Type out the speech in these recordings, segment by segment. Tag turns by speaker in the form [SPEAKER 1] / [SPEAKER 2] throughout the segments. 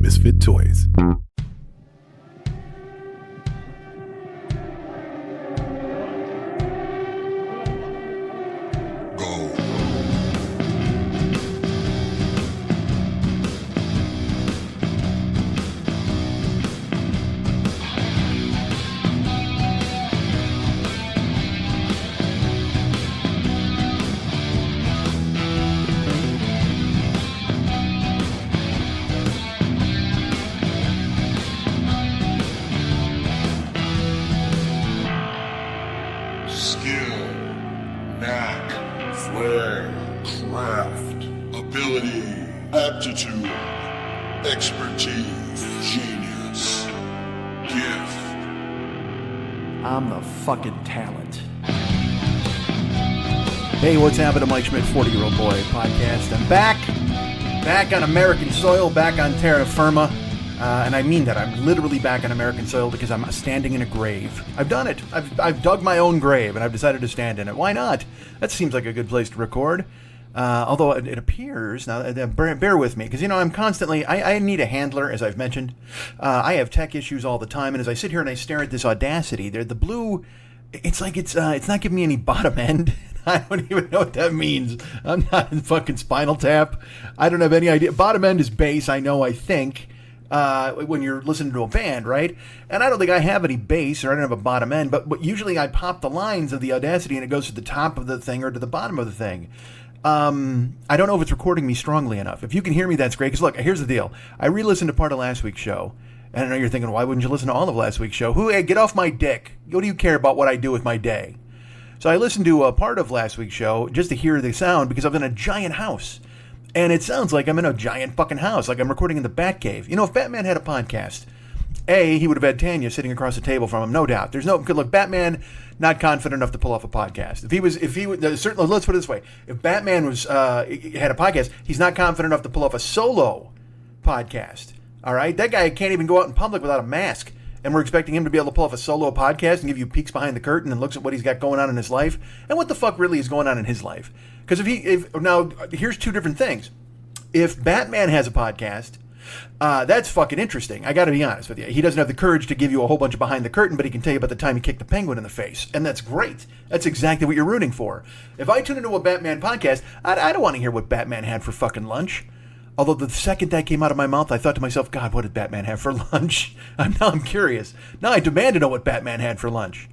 [SPEAKER 1] Misfit Toys.
[SPEAKER 2] Aptitude, expertise, genius, gift.
[SPEAKER 3] I'm the fucking talent. Hey, what's happening, Mike Schmidt, 40-Year-Old Boy podcast. I'm back on American soil, back on terra firma. And I mean that. I'm literally back on American soil because I'm standing in a grave. I've done it. I've dug my own grave, and I've decided to stand in it. Why not? That seems like a good place to record. Although it appears, now bear with me, because, I'm constantly, I need a handler, as I've mentioned. I have tech issues all the time, and as I sit here and I stare at this Audacity, the blue, it's like it's not giving me any bottom end. I don't even know what that means. I'm not in fucking Spinal Tap. I don't have any idea. Bottom end is bass, I think, when you're listening to a band, right? And I don't think I have any bass, or I don't have a bottom end, but usually I pop the lines of the Audacity and it goes to the top of the thing or to the bottom of the thing. I don't know if it's recording me strongly enough. If you can hear me, that's great. Because look, here's the deal. I re-listened to part of last week's show. And I know you're thinking, why wouldn't you listen to all of last week's show? Hey, get off my dick. What do you care about what I do with my day? So I listened to a part of last week's show just to hear the sound because I'm in a giant house. And it sounds like I'm in a giant fucking house, like I'm recording in the Batcave. If Batman had a podcast, he would have had Tanya sitting across the table from him, no doubt. There's no, look, Batman, not confident enough to pull off a podcast. If he was, certainly, let's put it this way. If Batman had a podcast, he's not confident enough to pull off a solo podcast. All right? That guy can't even go out in public without a mask. And we're expecting him to be able to pull off a solo podcast and give you peeks behind the curtain and looks at what he's got going on in his life. And what the fuck really is going on in his life? Because now, here's two different things. If Batman has a podcast, that's fucking interesting. I got to be honest with you. He doesn't have the courage to give you a whole bunch of behind the curtain, but he can tell you about the time he kicked the penguin in the face. And that's great. That's exactly what you're rooting for. If I tune into a Batman podcast, I don't want to hear what Batman had for fucking lunch. Although the second that came out of my mouth, I thought to myself, God, what did Batman have for lunch? Now I'm curious. Now I demand to know what Batman had for lunch.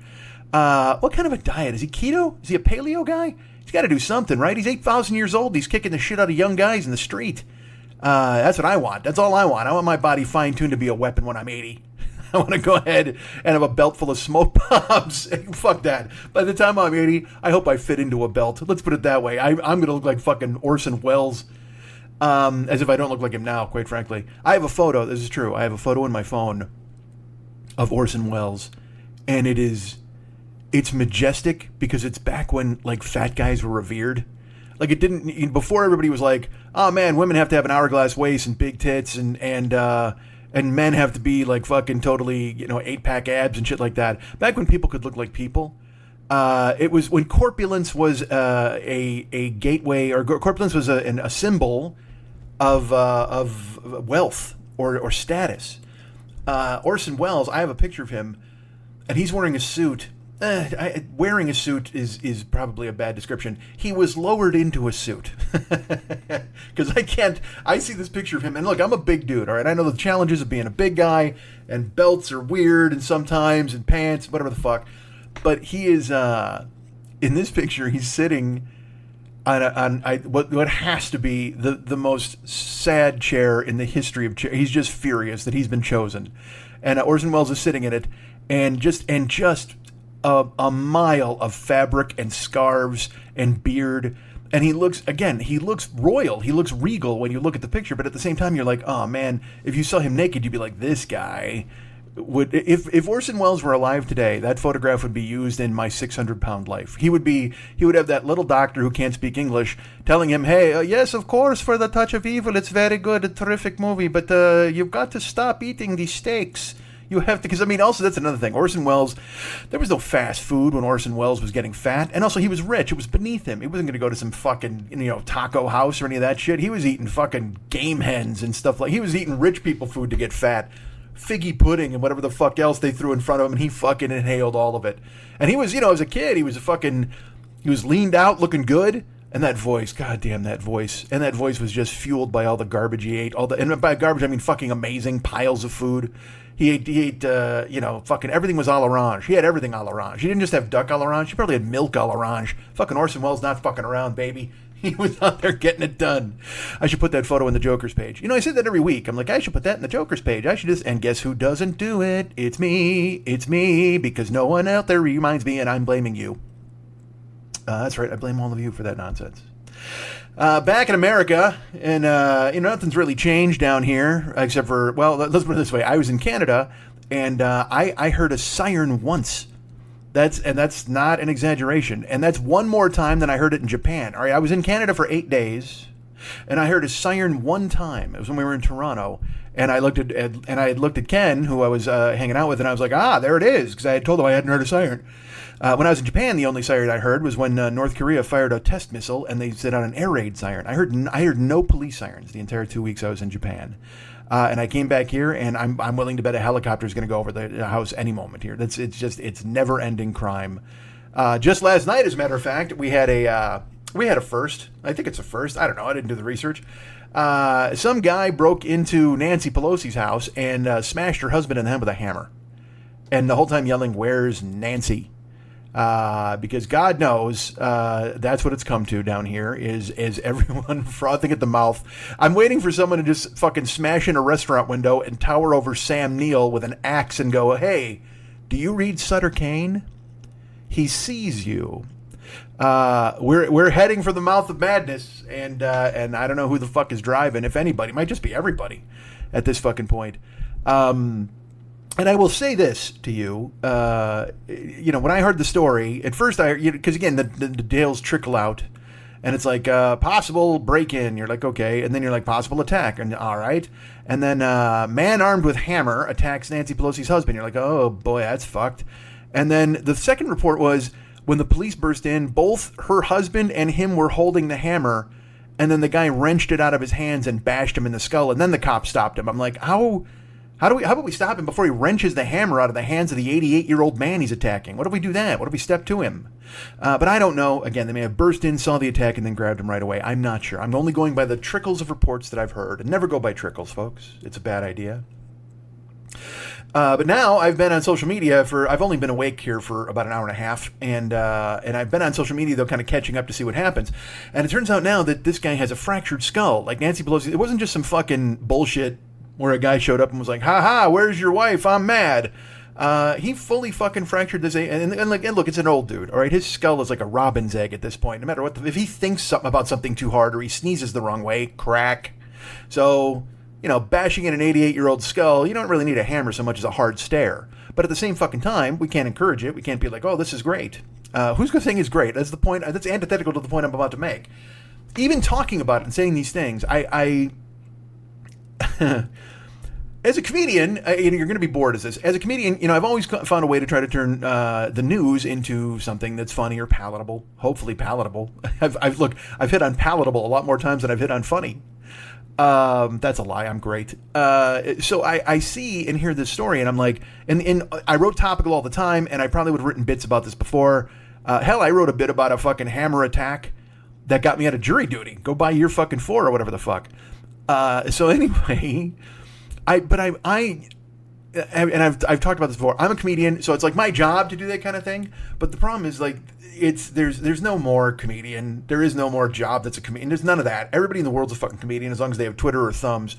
[SPEAKER 3] What kind of a diet? Is he keto? Is he a paleo guy? He's got to do something, right? He's 8,000 years old. He's kicking the shit out of young guys in the street. That's what I want. That's all I want. I want my body fine-tuned to be a weapon when I'm 80. I want to go ahead and have a belt full of smoke bombs. Fuck that. By the time I'm 80, I hope I fit into a belt. Let's put it that way. I'm going to look like fucking Orson Welles. As if I don't look like him now, quite frankly. I have a photo. This is true. I have a photo in my phone of Orson Welles. And it's majestic because it's back when, like, fat guys were revered. Like, it didn't, before everybody was like, oh man, women have to have an hourglass waist and big tits and men have to be like fucking totally, 8-pack abs and shit like that. Back when people could look like people, it was when corpulence was a gateway, or corpulence was a symbol of wealth or status. Orson Welles, I have a picture of him, and he's wearing a suit. Wearing a suit is probably a bad description. He was lowered into a suit. Because I see this picture of him, and look, I'm a big dude, all right? I know the challenges of being a big guy, and belts are weird, and sometimes, and pants, whatever the fuck. But he is, in this picture, he's sitting on what has to be the most sad chair in the history of chair. He's just furious that he's been chosen. And Orson Welles is sitting in it, and just a mile of fabric and scarves and beard, and he looks royal, he looks regal when you look at the picture, but at the same time you're like, oh man, if you saw him naked you'd be like, this guy would, if Orson Welles were alive today, that photograph would be used in my 600-pound life. He would have that little doctor who can't speak English telling him, hey, yes, of course, For the Touch of Evil, it's very good, a terrific movie, but you've got to stop eating these steaks. You have to, because I mean, also that's another thing. Orson Welles, there was no fast food when Orson Welles was getting fat, and also he was rich. It was beneath him. He wasn't going to go to some fucking taco house or any of that shit. He was eating fucking game hens and stuff like. He was eating rich people food to get fat, figgy pudding and whatever the fuck else they threw in front of him, and he fucking inhaled all of it. And he was, as a kid, he was leaned out, looking good. And that voice, goddamn that voice. And that voice was just fueled by all the garbage he ate. And by garbage, I mean fucking amazing piles of food. He ate fucking everything was à l'orange. He had everything à l'orange. He didn't just have duck à l'orange. He probably had milk à l'orange. Fucking Orson Welles not fucking around, baby. He was out there getting it done. I should put that photo in the Joker's page. I say that every week. I'm like, I should put that in the Joker's page. And guess who doesn't do it? It's me. It's me. Because no one out there reminds me, and I'm blaming you. That's right. I blame all of you for that nonsense. Back in America, and nothing's really changed down here except for, well, let's put it this way. I was in Canada, and I heard a siren once. That's not an exaggeration. And that's one more time than I heard it in Japan. All right, I was in Canada for 8 days, and I heard a siren one time. It was when we were in Toronto, and I looked at Ken, who I was hanging out with, and I was like, there it is, because I had told him I hadn't heard a siren. When I was in Japan, the only siren I heard was when North Korea fired a test missile, and they set out an air raid siren. I heard no police sirens the entire 2 weeks I was in Japan, and I came back here, and I'm willing to bet a helicopter is going to go over the house any moment here. It's never ending crime. Just last night, as a matter of fact, we had a first. I think it's a first. I don't know. I didn't do the research. Some guy broke into Nancy Pelosi's house and smashed her husband in the head with a hammer, and the whole time yelling, "Where's Nancy?" Because God knows that's what it's come to down here is everyone frothing at the mouth. I'm waiting for someone to just fucking smash in a restaurant window and tower over Sam Neill with an axe and go, "Hey, do you read Sutter Kane? He sees you." We're heading for the mouth of madness, and I don't know who the fuck is driving, if anybody. It might just be everybody at this fucking point. And I will say this to you, when I heard the story, at first because again, the details trickle out, and it's like, possible break-in, you're like, okay, and then you're like, possible attack, and all right, and then man armed with hammer attacks Nancy Pelosi's husband, you're like, oh boy, that's fucked, and then the second report was, when the police burst in, both her husband and him were holding the hammer, and then the guy wrenched it out of his hands and bashed him in the skull, and then the cop stopped him. I'm like, how about we stop him before he wrenches the hammer out of the hands of the 88-year-old man he's attacking? What if we do that? What if we step to him? But I don't know. Again, they may have burst in, saw the attack, and then grabbed him right away. I'm not sure. I'm only going by the trickles of reports that I've heard. And never go by trickles, folks. It's a bad idea. But now I've been on social media I've only been awake here for about an hour and a half, and I've been on social media, though, kind of catching up to see what happens. And it turns out now that this guy has a fractured skull. Like Nancy Pelosi, it wasn't just some fucking bullshit where a guy showed up and was like, "Ha, where's your wife? I'm mad." He fully fucking fractured this, and look, it's an old dude, all right? His skull is like a robin's egg at this point. No matter what, if he thinks about something too hard or he sneezes the wrong way, crack. So, bashing in an 88-year-old skull, you don't really need a hammer so much as a hard stare. But at the same fucking time, we can't encourage it. We can't be like, "Oh, this is great." Who's going to think it's great? That's the point. That's antithetical to the point I'm about to make. Even talking about it and saying these things, I as a comedian, you're going to be bored as this. As a comedian, I've always found a way to try to turn the news into something that's funny or palatable. Hopefully palatable. I've hit on palatable a lot more times than I've hit on funny. That's a lie. I'm great. So I see and hear this story, and I'm like, and I wrote topical all the time, and I probably would have written bits about this before. Hell, I wrote a bit about a fucking hammer attack that got me out of jury duty. Go buy year fucking 4 or whatever the fuck. So anyway, I've talked about this before. I'm a comedian, so it's like my job to do that kind of thing. But the problem is, like, there's no more comedian. There is no more job that's a comedian. There's none of that. Everybody in the world's a fucking comedian as long as they have Twitter or thumbs.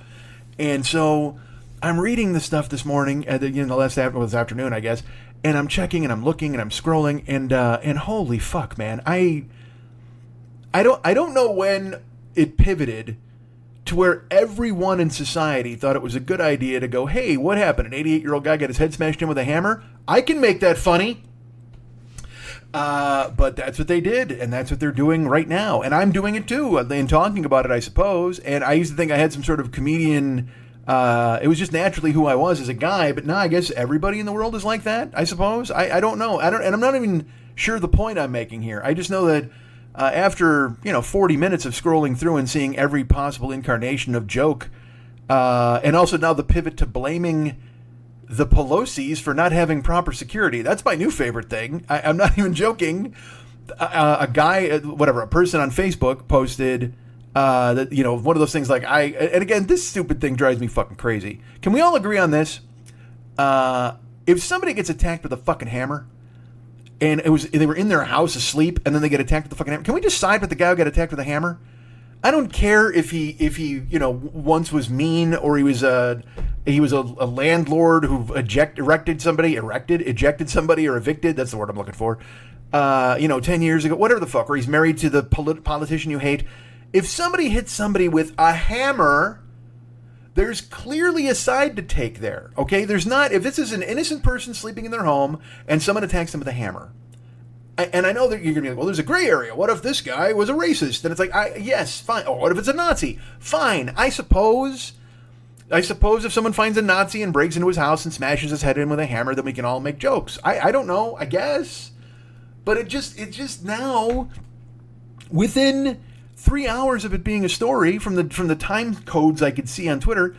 [SPEAKER 3] And so I'm reading this stuff this morning, this afternoon, I guess. And I'm checking and I'm looking and I'm scrolling and holy fuck, man, I don't know when it pivoted to where everyone in society thought it was a good idea to go, "Hey, what happened? An 88-year-old guy got his head smashed in with a hammer? I can make that funny." But that's what they did, and that's what they're doing right now. And I'm doing it too, and talking about it, I suppose. And I used to think I had some sort of comedian It was just naturally who I was as a guy, but now I guess everybody in the world is like that, I suppose. I don't know. And I'm not even sure the point I'm making here. I just know that after 40 minutes of scrolling through and seeing every possible incarnation of joke, and also now the pivot to blaming the Pelosi's for not having proper security. That's my new favorite thing. I'm not even joking. A guy, a person on Facebook posted that, one of those things like and again, this stupid thing drives me fucking crazy. Can we all agree on this? If somebody gets attacked with a fucking hammer, and they were in their house asleep, and then they get attacked with the fucking hammer, can we just side with the guy who got attacked with a hammer? I don't care if he once was mean, or he was a landlord who ejected somebody, or evicted. That's the word I'm looking for. 10 years ago, whatever the fuck, or he's married to the politician you hate. If somebody hits somebody with a hammer, there's clearly a side to take there. Okay, there's not. If this is an innocent person sleeping in their home and someone attacks them with a hammer. And I know that you're going to be like, well, there's a gray area. What if this guy was a racist? And it's like, yes, fine. Or what if it's a Nazi? Fine. I suppose if someone finds a Nazi and breaks into his house and smashes his head in with a hammer, then we can all make jokes. I don't know, I guess. But it just now, within 3 hours of it being a story, from the time codes I could see on Twitter,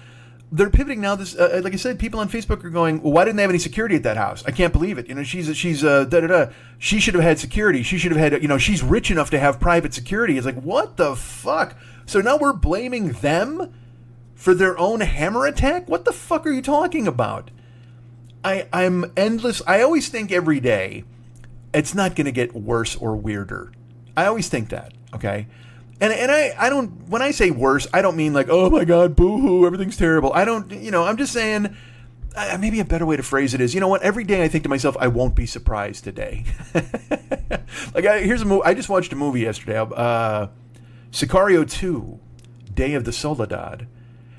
[SPEAKER 3] they're pivoting now. This, like I said, people on Facebook are going, well, why didn't they have any security at that house? I can't believe it. She's She should have had security. She should have had, she's rich enough to have private security. It's like, what the fuck? So now we're blaming them for their own hammer attack? What the fuck are you talking about? I'm endless. I always think every day, it's not going to get worse or weirder. I always think that, okay? And I don't, when I say worse, I don't mean like, oh my God, boo-hoo, everyth's terrible. I don't, I'm just saying, maybe a better way to phrase it is, you know what, every day I think to myself, I won't be surprised today. Here's a movie, I just watched a movie yesterday, Sicario 2, Day of the Soledad.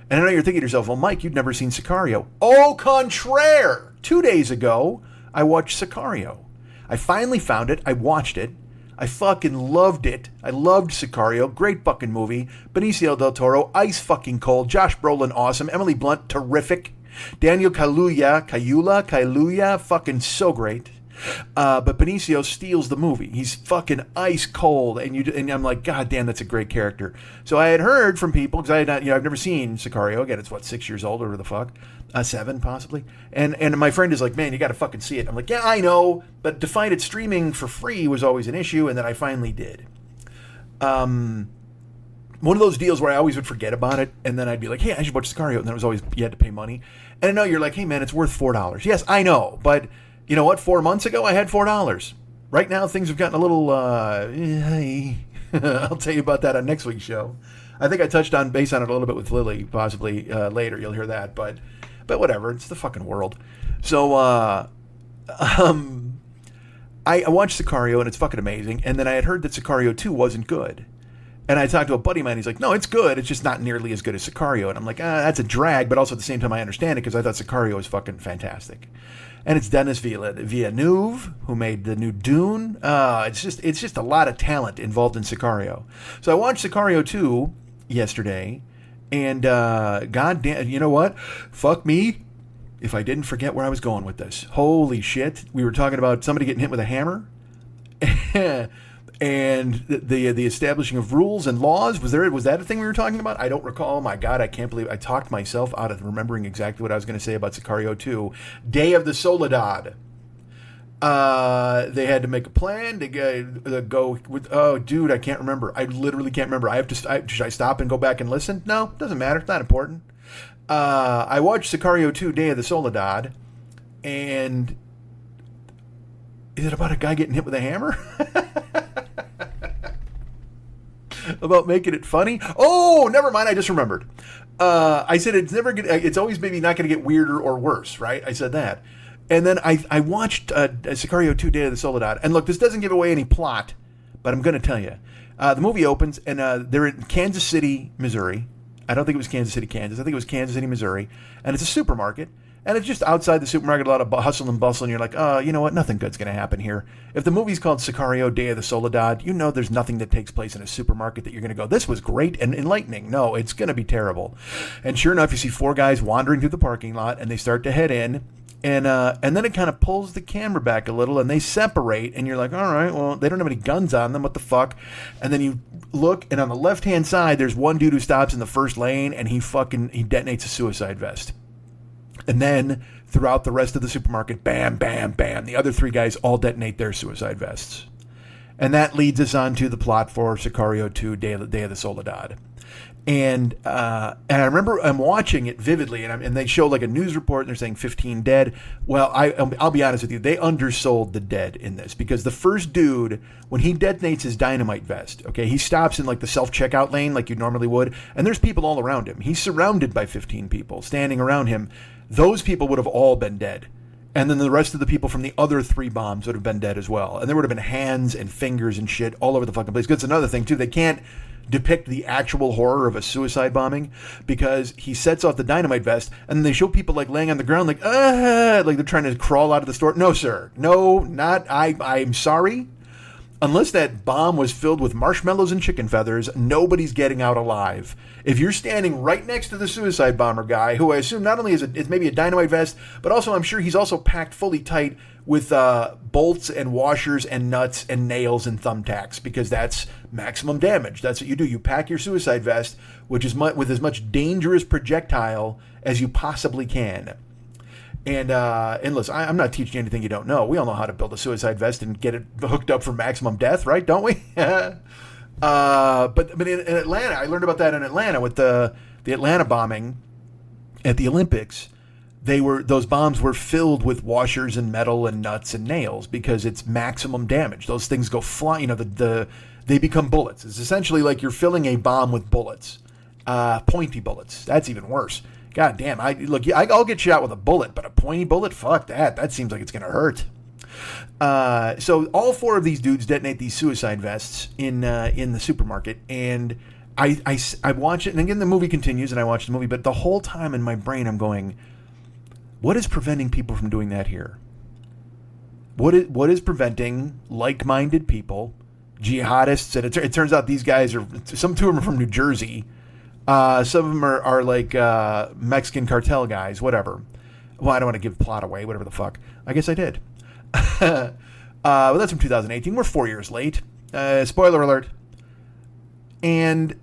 [SPEAKER 3] And I know you're thinking to yourself, well, Mike, you've never seen Sicario. Au contraire! 2 days ago, I watched Sicario. I finally found it, I watched it. I fucking loved it. I loved Sicario. Great fucking movie. Benicio del Toro, ice fucking cold. Josh Brolin, awesome. Emily Blunt, terrific. Daniel Kaluuya, fucking so great. But Benicio steals the movie. He's fucking ice cold, and I'm like, God damn, that's a great character. So I had heard from people, because I've never seen Sicario. Again, it's 6 years old, or the fuck, 7 possibly. And my friend is like, man, you got to fucking see it. I'm like, yeah, I know, but to find it streaming for free was always an issue, and then I finally did. One of those deals where I always would forget about it, and then I'd be like, hey, I should watch Sicario, and then it was always, you had to pay money. And I know you're like, hey man, it's worth $4. Yes, I know, but you know what? 4 months ago, I had $4. Right now, things have gotten a little, I'll tell you about that on next week's show. I think I touched on base on it a little bit with Lily, possibly later. You'll hear that, but whatever. It's the fucking world. So, I watched Sicario, and it's fucking amazing. And then I had heard that Sicario 2 wasn't good. And I talked to a buddy of mine. He's like, no, it's good. It's just not nearly as good as Sicario. And I'm like, that's a drag. But also at the same time, I understand it, because I thought Sicario was fucking fantastic. And it's Denis Villeneuve, who made the new Dune. It's just a lot of talent involved in Sicario. So I watched Sicario 2 yesterday, and god damn, you know what? Fuck me if I didn't forget where I was going with this. Holy shit. We were talking about somebody getting hit with a hammer. And the establishing of rules and laws, was that a thing we were talking about? I don't recall. Oh my God, I can't believe I talked myself out of remembering exactly what I was going to say about Sicario 2. Day of the Soledad. They had to make a plan to go with, oh dude, I can't remember. I literally can't remember. Should I stop and go back and listen? No, doesn't matter. It's not important. I watched Sicario 2, Day of the Soledad, and is it about a guy getting hit with a hammer? About making it funny? Oh, never mind. I just remembered. I said it's always maybe not going to get weirder or worse, right? I said that. And then I watched Sicario 2, Day of the Soledad. And look, this doesn't give away any plot, but I'm going to tell you. The movie opens, and they're in Kansas City, Missouri. I don't think it was Kansas City, Kansas. I think it was Kansas City, Missouri. And it's a supermarket. And it's just outside the supermarket, a lot of hustle and bustle, and you're like, oh, you know what? Nothing good's going to happen here. If the movie's called Sicario, Day of the Soledad, you know there's nothing that takes place in a supermarket that you're going to go, this was great and enlightening. No, it's going to be terrible. And sure enough, you see 4 guys wandering through the parking lot, and they start to head in. And then it kind of pulls the camera back a little, and they separate, and you're like, all right, well, they don't have any guns on them. What the fuck? And then you look, and on the left-hand side, there's one dude who stops in the first lane, and he detonates a suicide vest. And then throughout the rest of the supermarket, bam, bam, bam, the other 3 guys all detonate their suicide vests. And that leads us on to the plot for Sicario 2, Day of the Soledad. And I remember I'm watching it vividly, and they show like a news report, and they're saying 15 dead. Well, I'll be honest with you, they undersold the dead in this, because the first dude, when he detonates his dynamite vest, okay, he stops in like the self-checkout lane like you normally would, and there's people all around him. He's surrounded by 15 people standing around him. Those people would have all been dead. And then the rest of the people from the other 3 bombs would have been dead as well. And there would have been hands and fingers and shit all over the fucking place. Because it's another thing, too. They can't depict the actual horror of a suicide bombing, because he sets off the dynamite vest, and they show people like laying on the ground like they're trying to crawl out of the store. No, sir. No, not. I'm sorry. Unless that bomb was filled with marshmallows and chicken feathers, nobody's getting out alive. If you're standing right next to the suicide bomber guy, who I assume not only is maybe a dynamite vest, but also I'm sure he's also packed fully tight with bolts and washers and nuts and nails and thumbtacks, because that's maximum damage. That's what you do. You pack your suicide vest, which is with as much dangerous projectile as you possibly can. And listen, I'm not teaching you anything you don't know. We all know how to build a suicide vest and get it hooked up for maximum death, right? Don't we? But in Atlanta, I learned about that in Atlanta with the Atlanta bombing at the Olympics. Those bombs were filled with washers and metal and nuts and nails, because it's maximum damage. Those things go flying. They become bullets. It's essentially like you're filling a bomb with bullets, pointy bullets. That's even worse. God damn, I'll get shot with a bullet, but a pointy bullet? Fuck that. That seems like it's going to hurt. So all 4 of these dudes detonate these suicide vests in the supermarket, and I watch it, and again the movie continues, and I watch the movie, but the whole time in my brain I'm going, what is preventing people from doing that here? What is preventing like-minded people, jihadists, and it turns out these guys two of them are from New Jersey. Some of them are like Mexican cartel guys, whatever. Well, I don't want to give the plot away, whatever the fuck. I guess I did. But that's from 2018. We're 4 years late. Spoiler alert. And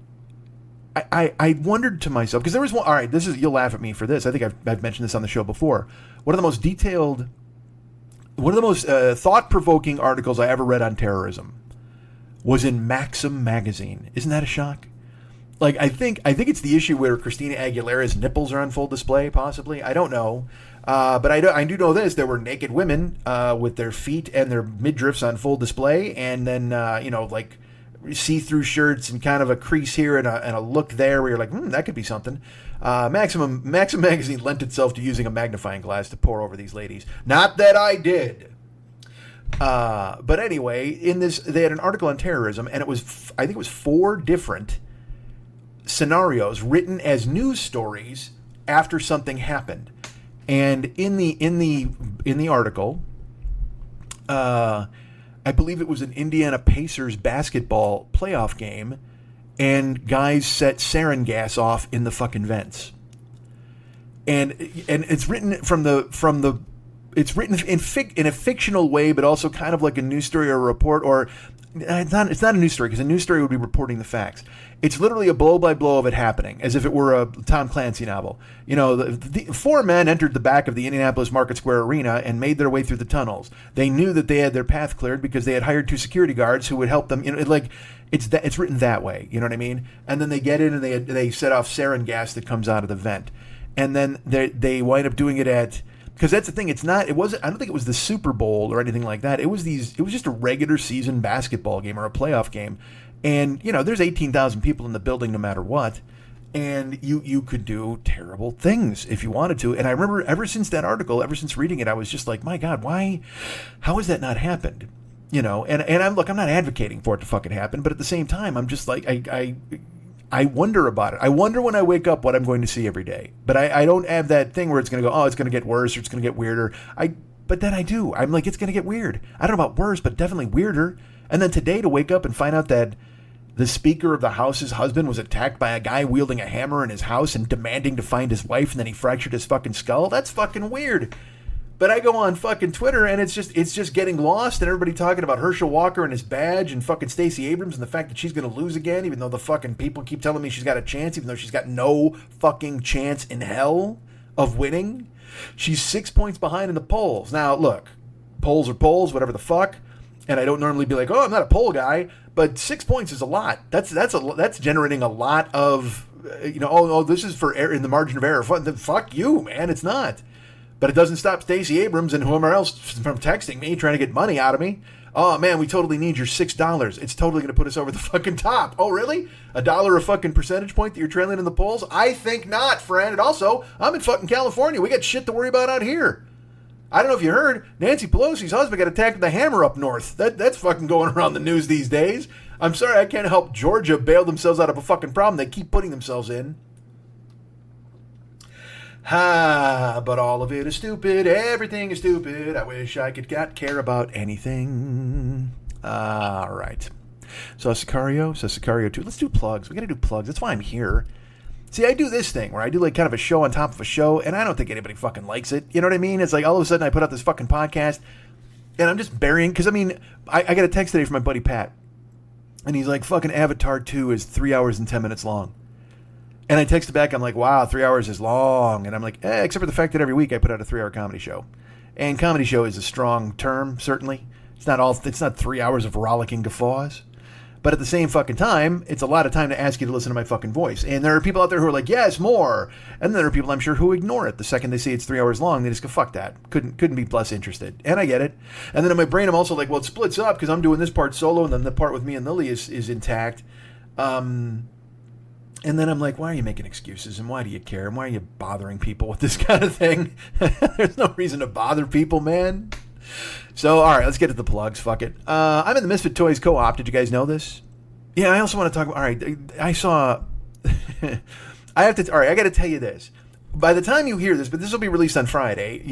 [SPEAKER 3] I wondered to myself, because there was one. All right, you'll laugh at me for this. I think I've mentioned this on the show before. One of the most thought-provoking articles I ever read on terrorism was in Maxim magazine. Isn't that a shock? Like, I think it's the issue where Christina Aguilera's nipples are on full display, possibly. I don't know. But I do know this. There were naked women with their feet and their midriffs on full display, and then, like see-through shirts and kind of a crease here and a look there where you're like, that could be something. Maxim magazine lent itself to using a magnifying glass to pour over these ladies. Not that I did. But anyway, in this, they had an article on terrorism, and I think it was 4 different scenarios written as news stories after something happened. And in the article, I believe it was an Indiana Pacers basketball playoff game, and guys set sarin gas off in the fucking vents. And it's written it's written in a fictional way, but also kind of like a news story or a report, or it's not a news story, because a news story would be reporting the facts. It's literally a blow-by-blow of it happening, as if it were a Tom Clancy novel. The 4 men entered the back of the Indianapolis Market Square Arena and made their way through the tunnels. They knew that they had their path cleared because they had hired 2 security guards who would help them. It's written that way. You know what I mean? And then they get in and they set off sarin gas that comes out of the vent, and then they wind up doing it at. Because that's the thing. I don't think it was the Super Bowl or anything like that. It was just a regular season basketball game or a playoff game. And, there's 18,000 people in the building no matter what. And you could do terrible things if you wanted to. And I remember ever since that article, ever since reading it, I was just like, my God, how has that not happened? And I'm not advocating for it to fucking happen. But at the same time, I'm just like, I wonder about it. I wonder when I wake up what I'm going to see every day. But I don't have that thing where it's going to go, oh, it's going to get worse or it's going to get weirder. But then I do. I'm like, it's going to get weird. I don't know about worse, but definitely weirder. And then today to wake up and find out that the Speaker of the House's husband was attacked by a guy wielding a hammer in his house and demanding to find his wife, and then he fractured his fucking skull. That's fucking weird. But I go on fucking Twitter and it's just getting lost, and everybody talking about Herschel Walker and his badge and fucking Stacey Abrams and the fact that she's going to lose again, even though the fucking people keep telling me she's got a chance, even though she's got no fucking chance in hell of winning. She's 6 points behind in the polls. Now, look, polls are polls, whatever the fuck. And I don't normally be like, oh, I'm not a poll guy, but 6 points is a lot. That's generating a lot of, this is for error, in the margin of error. Fuck you, man. It's not. But it doesn't stop Stacey Abrams and whoever else from texting me, trying to get money out of me. Oh, man, we totally need your $6. It's totally going to put us over the fucking top. Oh, really? $1 a fucking percentage point that you're trailing in the polls? I think not, friend. And also, I'm in fucking California. We got shit to worry about out here. I don't know if you heard, Nancy Pelosi's husband got attacked with a hammer up north. That's fucking going around the news these days. I'm sorry, I can't help Georgia bail themselves out of a fucking problem they keep putting themselves in. But all of it is stupid. Everything is stupid. I wish I could not care about anything. All right. So Sicario 2. Let's do plugs. We got to do plugs. That's why I'm here. See, I do this thing where I do like kind of a show on top of a show, and I don't think anybody fucking likes it. You know what I mean? It's like all of a sudden I put out this fucking podcast, and I'm just burying, because I mean, I got a text today from my buddy Pat, and he's like, fucking Avatar 2 is 3 hours and 10 minutes long. And I texted back, I'm like, wow, 3 hours is long. And I'm like, except for the fact that every week I put out a 3-hour comedy show. And comedy show is a strong term, certainly. It's not 3 hours of rollicking guffaws. But at the same fucking time, it's a lot of time to ask you to listen to my fucking voice. And there are people out there who are like, yes, more. And then there are people, I'm sure, who ignore it. The second they see it's 3 hours long, they just go, fuck that. Couldn't be less interested. And I get it. And then in my brain, I'm also like, well, it splits up because I'm doing this part solo, and then the part with me and Lily is intact. And then I'm like, why are you making excuses? And why do you care? And why are you bothering people with this kind of thing? There's no reason to bother people, man. So, all right, let's get to the plugs. Fuck it. I'm in the Misfit Toys Co-op. Did you guys know this? Yeah, I also want to talk about... All right, I saw... I got to tell you this. By the time you hear this, but this will be released on Friday,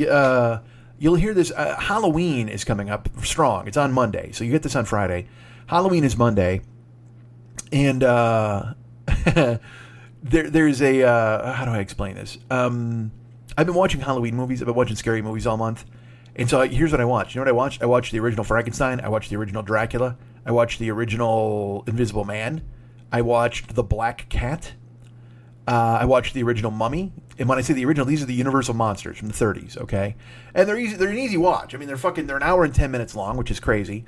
[SPEAKER 3] you'll hear this. Halloween is coming up strong. It's on Monday, so you get this on Friday. Halloween is Monday. And there's a... how do I explain this? I've been watching Halloween movies. I've been watching scary movies all month. And so here's what I watched. You know what I watched? I watched the original Frankenstein. I watched the original Dracula. I watched the original Invisible Man. I watched The Black Cat. I watched the original Mummy. And when I say the original, these are the Universal monsters from the 30s, okay? And they're an easy watch. I mean, they're an hour and 10 minutes long, which is crazy.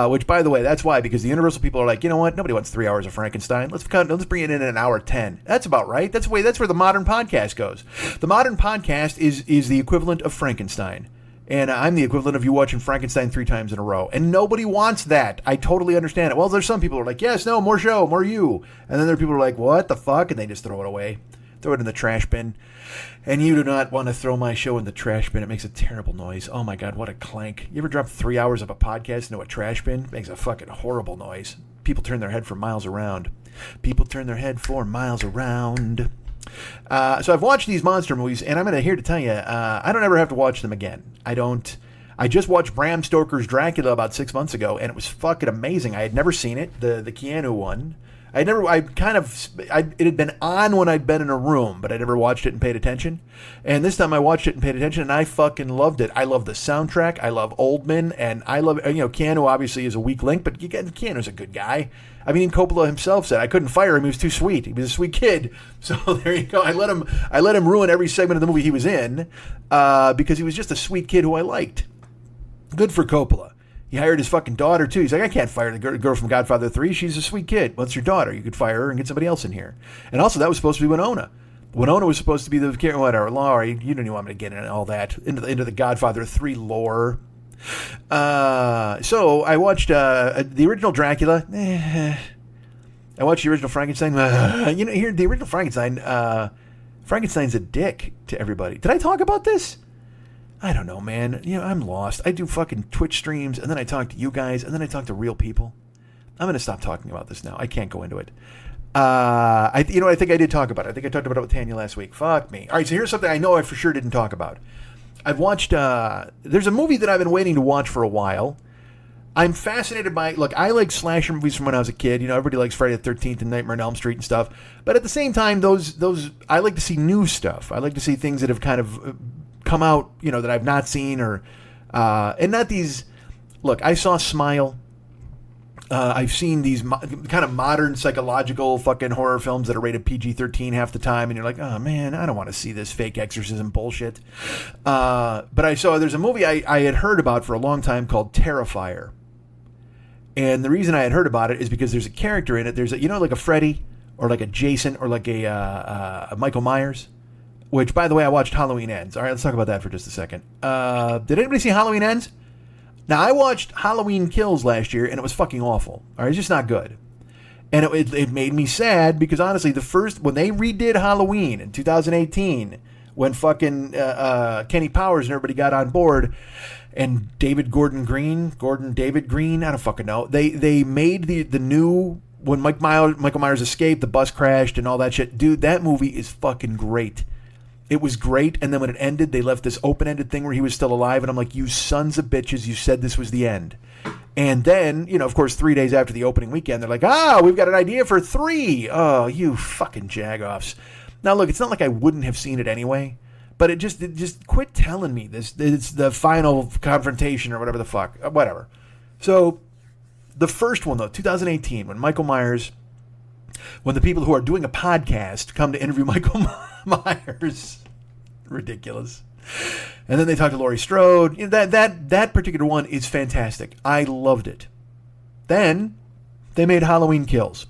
[SPEAKER 3] Which, by the way, that's why, because the Universal people are like, you know what? Nobody wants 3 hours of Frankenstein. Let's bring it in an hour 10. That's about right. That's where the modern podcast goes. The modern podcast is the equivalent of Frankenstein. And I'm the equivalent of you watching Frankenstein 3 times in a row. And nobody wants that. I totally understand it. Well, there's some people who are like, yes, no, more show, more you. And then there are people who are like, what the fuck? And they just throw it away. Throw it in the trash bin. And you do not want to throw my show in the trash bin. It makes a terrible noise. Oh my God, what a clank. You ever drop 3 hours of a podcast into a trash bin? It makes a fucking horrible noise. People turn their head for miles around. So I've watched these monster movies, and I'm here to tell you, I don't ever have to watch them again. I just watched Bram Stoker's Dracula about 6 months ago, and it was fucking amazing. I had never seen it, the Keanu one. It had been on when I'd been in a room, but I never watched it and paid attention. And this time I watched it and paid attention, and I fucking loved it. I love the soundtrack. I love Oldman, and I love, Keanu obviously is a weak link, but Keanu's a good guy. I mean, Coppola himself said I couldn't fire him. He was too sweet. He was a sweet kid. So there you go. I let him ruin every segment of the movie he was in because he was just a sweet kid who I liked. Good for Coppola. He hired his fucking daughter, too. He's like, I can't fire the girl from Godfather 3. She's a sweet kid. Well, it's your daughter. You could fire her and get somebody else in here. And also, that was supposed to be Winona. Winona was supposed to be the whatever. Laura, you don't even want me to get into all that. Into the Godfather 3 lore. So I watched the original Dracula. I watched the original Frankenstein. Here, the original Frankenstein. Frankenstein's a dick to everybody. Did I talk about this? I don't know, man. I'm lost. I do fucking Twitch streams, and then I talk to you guys, and then I talk to real people. I'm going to stop talking about this now. I can't go into it. I think I did talk about it. I think I talked about it with Tanya last week. Fuck me. All right, so here's something I know I for sure didn't talk about. I've watched, there's a movie that I've been waiting to watch for a while. I'm fascinated by, look, I like slasher movies from when I was a kid. You know, everybody likes Friday the 13th and Nightmare on Elm Street and stuff. But at the same time, those I like to see new stuff. I like to see things that have kind of come out, you know, that I've not seen and not these, look, I saw Smile. I've seen these kind of modern psychological fucking horror films that are rated PG-13 half the time, and you're like, oh man, I don't want to see this fake exorcism bullshit. But there's a movie I had heard about for a long time called Terrifier. And the reason I had heard about it is because there's a character in it. There's like a Freddy or like a Jason or like a Michael Myers. Which, by the way, I watched Halloween Ends. All right, let's talk about that for just a second. Did anybody see Halloween Ends? Now, I watched Halloween Kills last year, and it was fucking awful. All right, it's just not good. And it made me sad because, honestly, when they redid Halloween in 2018, when fucking Kenny Powers and everybody got on board, and Gordon David Green, I don't fucking know. They made the new, when Michael Myers escaped, the bus crashed and all that shit. Dude, that movie is fucking great. It was great, and then when it ended, they left this open-ended thing where he was still alive, and I'm like, you sons of bitches, you said this was the end. And then, you know, of course, 3 days after the opening weekend, they're like, we've got an idea for 3. Oh, you fucking jagoffs. Now, look, it's not like I wouldn't have seen it anyway, but it just quit telling me this. It's the final confrontation or whatever the fuck. Whatever. So, the first one, though, 2018, when Michael Myers... when the people who are doing a podcast come to interview Michael Myers. Ridiculous. And then they talk to Laurie Strode. You know, that particular one is fantastic. I loved it. Then they made Halloween Kills.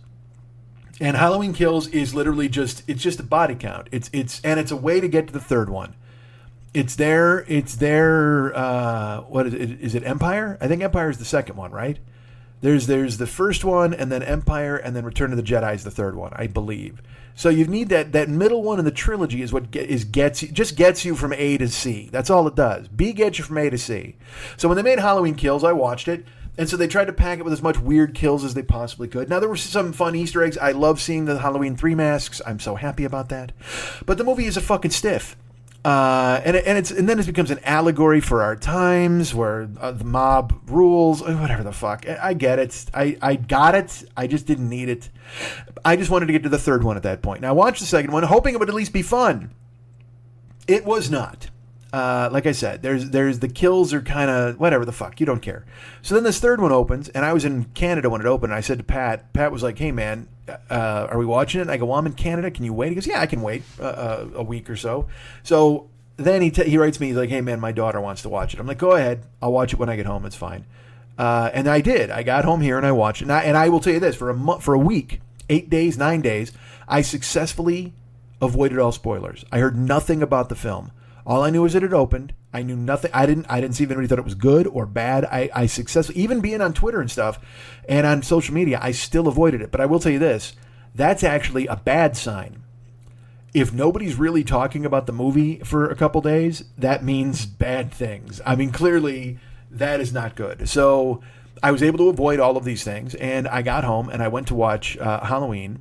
[SPEAKER 3] And Halloween Kills is literally just a body count. It's a way to get to the third one. It's their what is it? Is it Empire? I think Empire is the second one, right? There's the first one, and then Empire, and then Return of the Jedi is the third one, I believe. So you need that middle one in the trilogy is what gets you from A to C. That's all it does. B gets you from A to C. So when they made Halloween Kills, I watched it, and so they tried to pack it with as much weird kills as they possibly could. Now, there were some fun Easter eggs. I love seeing the Halloween 3 masks. I'm so happy about that. But the movie is a fucking stiff. And then it becomes an allegory for our times where the mob rules, whatever the fuck. I get it. I got it. I just didn't need it. I just wanted to get to the third one at that point. Now, I watched the second one, hoping it would at least be fun. It was not. Like I said, there's the kills are kind of whatever the fuck. You don't care. So then this third one opens, and I was in Canada when it opened. And I said to Pat. Pat was like, "Hey man, are we watching it?" And I go, "Well, I'm in Canada. Can you wait?" He goes, "Yeah, I can wait a week or so." So then he writes me, he's like, "Hey man, my daughter wants to watch it." I'm like, "Go ahead. I'll watch it when I get home. It's fine." And I did. I got home here and I watched it. And I will tell you this: for a week, 8 days, 9 days, I successfully avoided all spoilers. I heard nothing about the film. All I knew was that it opened. I knew nothing. I didn't see if anybody thought it was good or bad. I successfully, even being on Twitter and stuff and on social media, I still avoided it. But I will tell you this, that's actually a bad sign. If nobody's really talking about the movie for a couple days, that means bad things. I mean, clearly that is not good. So I was able to avoid all of these things, and I got home and I went to watch Halloween.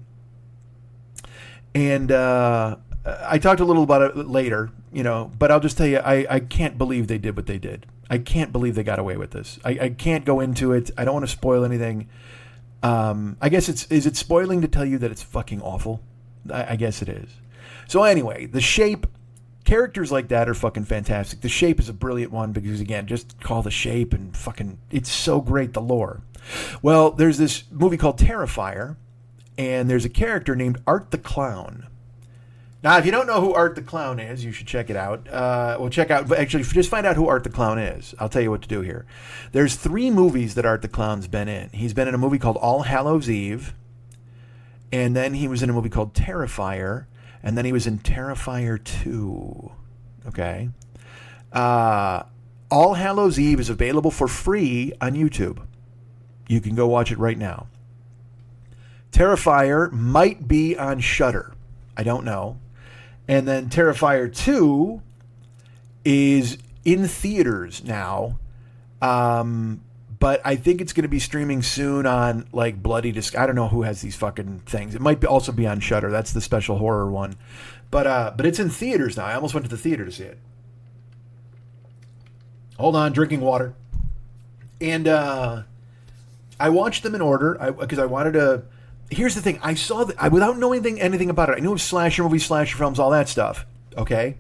[SPEAKER 3] And I talked a little about it later, but I'll just tell you, I can't believe they did what they did. I can't believe they got away with this. I can't go into it. I don't want to spoil anything. I guess is it spoiling to tell you that it's fucking awful? I guess it is. So anyway, The Shape, characters like that are fucking fantastic. The Shape is a brilliant one because, again, just call The Shape and fucking, it's so great, the lore. Well, there's this movie called Terrifier, and there's a character named Art the Clown. Now, if you don't know who Art the Clown is, you should check it out. Actually, just find out who Art the Clown is. I'll tell you what to do here. There's 3 movies that Art the Clown's been in. He's been in a movie called All Hallows Eve, and then he was in a movie called Terrifier, and then he was in Terrifier 2. Okay? All Hallows Eve is available for free on YouTube. You can go watch it right now. Terrifier might be on Shudder. I don't know. And then Terrifier 2 is in theaters now. But but I think it's going to be streaming soon on like Bloody Disc. I don't know who has these fucking things. It might also be on Shudder. That's the special horror one. But it's in theaters now. I almost went to the theater to see it. Hold on, drinking water. And I watched them in order because I wanted to. Here's the thing: I saw that without knowing anything about it. I knew it was slasher movies, slasher films, all that stuff. Okay,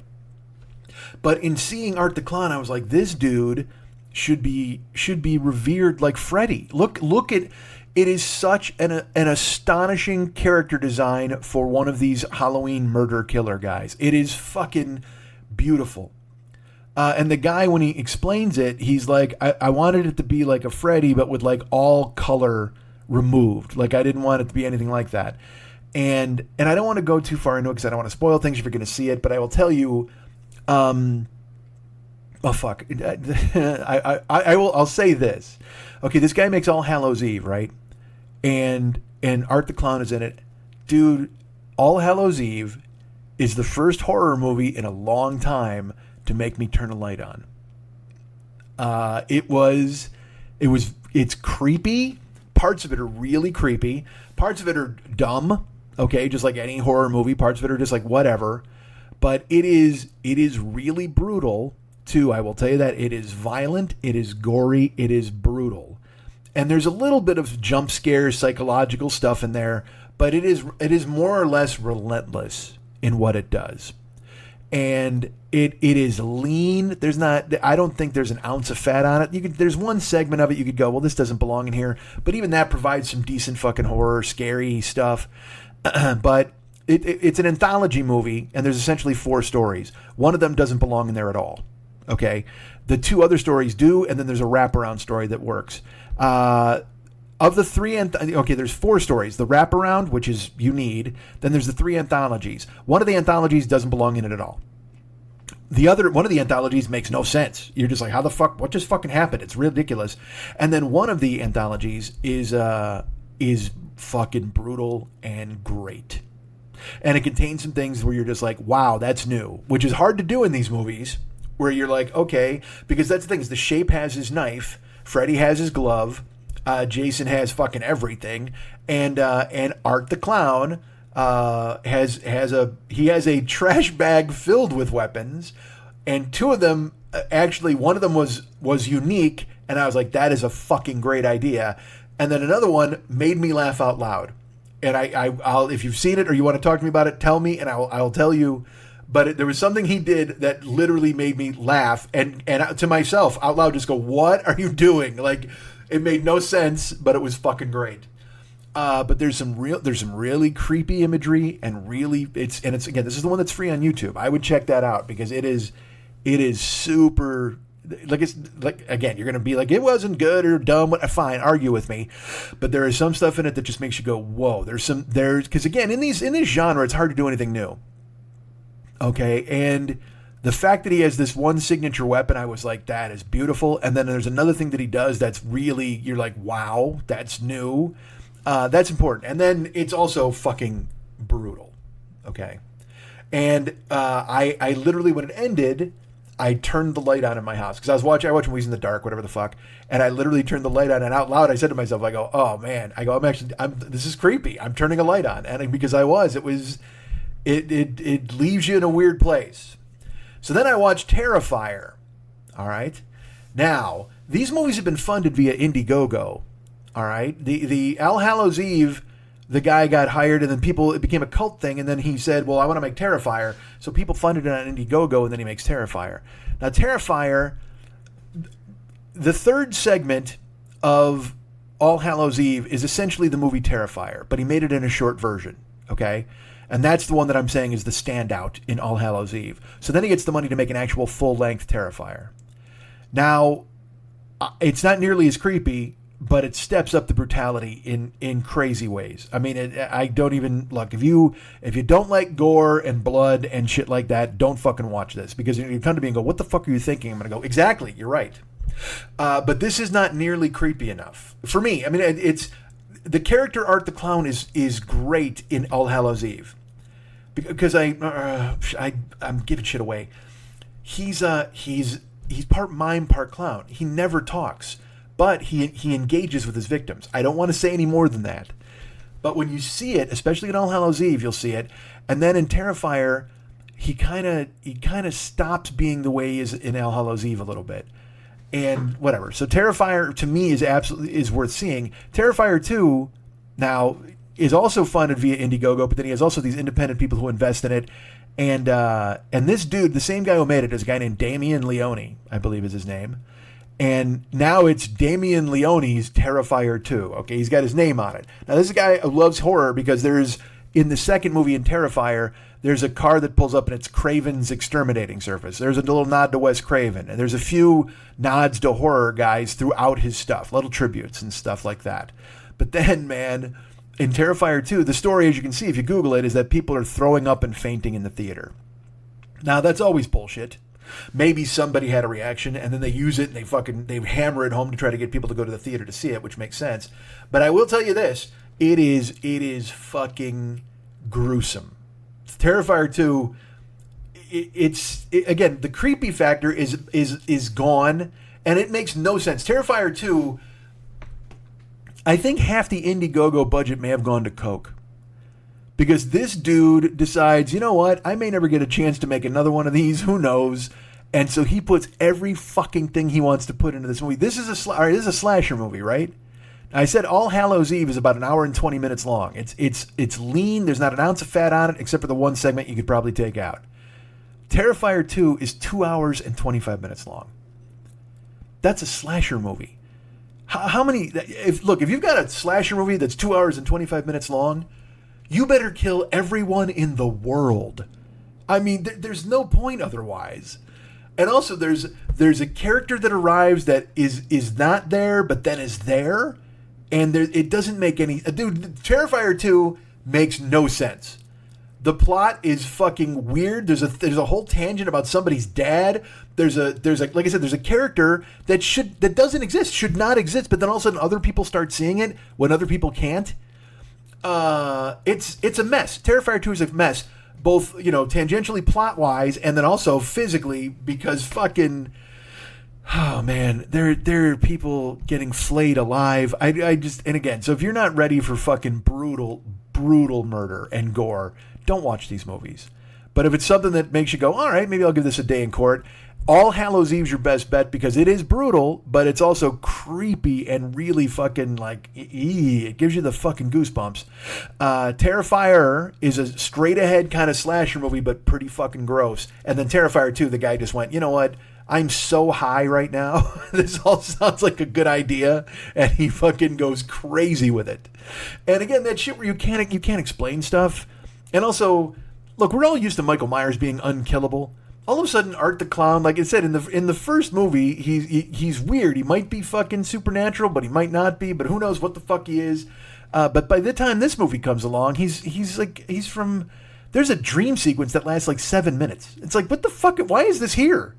[SPEAKER 3] but in seeing Art the Clown, I was like, this dude should be revered like Freddy. Look at it is such an astonishing character design for one of these Halloween murder killer guys. It is fucking beautiful. And the guy, when he explains it, he's like, I wanted it to be like a Freddy, but with like all color removed. Like I didn't want it to be anything like that. And I don't want to go too far into it because I don't want to spoil things if you're going to see it. But I will tell you, oh fuck, I'll say this. Okay, this guy makes All Hallows Eve, right? And Art the Clown is in it, dude. All Hallows Eve is the first horror movie in a long time to make me turn a light on. It's creepy. Parts of it are really creepy. Parts of it are dumb. Okay, just like any horror movie. Parts of it are just like whatever. But it is really brutal too. I will tell you that. It is violent. It is gory. It is brutal. And there's a little bit of jump scares, psychological stuff in there. But it is more or less relentless in what it does. And it is lean. I don't think there's an ounce of fat on it. There's one segment of it you could go, well, this doesn't belong in here. But even that provides some decent fucking horror, scary stuff. But it's an anthology movie, and there's essentially 4 stories. One of them doesn't belong in there at all. Okay, the 2 other stories do, and then there's a wraparound story that works. Of the 3, there's 4 stories. The wraparound, which is you need. Then there's the 3 anthologies. One of the anthologies doesn't belong in it at all. One of the anthologies makes no sense. You're just like, how the fuck? What just fucking happened? It's ridiculous. And then one of the anthologies is fucking brutal and great. And it contains some things where you're just like, wow, that's new, which is hard to do in these movies. Where you're like, okay, because that's the thing is the Shape has his knife, Freddy has his glove. Jason has fucking everything, and Art the Clown has a trash bag filled with weapons, and 2 of them actually one of them was unique, and I was like, that is a fucking great idea, and then another one made me laugh out loud, and I'll if you've seen it or you want to talk to me about it, tell me, and I'll tell you. But there was something he did that literally made me laugh, and to myself out loud, just go, "What are you doing?" Like. It made no sense, but it was fucking great. But there's some really creepy imagery and it's again, this is the one that's free on YouTube. I would check that out because it is super again, you're gonna be like, it wasn't good or dumb. Fine, argue with me, but there is some stuff in it that just makes you go, whoa. Because again, in this genre, it's hard to do anything new. Okay, and the fact that he has this one signature weapon, I was like, that is beautiful. And then there's another thing that he does that's really, you're like, wow, that's new. That's important. And then it's also fucking brutal. Okay. And I literally, when it ended, I turned the light on in my house. Because I watch movies in the dark, whatever the fuck. And I literally turned the light on, and out loud I said to myself, I go, oh man. I go, this is creepy. I'm turning a light on. And because it leaves you in a weird place. So then I watched Terrifier. All right. Now, these movies have been funded via Indiegogo. All right. The All Hallows Eve, the guy got hired, and then it became a cult thing, and then he said, well, I want to make Terrifier. So people funded it on Indiegogo, and then he makes Terrifier. Now, Terrifier, the 3rd segment of All Hallows Eve is essentially the movie Terrifier, but he made it in a short version. Okay. And that's the one that I'm saying is the standout in All Hallows Eve. So then he gets the money to make an actual full-length Terrifier. Now, it's not nearly as creepy, but it steps up the brutality in crazy ways. I mean, I don't even look. If you don't like gore and blood and shit like that, don't fucking watch this, because you come to me and go, "What the fuck are you thinking?" I'm gonna go, "Exactly, you're right." But this is not nearly creepy enough for me. I mean, it's the character Art the Clown is great in All Hallows Eve, because I'm giving shit away. He's part mime, part clown. He never talks, but he engages with his victims. I don't want to say any more than that. But when you see it, especially in All Hallows Eve, you'll see it. And then in Terrifier, he kind of stops being the way he is in All Hallows Eve a little bit. And whatever. So Terrifier, to me, is worth seeing. Terrifier 2, now, is also funded via Indiegogo, but then he has also these independent people who invest in it. And this dude, the same guy who made it, is a guy named Damien Leone, I believe is his name. And now it's Damien Leone's Terrifier 2. Okay, he's got his name on it. Now, this is a guy who loves horror because there's, in the second movie in Terrifier, there's a car that pulls up and it's Craven's exterminating service. There's a little nod to Wes Craven. And there's a few nods to horror guys throughout his stuff, little tributes and stuff like that. But then, man, in Terrifier 2, the story, as you can see if you Google it, is that people are throwing up and fainting in the theater. Now, that's always bullshit. Maybe somebody had a reaction and then they use it and they hammer it home to try to get people to go to the theater to see it, which makes sense. But I will tell you this, it is fucking gruesome. Terrifier 2, again, the creepy factor is gone and it makes no sense. Terrifier 2, I think half the Indiegogo budget may have gone to coke. Because this dude decides, you know what, I may never get a chance to make another one of these, who knows? And so he puts every fucking thing he wants to put into this movie. This is a slasher movie, right? I said All Hallows Eve is about an hour and 20 minutes long. It's lean, there's not an ounce of fat on it, except for the one segment you could probably take out. Terrifier 2 is 2 hours and 25 minutes long. That's a slasher movie. How many, if you've got a slasher movie that's 2 hours and 25 minutes long, you better kill everyone in the world. I mean, there's no point otherwise. And also, there's a character that arrives that is not there, but then is there, and it doesn't make any. Dude, Terrifier 2 makes no sense. The plot is fucking weird. There's a whole tangent about somebody's dad. There's a like I said, there's a character that doesn't exist, should not exist, but then all of a sudden other people start seeing it when other people can't. It's a mess. Terrifier 2 is a mess, both, tangentially plot-wise and then also physically, because fucking, oh man, there are people getting flayed alive. I just, and again, so if you're not ready for fucking brutal murder and gore, don't watch these movies. But if it's something that makes you go, all right, maybe I'll give this a day in court, All Hallows Eve's your best bet because it is brutal, but it's also creepy and really fucking it gives you the fucking goosebumps. Terrifier is a straight ahead kind of slasher movie, but pretty fucking gross. And then Terrifier 2, the guy just went, you know what? I'm so high right now. This all sounds like a good idea. And he fucking goes crazy with it. And again, that shit where you can't explain stuff. And also, look, we're all used to Michael Myers being unkillable. All of a sudden, Art the Clown, like I said, in the first movie, he's weird. He might be fucking supernatural, but he might not be. But who knows what the fuck he is? But by the time this movie comes along, he's from. There's a dream sequence that lasts like 7 minutes. It's like, what the fuck? Why is this here?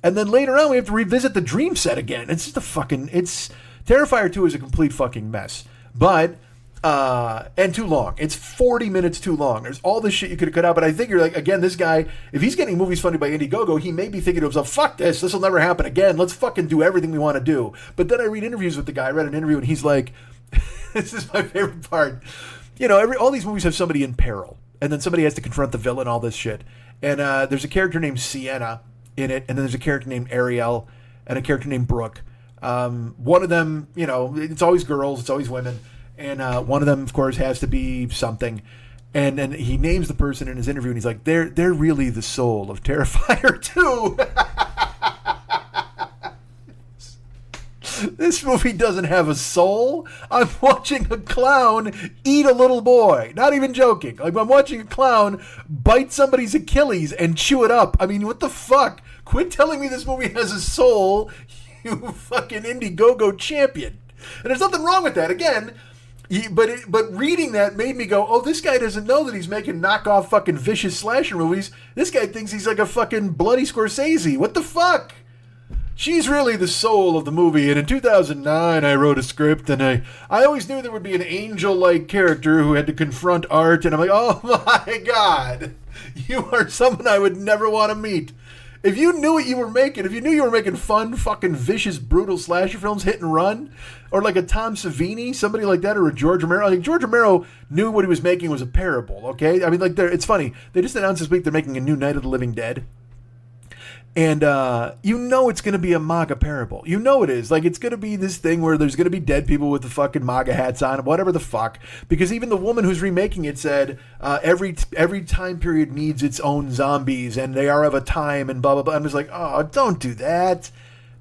[SPEAKER 3] And then later on, we have to revisit the dream set again. It's just Terrifier 2 is a complete fucking mess. But. And too long. It's 40 minutes too long. There's all this shit you could have cut out, but I figure, like, again, this guy, if he's getting movies funded by Indiegogo, he may be thinking to himself, fuck this will never happen again. Let's fucking do everything we want to do. But then I read interviews with the guy. I read an interview, and he's like, this is my favorite part. All these movies have somebody in peril, and then somebody has to confront the villain, all this shit. And there's a character named Sienna in it, and then there's a character named Ariel, and a character named Brooke. One of them, it's always girls, it's always women. And one of them, of course, has to be something. And then he names the person in his interview, and he's like, they're really the soul of Terrifier 2. This movie doesn't have a soul. I'm watching a clown eat a little boy. Not even joking. Like, I'm watching a clown bite somebody's Achilles and chew it up. I mean, what the fuck? Quit telling me this movie has a soul, you fucking Indiegogo champion. And there's nothing wrong with that. Again... But reading that made me go, oh, this guy doesn't know that he's making knockoff fucking vicious slasher movies. This guy thinks he's like a fucking bloody Scorsese. What the fuck? She's really the soul of the movie. And in 2009, I wrote a script, and I always knew there would be an angel-like character who had to confront Art. And I'm like, oh my God, you are someone I would never want to meet. If you knew what you were making, if you knew you were making fun, fucking vicious, brutal slasher films, hit and run, or like a Tom Savini, somebody like that, or a George Romero. I think George Romero knew what he was making was a parable, okay? I mean, like, it's funny. They just announced this week they're making a new Night of the Living Dead. And you know it's going to be a MAGA parable. You know it is. Like, it's going to be this thing where there's going to be dead people with the fucking MAGA hats on, whatever the fuck. Because even the woman who's remaking it said every time period needs its own zombies, and they are of a time, and blah, blah, blah. I'm just like, oh, don't do that.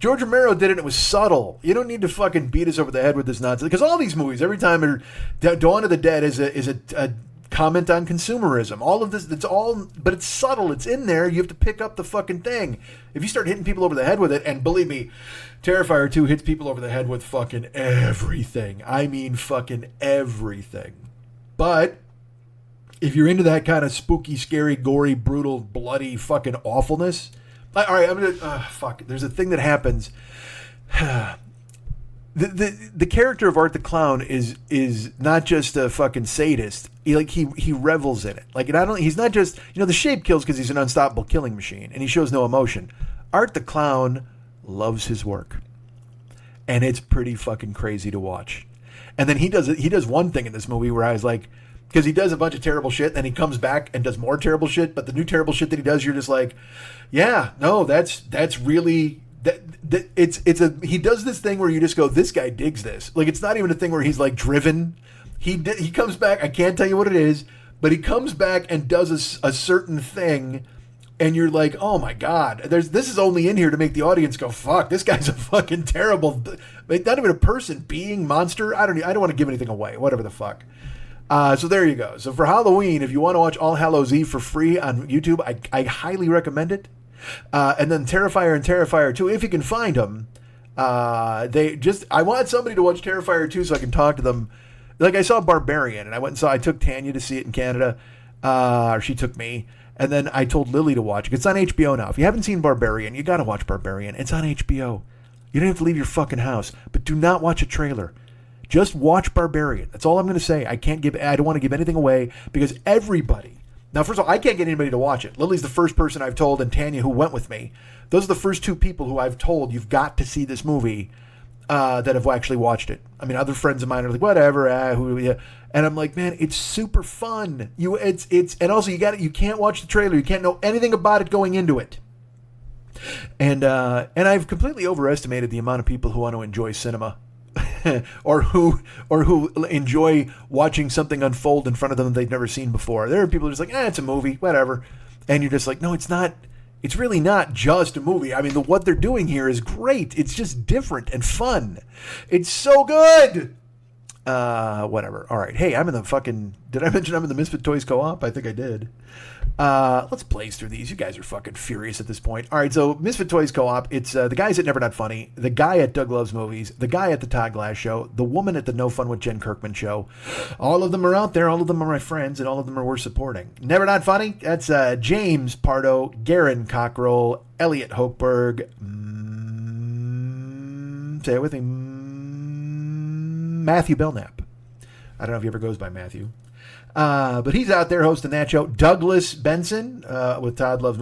[SPEAKER 3] George Romero did it, and it was subtle. You don't need to fucking beat us over the head with this nonsense. Because all these movies, every time Dawn of the Dead is a comment on consumerism. All of this, but it's subtle. It's in there. You have to pick up the fucking thing. If you start hitting people over the head with it, and believe me, Terrifier 2 hits people over the head with fucking everything. I mean fucking everything. But if you're into that kind of spooky, scary, gory, brutal, bloody fucking awfulness, all right, I'm gonna fuck. There's a thing that happens. The character of Art the Clown is not just a fucking sadist. He revels in it. Like, he's not just, the Shape kills because he's an unstoppable killing machine and he shows no emotion. Art the Clown loves his work, and it's pretty fucking crazy to watch. And then he does one thing in this movie where I was like, because he does a bunch of terrible shit, then he comes back and does more terrible shit. But the new terrible shit that he does, you're just like, yeah, no, that's really. He does this thing where you just go, this guy digs this. Like, it's not even a thing where he's like driven. He comes back. I can't tell you what it is, but he comes back and does a certain thing, and you're like, oh my god, this is only in here to make the audience go, fuck, this guy's a fucking terrible, like, not even a person, being, monster. I don't want to give anything away. Whatever the fuck. So there you go. So for Halloween, if you want to watch All Hallows Eve for free on YouTube, I highly recommend it. And then Terrifier and Terrifier 2, if you can find them. I want somebody to watch Terrifier 2 so I can talk to them. Like, I saw Barbarian, and I took Tanya to see it in Canada, or she took me, and then I told Lily to watch it. It's on HBO now. If you haven't seen Barbarian, you gotta watch Barbarian. It's on HBO. You don't have to leave your fucking house, but do not watch a trailer. Just watch Barbarian. That's all I'm going to say. I don't want to give anything away, because everybody. Now, first of all, I can't get anybody to watch it. Lily's the first person I've told, and Tanya, who went with me. Those are the first two people who I've told, you've got to see this movie, that have actually watched it. I mean, other friends of mine are like, whatever, and I'm like, man, it's super fun. And also you can't watch the trailer. You can't know anything about it going into it. And I've completely overestimated the amount of people who want to enjoy cinema. or who enjoy watching something unfold in front of them that they've never seen before. There are people who are just like, it's a movie, whatever. And you're just like, no, it's not. It's really not just a movie. I mean, what they're doing here is great. It's just different and fun. It's so good. Whatever. All right. Hey, did I mention I'm in the Misfit Toys Co-op? I think I did. Let's blaze through these. You guys are fucking furious at this point. All right, so Misfit Toys Co-op. It's the guys at Never Not Funny, the guy at Doug Loves Movies, the guy at the Todd Glass Show, the woman at the No Fun with Jen Kirkman Show. All of them are out there. All of them are my friends, and all of them are worth supporting. Never Not Funny. That's James Pardo, Garen Cockrell, Elliot Hochberg. Say it with me. Matthew Belknap. I don't know if he ever goes by Matthew. But he's out there hosting that show. Douglas Benson with Doug Loves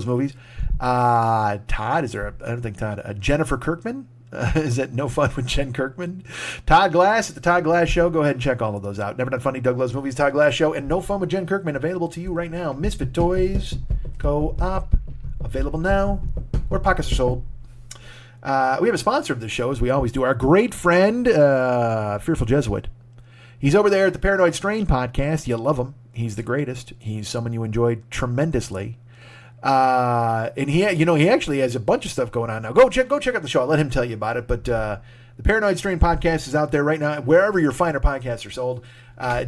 [SPEAKER 3] Movies. Todd, is there I don't think Todd. Jennifer Kirkman. Is that No Fun with Jen Kirkman? Todd Glass at the Todd Glass Show. Go ahead and check all of those out. Never Not Funny, Doug Loves Movies, Todd Glass Show, and No Fun with Jen Kirkman available to you right now. Misfit Toys Co-op available now, where pockets are sold. We have a sponsor of this show, as we always do. Our great friend, Fearful Jesuit. He's over there at the Paranoid Strain podcast. You love him. He's the greatest. He's someone you enjoy tremendously. And he actually has a bunch of stuff going on now. Go check out the show. I'll let him tell you about it. But the Paranoid Strain podcast is out there right now. Wherever your finer podcasts are sold.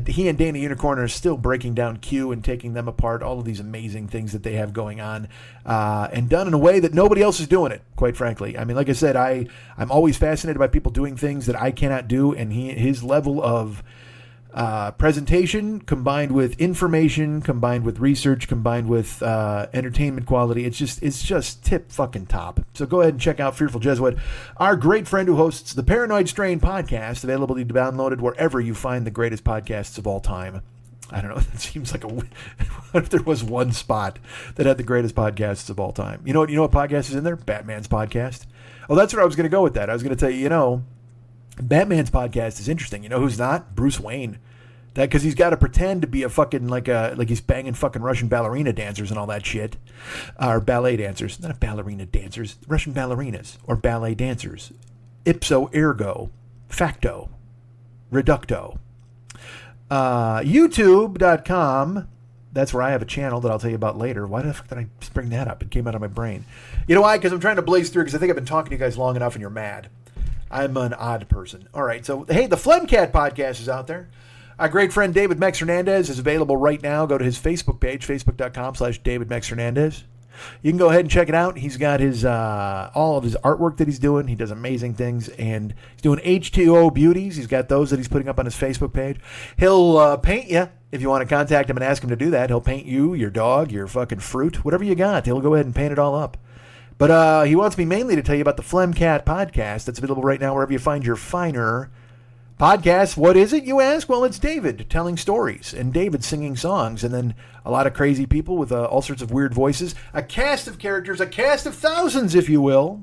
[SPEAKER 3] He and Dana Unicorn are still breaking down Q and taking them apart. All of these amazing things that they have going on, and done in a way that nobody else is doing it. Quite frankly, I mean, like I said, I'm always fascinated by people doing things that I cannot do, and his level of presentation combined with information, combined with research, combined with entertainment quality, it's just tip fucking top. So go ahead and check out Fearful Jesuit, our great friend who hosts the Paranoid Strain podcast, available to be downloaded wherever you find the greatest podcasts of all time. I don't know. It seems like what if there was one spot that had the greatest podcasts of all time? You know what podcast is in there? Batman's podcast. Oh, that's where I was going to go with that. I was going to tell you, Batman's podcast is interesting. You know who's not? Bruce Wayne. That because he's got to pretend to be a fucking like he's banging fucking Russian ballerina dancers and all that shit, or ballet dancers, not a ballerina dancers, Russian ballerinas or ballet dancers. Ipso ergo, facto, reducto. YouTube.com. That's where I have a channel that I'll tell you about later. Why the fuck did I bring that up? It came out of my brain. You know why? Because I'm trying to blaze through because I think I've been talking to you guys long enough and you're mad. I'm an odd person. All right. So, hey, the Phlegmcat podcast is out there. Our great friend David Mex Hernandez is available right now. Go to his Facebook page, facebook.com/David Mex Hernandez. You can go ahead and check it out. He's got his all of his artwork that he's doing. He does amazing things, and he's doing H2O beauties. He's got those that he's putting up on his Facebook page. He'll paint you if you want to contact him and ask him to do that. He'll paint you, your dog, your fucking fruit, whatever you got. He'll go ahead and paint it all up. But he wants me mainly to tell you about the Phlegmcat podcast that's available right now wherever you find your finer podcast. What is it, you ask? Well, it's David telling stories and David singing songs, and then a lot of crazy people with all sorts of weird voices, a cast of characters, a cast of thousands, if you will,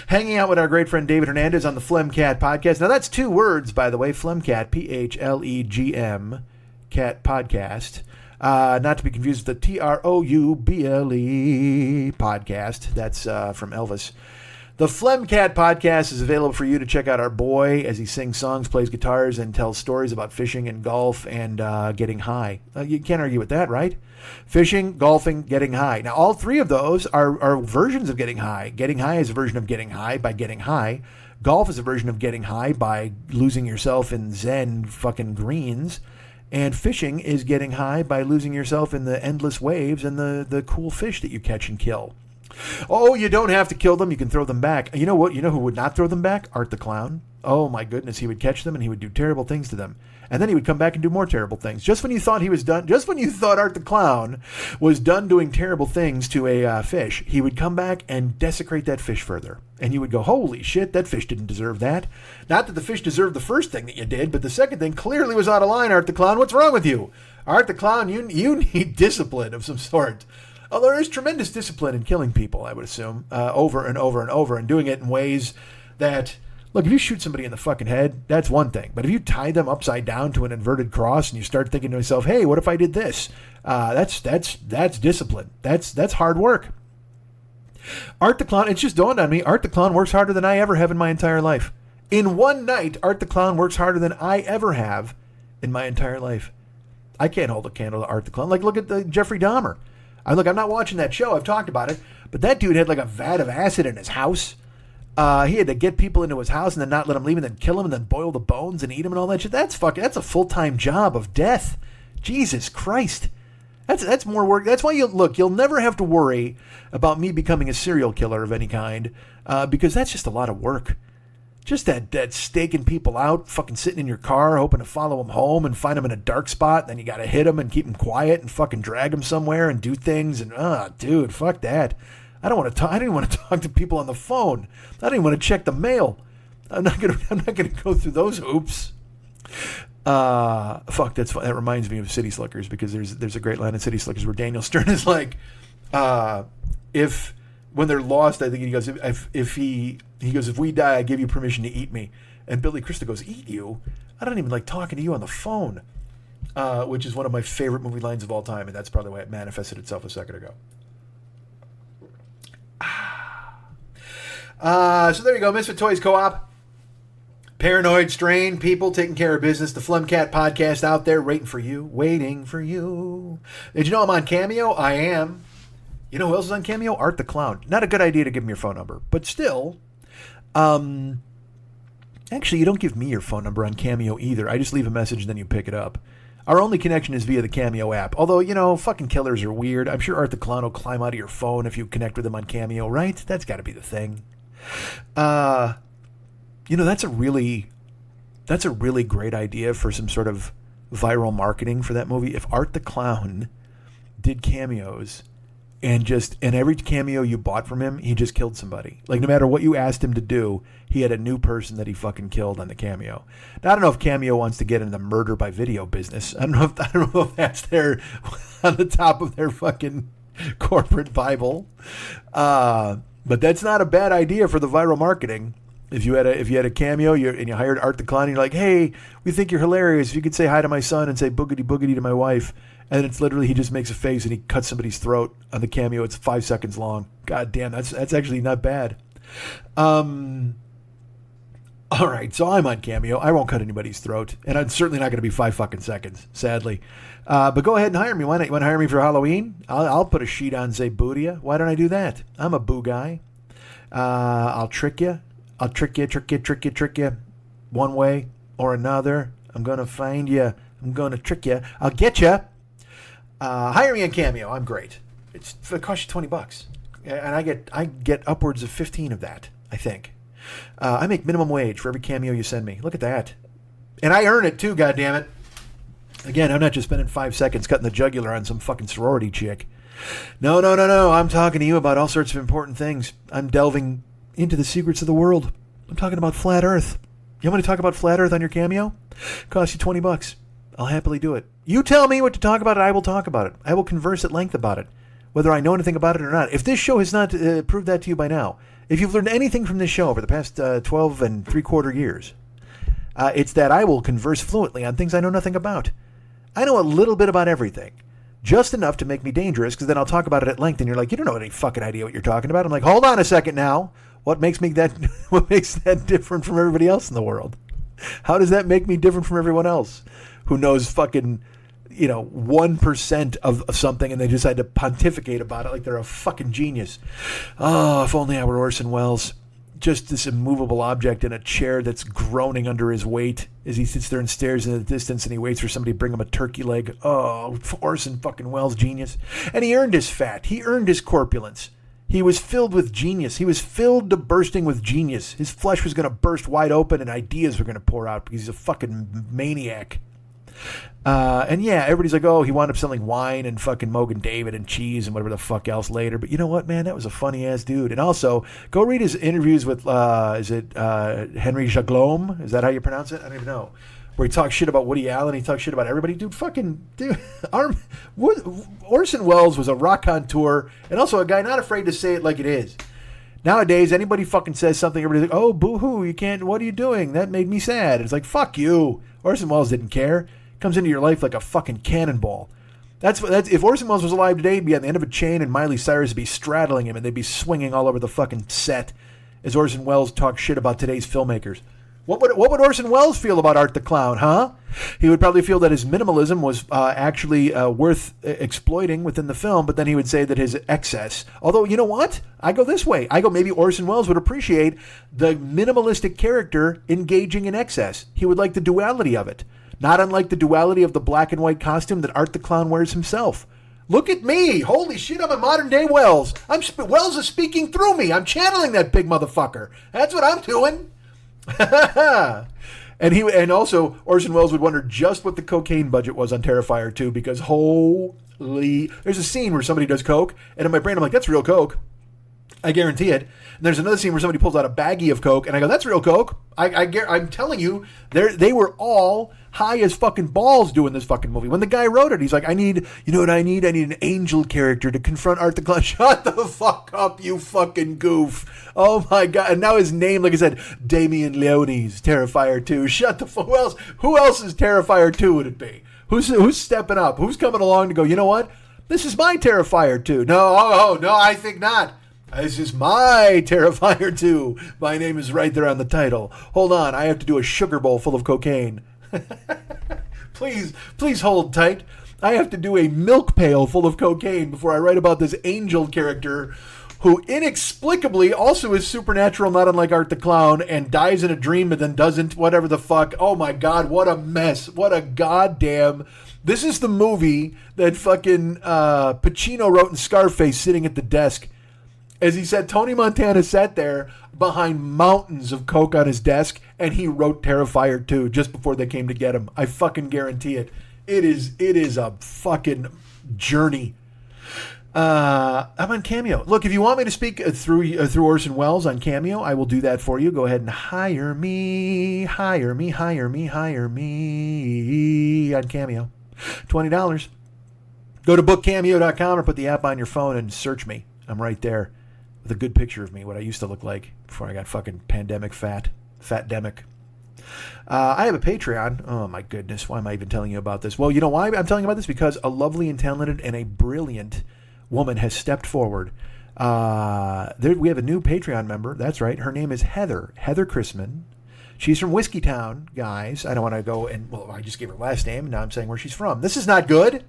[SPEAKER 3] hanging out with our great friend David Hernandez on the Phlegmcat podcast. Now, that's 2 words, by the way, Phlegmcat, P-H-L-E-G-M, cat podcast. Not to be confused with the T-R-O-U-B-L-E podcast. That's from Elvis. The Phlegmcat podcast is available for you to check out our boy as he sings songs, plays guitars, and tells stories about fishing and golf and getting high. You can't argue with that, right? Fishing, golfing, getting high. Now, all 3 of those are versions of getting high. Getting high is a version of getting high by getting high. Golf is a version of getting high by losing yourself in zen fucking greens. And fishing is getting high by losing yourself in the endless waves and the cool fish that you catch and kill. Oh, you don't have to kill them. You can throw them back. You know what? You know who would not throw them back? Art the Clown. Oh, my goodness. He would catch them and he would do terrible things to them. And then he would come back and do more terrible things. Just when you thought he was done, just when you thought Art the Clown was done doing terrible things to a fish, he would come back and desecrate that fish further. And you would go, holy shit, that fish didn't deserve that. Not that the fish deserved the first thing that you did, but the second thing clearly was out of line, Art the Clown. What's wrong with you? Art the Clown, you need discipline of some sort. Although there is tremendous discipline in killing people, I would assume, over and over and over, and doing it in ways that, look, if you shoot somebody in the fucking head, that's one thing. But if you tie them upside down to an inverted cross and you start thinking to yourself, hey, what if I did this? That's discipline. That's hard work. Art the Clown, it's just dawned on me, Art the Clown works harder than I ever have in my entire life. In one night, Art the Clown works harder than I ever have in my entire life. I can't hold a candle to Art the Clown. Like, look at the Jeffrey Dahmer. I'm not watching that show. I've talked about it. But that dude had like a vat of acid in his house. He had to get people into his house and then not let them leave and then kill them and then boil the bones and eat them and all that shit. That's a full-time job of death. Jesus Christ. That's more work. That's why you'll never have to worry about me becoming a serial killer of any kind, because that's just a lot of work. Just that staking people out, fucking sitting in your car, hoping to follow them home and find them in a dark spot. Then you got to hit them and keep them quiet and fucking drag them somewhere and do things. And dude, fuck that. I don't want to talk. I don't even want to talk to people on the phone. I don't even want to check the mail. I'm not gonna go through those hoops. Fuck. That reminds me of City Slickers, because there's a great line in City Slickers where Daniel Stern is like, if when they're lost, I think he goes, if we die, I give you permission to eat me. And Billy Crystal goes, eat you? I don't even like talking to you on the phone. Which is one of my favorite movie lines of all time, and that's probably why it manifested itself a second ago. So there you go, Misfit Toys Co-op. Paranoid, Strain, people taking care of business. The Phlegmcat podcast out there waiting for you. Did you know I'm on Cameo? I am. You know who else is on Cameo? Art the Clown. Not a good idea to give him your phone number, but still. Actually, you don't give me your phone number on Cameo either. I just leave a message and then you pick it up. Our only connection is via the Cameo app. Although, fucking killers are weird. I'm sure Art the Clown will climb out of your phone if you connect with him on Cameo, right? That's got to be the thing. That's a really great idea for some sort of viral marketing for that movie. If Art the Clown did cameos and every cameo you bought from him, he just killed somebody. Like, no matter what you asked him to do, he had a new person that he fucking killed on the cameo. Now, I don't know if Cameo wants to get in the murder by video business. I don't know if that's their on the top of their fucking corporate Bible. But that's not a bad idea for the viral marketing. If you had a cameo and you hired Art the Clown, and you're like, hey, we think you're hilarious. If you could say hi to my son and say boogity boogity to my wife. And it's literally, he just makes a face and he cuts somebody's throat on the cameo. It's 5 seconds long. God damn, that's actually not bad. All right, so I'm on Cameo. I won't cut anybody's throat. And I'm certainly not going to be 5 fucking seconds, sadly. But go ahead and hire me. Why not? You want to hire me for Halloween? I'll put a sheet on and say boo to you. Why don't I do that? I'm a boo guy. I'll trick you. I'll trick you. One way or another. I'm going to find you. I'm going to trick you. I'll get you. Hire me on Cameo. I'm great. It costs you $20, and I get upwards of 15 of that. I think. I make minimum wage for every cameo you send me. Look at that, and I earn it too. God damn it! Again, I'm not just spending 5 seconds cutting the jugular on some fucking sorority chick. No. I'm talking to you about all sorts of important things. I'm delving into the secrets of the world. I'm talking about flat Earth. You want me to talk about flat Earth on your cameo? Costs you $20. I'll happily do it. You tell me what to talk about, and I will talk about it. I will converse at length about it, whether I know anything about it or not. If this show has not proved that to you by now, if you've learned anything from this show over the past 12 and 3/4 years, it's that I will converse fluently on things I know nothing about. I know a little bit about everything, just enough to make me dangerous, because then I'll talk about it at length, and you're like, you don't know any fucking idea what you're talking about. I'm like, hold on a second now. What makes that different from everybody else in the world? How does that make me different from everyone else who knows fucking, 1% of something, and they decide to pontificate about it like they're a fucking genius? Oh, if only I were Orson Welles. Just this immovable object in a chair that's groaning under his weight as he sits there and stares in the distance, and he waits for somebody to bring him a turkey leg. Oh, Orson fucking Welles, genius. And he earned his fat. He earned his corpulence. He was filled with genius. He was filled to bursting with genius. His flesh was going to burst wide open and ideas were going to pour out because he's a fucking maniac. And yeah, everybody's like, oh, he wound up selling wine and fucking Mogan David and cheese and whatever the fuck else later. But you know what, man? That was a funny ass dude. And also, go read his interviews with, Henry Jaglom? Is that how you pronounce it? I don't even know. Where he talks shit about Woody Allen, he talks shit about everybody. Dude, Orson Welles was a raconteur and also a guy not afraid to say it like it is. Nowadays, anybody fucking says something, everybody's like, oh, boo-hoo, you can't, what are you doing? That made me sad. It's like, fuck you. Orson Welles didn't care. Comes into your life like a fucking cannonball. That's if Orson Welles was alive today, he'd be on the end of a chain and Miley Cyrus would be straddling him and they'd be swinging all over the fucking set as Orson Welles talks shit about today's filmmakers. What would Orson Welles feel about Art the Clown, huh? He would probably feel that his minimalism was actually worth exploiting within the film, but then he would say that his excess... Although, you know what? I go this way. I go, maybe Orson Welles would appreciate the minimalistic character engaging in excess. He would like the duality of it. Not unlike the duality of the black and white costume that Art the Clown wears himself. Look at me. Holy shit, I'm a modern-day Welles. Welles is speaking through me. I'm channeling that big motherfucker. That's what I'm doing. And also Orson Welles would wonder just what the cocaine budget was on Terrifier 2, because there's a scene where somebody does coke, and in my brain I'm like, that's real coke. I guarantee it. And there's another scene where somebody pulls out a baggie of coke, and I go, that's real coke. I'm telling you, they were all high as fucking balls doing this fucking movie. When the guy wrote it, he's like, you know what I need? I need an angel character to confront Art the Clown. Shut the fuck up, you fucking goof. Oh my God. And now his name, like I said, Damien Leone's Terrifier 2. Shut the fuck. Who else is Terrifier 2 would it be? Who's stepping up? Who's coming along to go, you know what? This is my Terrifier 2. No, no, I think not. This is my Terrifier 2. My name is right there on the title. Hold on, I have to do a sugar bowl full of cocaine. Please hold tight. I have to do a milk pail full of cocaine before I write about this angel character who inexplicably also is supernatural, not unlike Art the Clown, and dies in a dream and then doesn't, whatever the fuck. Oh my God, what a mess. What a goddamn... This is the movie that fucking Pacino wrote in Scarface sitting at the desk. As he said, Tony Montana sat there behind mountains of coke on his desk, and he wrote Terrifier 2 just before they came to get him. I fucking guarantee it. It is a fucking journey. I'm on Cameo. Look, if you want me to speak through Orson Welles on Cameo, I will do that for you. Go ahead and hire me on Cameo. $20. Go to bookcameo.com or put the app on your phone and search me. I'm right there with a good picture of me, what I used to look like before I got fucking pandemic fatdemic. I have a Patreon. Oh my goodness, why am I even telling you about this? Well, you know why I'm telling you about this? Because a lovely and talented and a brilliant woman has stepped forward. We have a new Patreon member. That's right. Her name is Heather Chrisman. She's from Whiskeytown, guys. I don't want to go and, well, I just gave her last name, and now I'm saying where she's from. This is not good.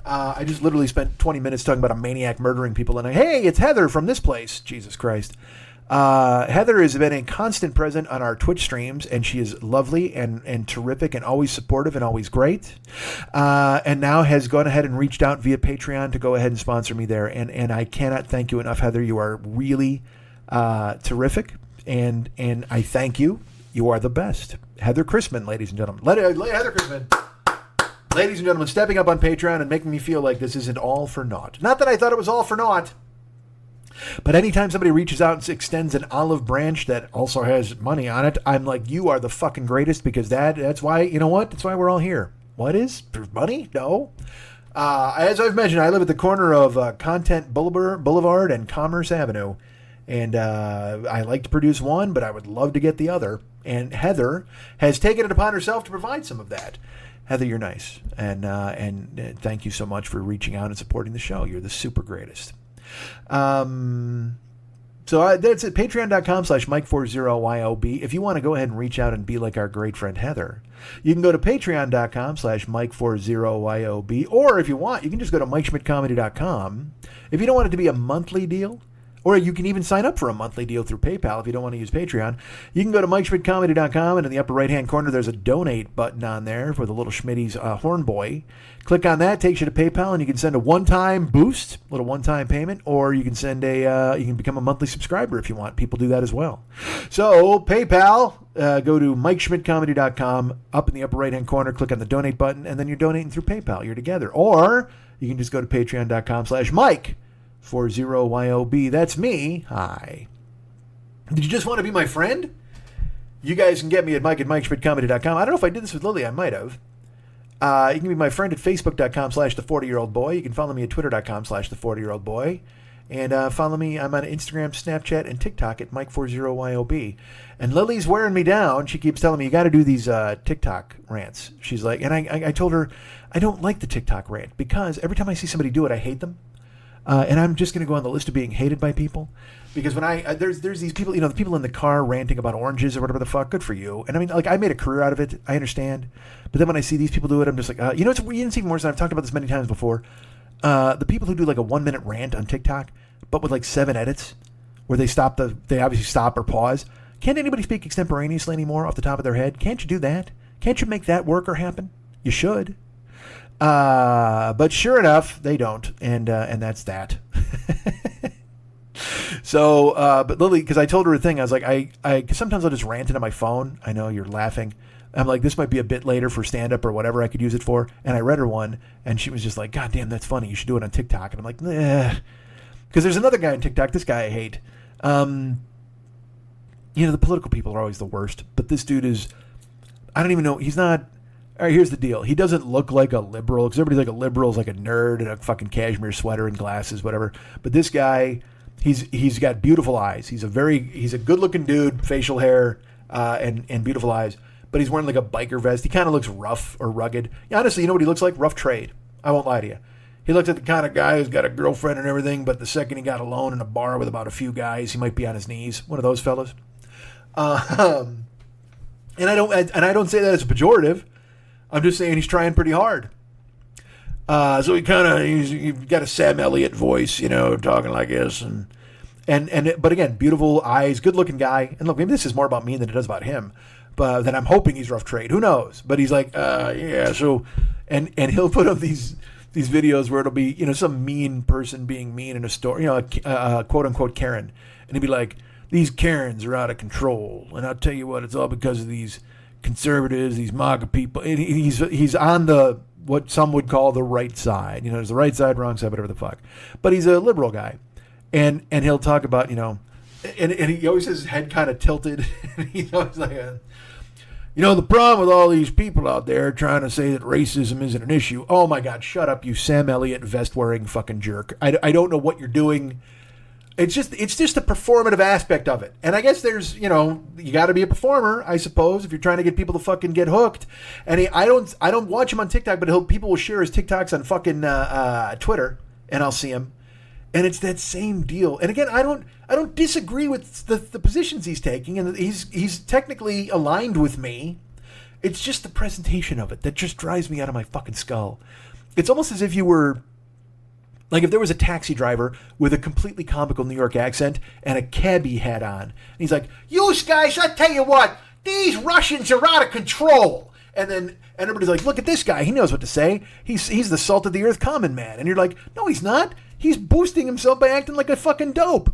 [SPEAKER 3] I just literally spent 20 minutes talking about a maniac murdering people, and hey, it's Heather from this place. Jesus Christ. Heather has been a constant present on our Twitch streams, and she is lovely and terrific and always supportive and always great. And now has gone ahead and reached out via Patreon to go ahead and sponsor me there. And I cannot thank you enough, Heather. You are really terrific, and I thank you. You are the best. Heather Chrisman, ladies and gentlemen. Heather Chrisman. Ladies and gentlemen, stepping up on Patreon and making me feel like this isn't all for naught. Not that I thought it was all for naught. But anytime somebody reaches out and extends an olive branch that also has money on it, I'm like, you are the fucking greatest, because that's why, you know what? That's why we're all here. What is? There's money? No. As I've mentioned, I live at the corner of Content Boulevard and Commerce Avenue. And I like to produce one, but I would love to get the other. And Heather has taken it upon herself to provide some of that. Heather, you're nice. And thank you so much for reaching out and supporting the show. You're the super greatest. So that's at patreon.com/Mike40YOB. If you want to go ahead and reach out and be like our great friend Heather, you can go to patreon.com/Mike40YOB. Or if you want, you can just go to MikeSchmidtComedy.com. If you don't want it to be a monthly deal, or you can even sign up for a monthly deal through PayPal if you don't want to use Patreon. You can go to MikeSchmidtComedy.com, and in the upper right-hand corner, there's a donate button on there for the little Schmitty's horn boy. Click on that, takes you to PayPal, and you can send a one-time boost, a little one-time payment, or you can send you can become a monthly subscriber if you want. People do that as well. So PayPal, go to MikeSchmidtComedy.com, up in the upper right-hand corner, click on the donate button, and then you're donating through PayPal. You're together. Or you can just go to Patreon.com/Mike40YOB. That's me. Hi. Did you just want to be my friend? You guys can get me at Mike@MikeSchmidtComedy.com. I don't know if I did this with Lily. I might have. You can be my friend at Facebook.com/The40-Year-Old-Boy. You can follow me at Twitter.com/The40-Year-Old-Boy. And follow me. I'm on Instagram, Snapchat, and TikTok at Mike40YOB. And Lily's wearing me down. She keeps telling me, you got to do these TikTok rants. She's like, and I told her, I don't like the TikTok rant because every time I see somebody do it, I hate them. And I'm just going to go on the list of being hated by people, because when there's these people, the people in the car ranting about oranges or whatever the fuck, good for you. And I mean, like, I made a career out of it. I understand. But then when I see these people do it, I'm just like, it's even worse. And I've talked about this many times before. The people who do like a 1-minute rant on TikTok, but with like 7 edits, where they obviously stop or pause. Can't anybody speak extemporaneously anymore off the top of their head? Can't you do that? Can't you make that work or happen? You should. But sure enough, they don't, and that's that. So, but Lily, because I told her a thing, I was like, cause sometimes I'll just rant into my phone. I know you're laughing. I'm like, this might be a bit later for stand-up or whatever I could use it for. And I read her one, and she was just like, God damn, that's funny. You should do it on TikTok. And I'm like, nah. Because there's another guy on TikTok. This guy I hate. The political people are always the worst. But this dude is, I don't even know. He's not. All right, here's the deal. He doesn't look like a liberal, because everybody's like a liberal is like a nerd in a fucking cashmere sweater and glasses, whatever. But this guy, he's got beautiful eyes. He's a good-looking dude, facial hair, and beautiful eyes. But he's wearing like a biker vest. He kind of looks rough or rugged. Yeah, honestly, you know what he looks like? Rough trade. I won't lie to you. He looks like the kind of guy who's got a girlfriend and everything, but the second he got alone in a bar with about a few guys, he might be on his knees. One of those fellas. And I don't say that as a pejorative. I'm just saying he's trying pretty hard. So he's got a Sam Elliott voice, talking like this, but again, beautiful eyes, good looking guy. And look, maybe this is more about me than it does about him. But then I'm hoping he's rough trade. Who knows? But he's like, yeah. So, and he'll put up these videos where it'll be, some mean person being mean in a store, a quote unquote Karen, and he'll be like, these Karens are out of control, and I'll tell you what, it's all because of these conservatives, these MAGA people. And he's on the what some would call the right side. There's the right side, wrong side, whatever the fuck. But he's a liberal guy. And he'll talk about, and he always has his head kind of tilted. And he's always like, the problem with all these people out there trying to say that racism isn't an issue. Oh my God, shut up, you Sam Elliott vest-wearing fucking jerk. I don't know what you're doing. It's just a performative aspect of it. And I guess there's, you got to be a performer, I suppose, if you're trying to get people to fucking get hooked. And I don't watch him on TikTok, but people will share his TikToks on fucking Twitter, and I'll see him. And it's that same deal. And again, I don't disagree with the positions he's taking, and he's technically aligned with me. It's just the presentation of it that just drives me out of my fucking skull. It's almost as if you were, like, if there was a taxi driver with a completely comical New York accent and a cabbie hat on. And he's like, "You guys, I tell you what, these Russians are out of control." And then everybody's like, "Look at this guy. He knows what to say. He's the salt of the earth common man." And you're like, "No, he's not. He's boosting himself by acting like a fucking dope."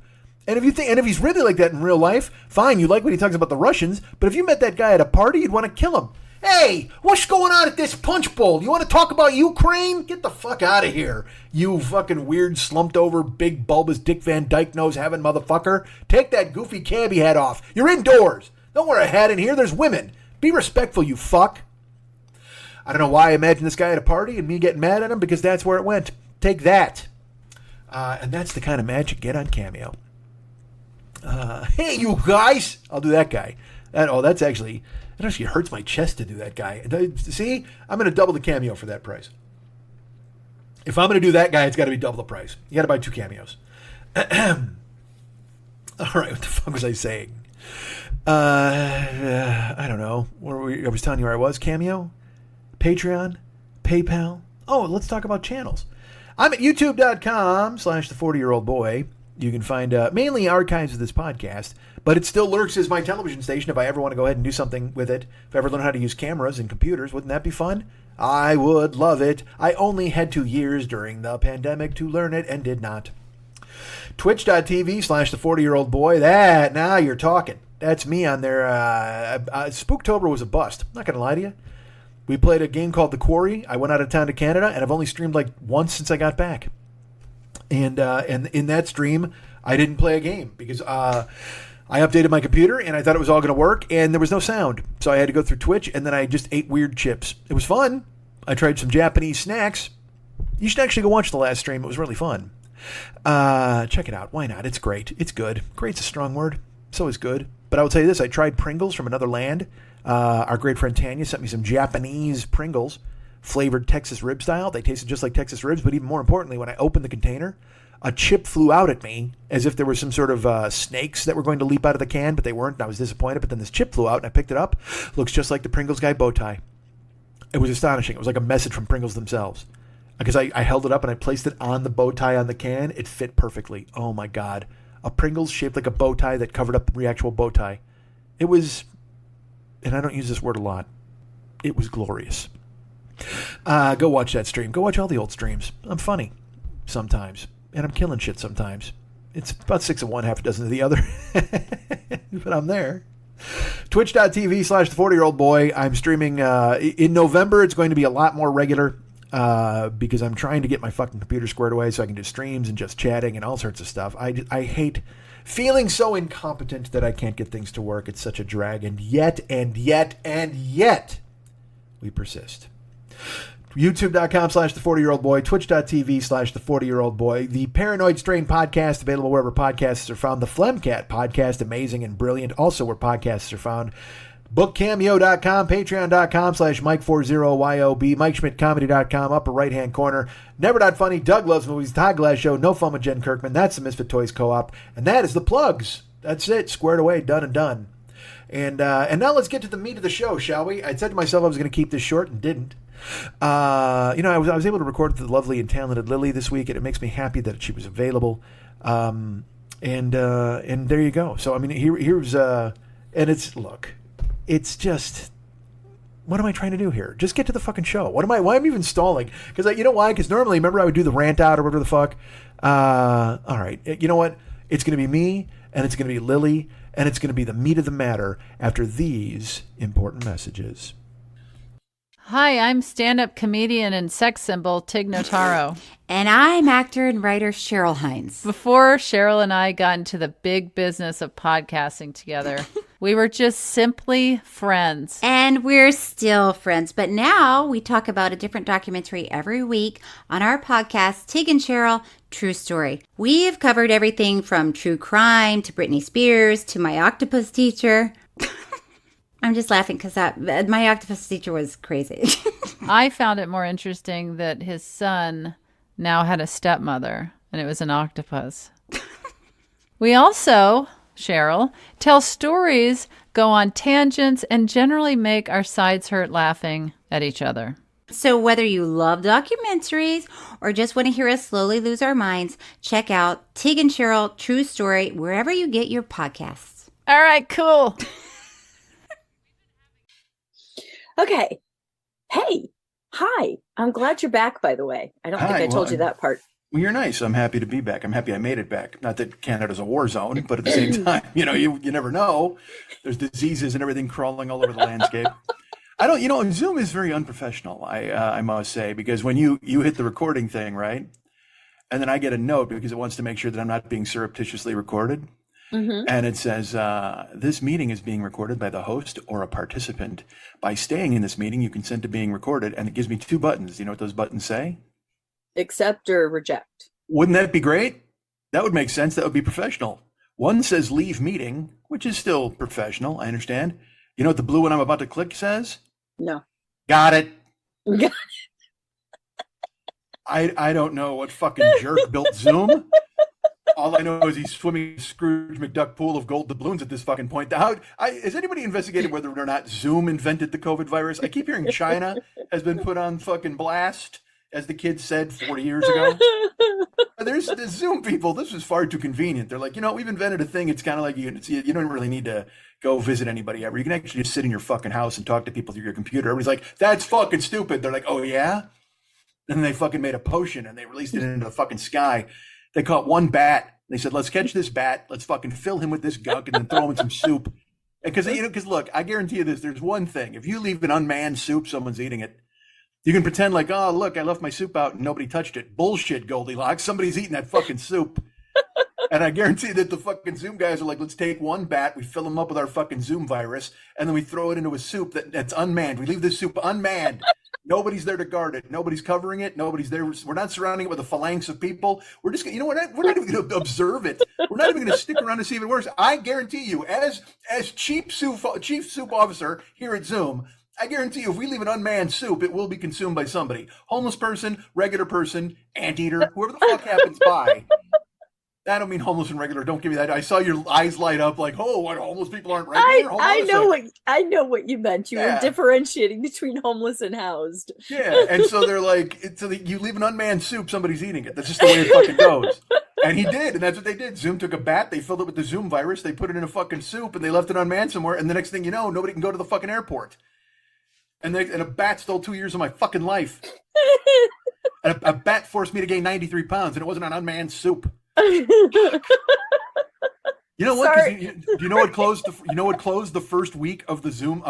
[SPEAKER 3] And if he's really like that in real life, fine, you like when he talks about the Russians, but if you met that guy at a party, you'd want to kill him. "Hey, what's going on at this punch bowl? You want to talk about Ukraine? Get the fuck out of here, you fucking weird, slumped over, big, bulbous Dick Van Dyke nose having motherfucker. Take that goofy cabbie hat off. You're indoors. Don't wear a hat in here. There's women. Be respectful, you fuck." I don't know why I imagine this guy at a party and me getting mad at him, because that's where it went. Take that. And that's the kind of magic you get on Cameo. "Hey, you guys." I'll do that guy. It actually hurts my chest to do that guy. See, I'm going to double the Cameo for that price. If I'm going to do that guy, it's got to be double the price. You got to buy 2 cameos. All right, what the fuck was I saying? I don't know. I was telling you where I was. Cameo, Patreon, PayPal. Oh, let's talk about channels. I'm at youtube.com/the40year-old-boy. You can find mainly archives of this podcast, but it still lurks as my television station if I ever want to go ahead and do something with it. If I ever learn how to use cameras and computers, wouldn't that be fun? I would love it. I only had 2 years during the pandemic to learn it and did not. Twitch.tv/the40year-old-boy. Now you're talking. That's me on there. Spooktober was a bust. I'm not going to lie to you. We played a game called The Quarry. I went out of town to Canada, and I've only streamed like once since I got back. And in that stream, I didn't play a game because I updated my computer, and I thought it was all going to work, and there was no sound. So I had to go through Twitch, and then I just ate weird chips. It was fun. I tried some Japanese snacks. You should actually go watch the last stream. It was really fun. Check it out. Why not? It's great. It's good. Great's a strong word. So is good. But I will tell you this. I tried Pringles from another land. Our great friend Tanya sent me some Japanese Pringles, flavored Texas rib style. They tasted just like Texas ribs, but even more importantly, when I opened the container, a chip flew out at me as if there were some sort of snakes that were going to leap out of the can, but they weren't, and I was disappointed. But then this chip flew out, and I picked it up. Looks just like the Pringles guy bow tie. It was astonishing. It was like a message from Pringles themselves. Because I held it up, and I placed it on the bow tie on the can. It fit perfectly. Oh, my God. A Pringles shaped like a bow tie that covered up the actual bow tie. It was... and I don't use this word a lot, it was glorious. Go watch that stream. Go watch all the old streams. I'm funny sometimes, and I'm killing shit sometimes. It's about 6 of one, half a dozen of the other. But I'm there. Twitch.tv/the40year-old-boy. I'm streaming in November. It's going to be a lot more regular because I'm trying to get my fucking computer squared away so I can do streams and just chatting and all sorts of stuff. I hate feeling so incompetent that I can't get things to work. It's such a drag. And yet, we persist. YouTube.com/the40year-old-boy, Twitch.tv/the40year-old-boy, the Paranoid Strain podcast, available wherever podcasts are found, the Phlegmcat podcast, amazing and brilliant, also where podcasts are found, bookcameo.com, patreon.com/Mike40YOB, MikeSchmidtComedy.com, upper right-hand corner, Never.funny, Doug Loves Movies, Todd Glass Show, No Fun with Jen Kirkman, that's the Misfit Toys Co-op, and that is the plugs. That's it, squared away, done and done. And now let's get to the meat of the show, shall we? I said to myself I was going to keep this short and didn't. I was able to record the lovely and talented Lily this week, and it makes me happy that she was available. And there you go. So I mean, here's and it's just, what am I trying to do here? Just get to the fucking show. Why am I even stalling? Because you know why? Because normally, remember, I would do the rant out or whatever the fuck. All right, you know what? It's going to be me, and it's going to be Lily, and it's going to be the meat of the matter after these important messages.
[SPEAKER 1] Hi, I'm stand-up comedian and sex symbol Tig Notaro.
[SPEAKER 4] And I'm actor and writer Cheryl Hines.
[SPEAKER 1] Before Cheryl and I got into the big business of podcasting together, we were just simply friends.
[SPEAKER 4] And we're still friends, but now we talk about a different documentary every week on our podcast, Tig and Cheryl, True Story. We've covered everything from true crime to Britney Spears to my octopus teacher. I'm just laughing because my octopus teacher was crazy.
[SPEAKER 1] I found it more interesting that his son now had a stepmother, and it was an octopus. We also, Cheryl, tell stories, go on tangents, and generally make our sides hurt laughing at each other.
[SPEAKER 4] So whether you love documentaries or just want to hear us slowly lose our minds, check out Tig and Cheryl, True Story, wherever you get your podcasts.
[SPEAKER 1] All right, cool.
[SPEAKER 5] Okay. Hey. Hi. I'm glad you're back, by the way. I don't think I told you that part.
[SPEAKER 3] Well, you're nice. I'm happy to be back. I'm happy I made it back. Not that Canada's a war zone, but at the same time, you never know. There's diseases and everything crawling all over the landscape. Zoom is very unprofessional, I must say, because when you hit the recording thing, right? And then I get a note because it wants to make sure that I'm not being surreptitiously recorded. Mm-hmm. And it says, this meeting is being recorded by the host or a participant. By staying in this meeting, you consent to being recorded. And it gives me two buttons. Do you know what those buttons say?
[SPEAKER 5] Accept or reject.
[SPEAKER 3] Wouldn't that be great? That would make sense. That would be professional. One says leave meeting, which is still professional. I understand. You know what the blue one I'm about to click says?
[SPEAKER 5] No.
[SPEAKER 3] Got it. I don't know what fucking jerk built Zoom. All I know is he's swimming in Scrooge McDuck pool of gold doubloons at this fucking point. Has anybody investigated whether or not Zoom invented the COVID virus? I keep hearing China has been put on fucking blast, as the kids said 40 years ago. There's the Zoom people. This is far too convenient. They're like, we've invented a thing. It's kind of like you don't really need to go visit anybody ever. You can actually just sit in your fucking house and talk to people through your computer. Everybody's like, that's fucking stupid. They're like, oh yeah? And then they fucking made a potion and they released it into the fucking sky. They caught one bat. They said, let's catch this bat. Let's fucking fill him with this gunk and then throw him in some soup. Because look, I guarantee you this. There's one thing. If you leave an unmanned soup, someone's eating it. You can pretend like, oh, look, I left my soup out and nobody touched it. Bullshit, Goldilocks. Somebody's eating that fucking soup. And I guarantee that the fucking Zoom guys are like, let's take one bat. We fill him up with our fucking Zoom virus. And then we throw it into a soup that's unmanned. We leave this soup unmanned. Nobody's there to guard it. Nobody's covering it. Nobody's there. We're not surrounding it with a phalanx of people. We're just, we're not even going to observe it. We're not even going to stick around to see if it works. I guarantee you, as chief soup officer here at Zoom, I guarantee you, if we leave an unmanned soup, it will be consumed by somebody. Homeless person, regular person, anteater, whoever the fuck happens by. I don't mean homeless and regular. Don't give me that. I saw your eyes light up like, oh, what, homeless people aren't regular?
[SPEAKER 5] I know what you meant. You were differentiating between homeless and housed.
[SPEAKER 3] Yeah, and so they're like, you leave an unmanned soup, somebody's eating it. That's just the way it fucking goes. And he did, and that's what they did. Zoom took a bat, they filled it with the Zoom virus, they put it in a fucking soup, and they left it unmanned somewhere, and the next thing you know, nobody can go to the fucking airport. And a bat stole 2 years of my fucking life. And a bat forced me to gain 93 pounds, and it wasn't an unmanned soup. You know what? Do you know what closed? What closed the first week of the Zoom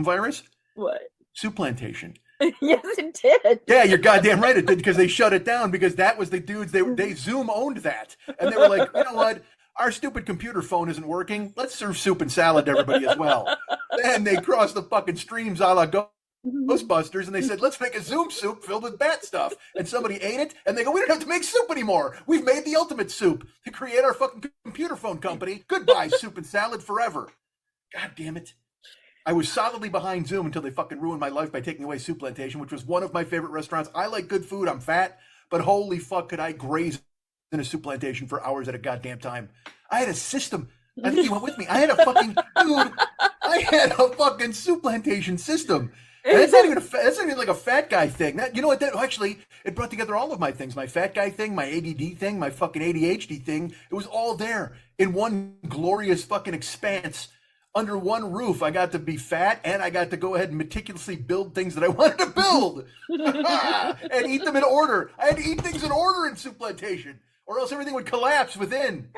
[SPEAKER 3] virus?
[SPEAKER 5] What?
[SPEAKER 3] Soup Plantation.
[SPEAKER 5] Yes, it did.
[SPEAKER 3] Yeah, you're goddamn right. It did because they shut it down because that was the dudes. They Zoom owned that, and they were like, you know what? Our stupid computer phone isn't working. Let's serve soup and salad to everybody as well. Then they crossed the fucking streams a la Ghostbusters, and they said, let's make a Zoom soup filled with bat stuff. And somebody ate it, and they go, we don't have to make soup anymore. We've made the ultimate soup to create our fucking computer phone company. Goodbye, soup and salad forever. God damn it. I was solidly behind Zoom until they fucking ruined my life by taking away Soup Plantation, which was one of my favorite restaurants. I like good food. I'm fat, but holy fuck, could I graze in a Soup Plantation for hours at a goddamn time. I had a system. I think you went with me. I had a fucking Soup Plantation system. And that's not even like a fat guy thing. You know what? Actually, it brought together all of my things. My fat guy thing, my ADD thing, my fucking ADHD thing. It was all there in one glorious fucking expanse. Under one roof, I got to be fat, and I got to go ahead and meticulously build things that I wanted to build. And eat them in order. I had to eat things in order in Soup Plantation, or else everything would collapse within.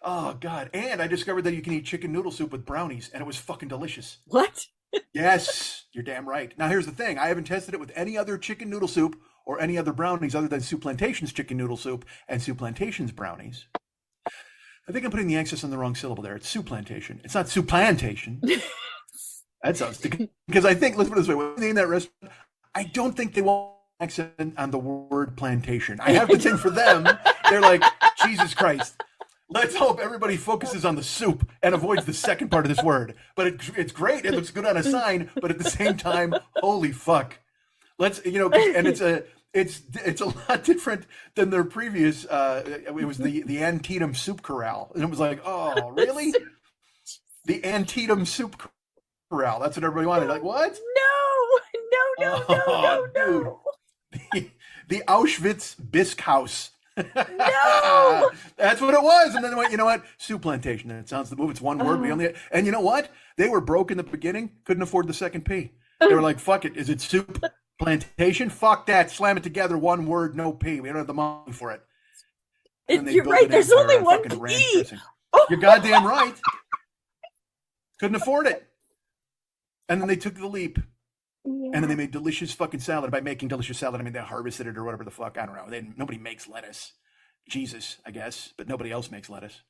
[SPEAKER 3] Oh, God. And I discovered that you can eat chicken noodle soup with brownies, and it was fucking delicious.
[SPEAKER 5] What?
[SPEAKER 3] Yes. You're damn right. Now, here's the thing. I haven't tested it with any other chicken noodle soup or any other brownies other than Soup Plantation's chicken noodle soup and Soup Plantation's brownies. I think I'm putting the emphasis on the wrong syllable there. It's Soup Plantation. It's not Soup Plantation. That sounds because I think, let's put it this way, when they name that restaurant, I don't think they want accent on the word plantation. I have to think for them, they're like, Jesus Christ. Let's hope everybody focuses on the soup and avoids the second part of this word. But it's great. It looks good on a sign. But at the same time, holy fuck. Let's, you know, and it's a lot different than their previous. It was the Antietam Soup Corral, and it was like, oh, really? The Antietam Soup Corral. That's what everybody wanted. Like, what?
[SPEAKER 5] No.
[SPEAKER 3] The Auschwitz Bisque House.
[SPEAKER 5] No,
[SPEAKER 3] that's what it was. And then you know what? Soup Plantation. It sounds the move. It's one word. We only, and you know what? They were broke in the beginning. Couldn't afford the second P. They were like, "Fuck it. Is it Soup Plantation? Fuck that. Slam it together. One word. No P. We don't have the money for it."
[SPEAKER 5] You're right. There's only one P.
[SPEAKER 3] You're goddamn right. Couldn't afford it. And then they took the leap. Yeah. And then they made delicious fucking salad. By making delicious salad, I mean they harvested it or whatever the fuck. I don't know. Nobody makes lettuce. Jesus, I guess. But nobody else makes lettuce.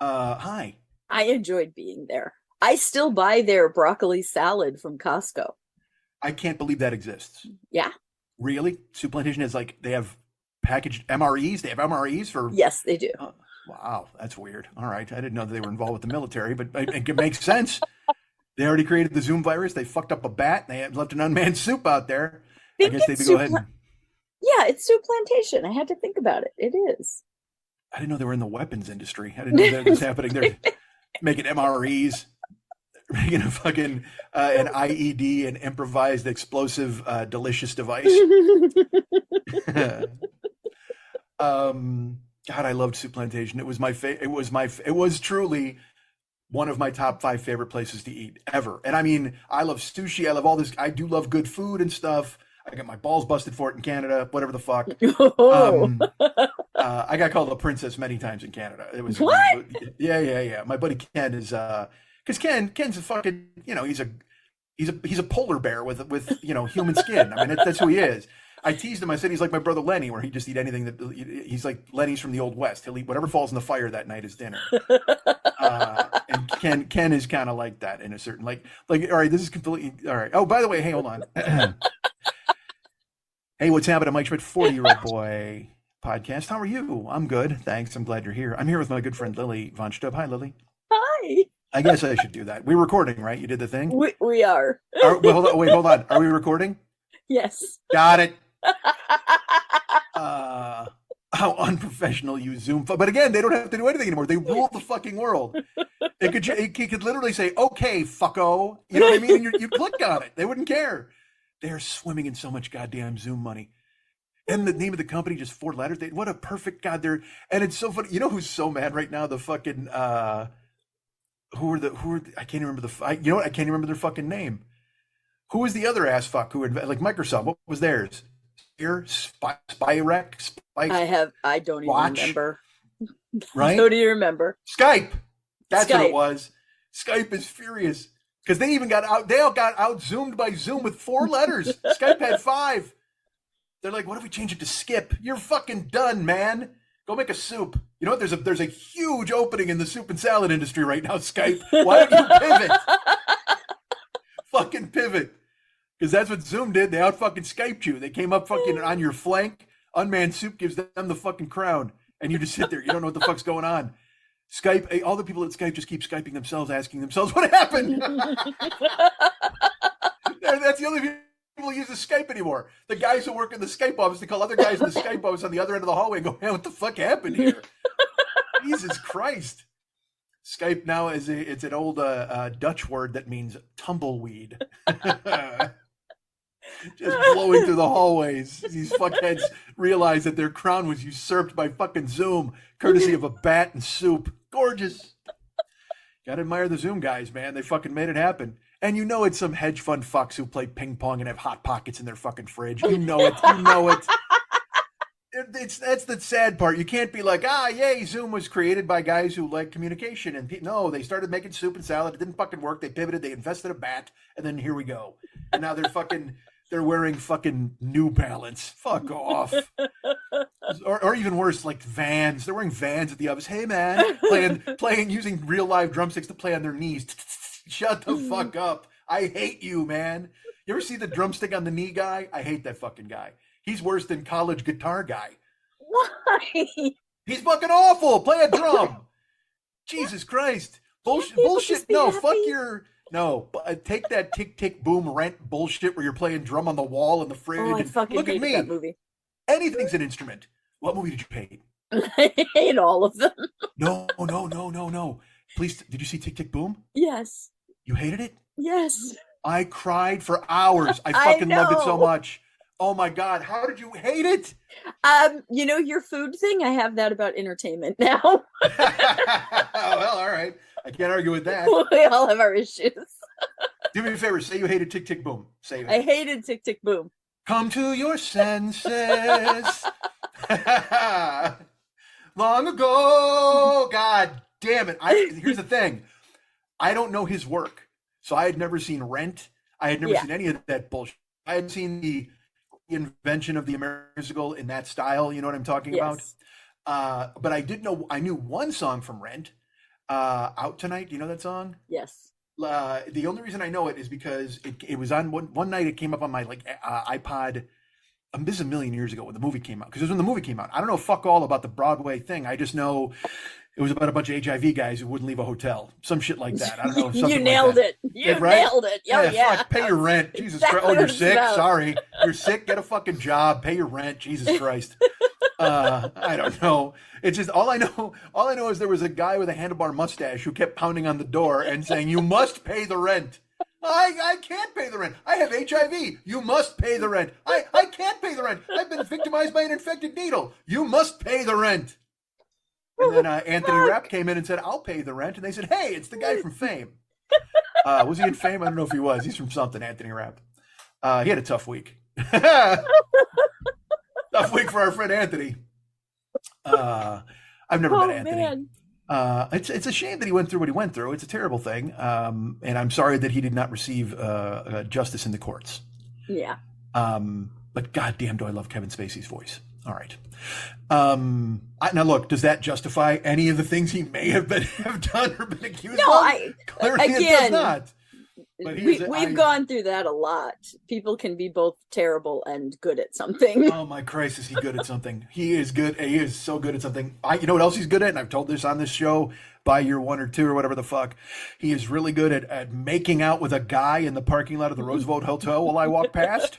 [SPEAKER 3] Hi.
[SPEAKER 5] I enjoyed being there. I still buy their broccoli salad from Costco.
[SPEAKER 3] I can't believe that exists.
[SPEAKER 5] Yeah.
[SPEAKER 3] Really? Soup Plantation is like, they have packaged MREs? They have MREs for...
[SPEAKER 5] Yes, they do.
[SPEAKER 3] Wow, that's weird. All right. I didn't know that they were involved with the military, but it makes sense. They already created the Zoom virus. They fucked up a bat. And they had left an unmanned soup out there. I guess they'd go ahead and...
[SPEAKER 5] Yeah, it's Soup Plantation. I had to think about it. It is.
[SPEAKER 3] I didn't know they were in the weapons industry. I didn't know that was happening. They're making MREs, making a fucking an IED, an improvised explosive delicious device. God, I loved Soup Plantation. It was my it was truly one of my top 5 favorite places to eat ever. And I mean, I love sushi. I love all this. I do love good food and stuff. I got my balls busted for it in Canada, whatever the fuck. I got called a princess many times in Canada. It was
[SPEAKER 5] what?
[SPEAKER 3] Yeah. My buddy Ken is because Ken's a fucking, you know, he's a polar bear with you know, human skin. I mean, that's who he is. I teased him. I said he's like my brother Lenny, where he just eat anything that he's like Lenny's from the Old West. He'll eat whatever falls in the fire that night as dinner. And Ken is kind of like that in a certain like all right. This is completely all right. Oh, by the way, hey, hold on. Hey, what's happening, Mike Schmidt, 40-year-old boy podcast? How are you? I'm good, thanks. I'm glad you're here. I'm here with my good friend Lily Von Stubb. Hi, Lily.
[SPEAKER 5] Hi.
[SPEAKER 3] I guess I should do that. We're recording, right? You did the thing.
[SPEAKER 5] We are.
[SPEAKER 3] Well, hold on. Are we recording?
[SPEAKER 5] Yes.
[SPEAKER 3] Got it. How unprofessional you Zoom. But again, they don't have to do anything anymore. They rule the fucking world. It could literally say, okay, fucko. You know what I mean? And you click on it. They wouldn't care. They're swimming in so much goddamn Zoom money. And the name of the company, just 4 letters. What a perfect God. And it's so funny. You know who's so mad right now? The fucking, I can't remember you know what? I can't remember their fucking name. Who was the other ass fuck who like Microsoft? What was theirs? Spyrec?
[SPEAKER 5] I don't even remember.
[SPEAKER 3] Right?
[SPEAKER 5] I don't even remember.
[SPEAKER 3] Skype. That's what it was. Skype is furious because they all got out zoomed by Zoom with 4 letters. Skype had 5. They're like, what if we change it to Skip? You're fucking done, man. Go make a soup. You know what? There's a huge opening in the soup and salad industry right now, Skype. Why don't you pivot? Fucking pivot. Because that's what Zoom did. They out fucking Skyped you. They came up fucking on your flank. Unmanned soup gives them the fucking crown. And you just sit there. You don't know what the fuck's going on. Skype, all the people at Skype just keep Skyping themselves, asking themselves, what happened? That's the only people who use the Skype anymore. The guys who work in the Skype office, they call other guys in the Skype office on the other end of the hallway and go, man, what the fuck happened here? Jesus Christ. Skype now it's an old Dutch word that means tumbleweed. Just blowing through the hallways. These fuckheads realize that their crown was usurped by fucking Zoom, courtesy of a bat and soup. Gorgeous. Gotta admire the Zoom guys, man. They fucking made it happen. And you know it's some hedge fund fucks who play ping pong and have Hot Pockets in their fucking fridge. You know it. You know it. That's the sad part. You can't be like, yay, Zoom was created by guys who like communication. And no, they started making soup and salad. It didn't fucking work. They pivoted. They invested a bat, and then here we go. And now they're wearing fucking New Balance. Fuck off. Or even worse, like Vans. They're wearing Vans at the office. Hey man, playing using real live drumsticks to play on their knees. Shut the fuck up. I hate you, man. You ever see the drumstick on the knee guy? I hate that fucking guy. He's worse than college guitar guy.
[SPEAKER 5] Why?
[SPEAKER 3] He's fucking awful. Play a drum. Jesus Christ. Bullshit. No,
[SPEAKER 5] happy?
[SPEAKER 3] fuck your. No, take that tick tick boom rent bullshit where you're playing drum on the wall in the fridge.
[SPEAKER 5] Oh, I fucking
[SPEAKER 3] look at
[SPEAKER 5] hated
[SPEAKER 3] me.
[SPEAKER 5] that movie.
[SPEAKER 3] Anything's an instrument. What movie did you hate?
[SPEAKER 5] I hate all of them.
[SPEAKER 3] No. Please, did you see Tick Tick Boom?
[SPEAKER 5] Yes.
[SPEAKER 3] You hated it?
[SPEAKER 5] Yes.
[SPEAKER 3] I cried for hours. I
[SPEAKER 5] I
[SPEAKER 3] fucking loved it so
[SPEAKER 5] know.
[SPEAKER 3] much. Oh my God, how did you hate it?
[SPEAKER 5] Your food thing, I have that about entertainment now.
[SPEAKER 3] Well, all right. I can't argue with that.
[SPEAKER 5] We all have our issues.
[SPEAKER 3] Do me a favor. Say you hated Tick Tick Boom. Say it.
[SPEAKER 5] I hated Tick Tick Boom.
[SPEAKER 3] Come to your senses. Long ago. God damn it. Here's the thing. I don't know his work. So I had never seen Rent. I had never seen any of that bullshit. I had seen the invention of the American musical in that style. You know what I'm talking about? But I knew one song from Rent. Out Tonight. Do you know that song?
[SPEAKER 5] Yes.
[SPEAKER 3] The only reason I know it is because it was on one night. It came up on my iPod. This is a million years ago when the movie came out. Because it was when the movie came out. I don't know fuck all about the Broadway thing. I just know it was about a bunch of HIV guys who wouldn't leave a hotel. Some shit like that. I don't know.
[SPEAKER 5] You nailed it. You nailed it. Yeah.
[SPEAKER 3] Fuck, pay your rent. Jesus
[SPEAKER 5] Exactly
[SPEAKER 3] Christ. Oh, you're
[SPEAKER 5] what it's
[SPEAKER 3] sick?
[SPEAKER 5] about.
[SPEAKER 3] Sorry. You're sick? Get a fucking job. Pay your rent. Jesus Christ. I don't know. It's just all I know is there was a guy with a handlebar mustache who kept pounding on the door and saying, "You must pay the rent." I can't pay the rent. I have HIV. You must pay the rent. I can't pay the rent. I've been victimized by an infected needle. You must pay the rent. And then Anthony Rapp came in and said, "I'll pay the rent." And they said, "Hey, it's the guy from Fame." Was he in Fame? I don't know if he was. He's from something, Anthony Rapp. He had a tough week. Tough week for our friend Anthony. I've never met Anthony.
[SPEAKER 5] Man.
[SPEAKER 3] It's a shame that he went through what he went through. It's a terrible thing. And I'm sorry that he did not receive justice in the courts.
[SPEAKER 5] Yeah.
[SPEAKER 3] But goddamn, do I love Kevin Spacey's voice. All right. Now look, does that justify any of the things he may have done or been accused of? Clearly it does not. But
[SPEAKER 5] we've gone through that a lot. People can be both terrible and good at something.
[SPEAKER 3] Oh my Christ, is he good at something? He is good. He is so good at something. You know what else he's good at? And I've told this on this show by year 1 or 2 or whatever the fuck. He is really good at making out with a guy in the parking lot of the Roosevelt Hotel while I walk past.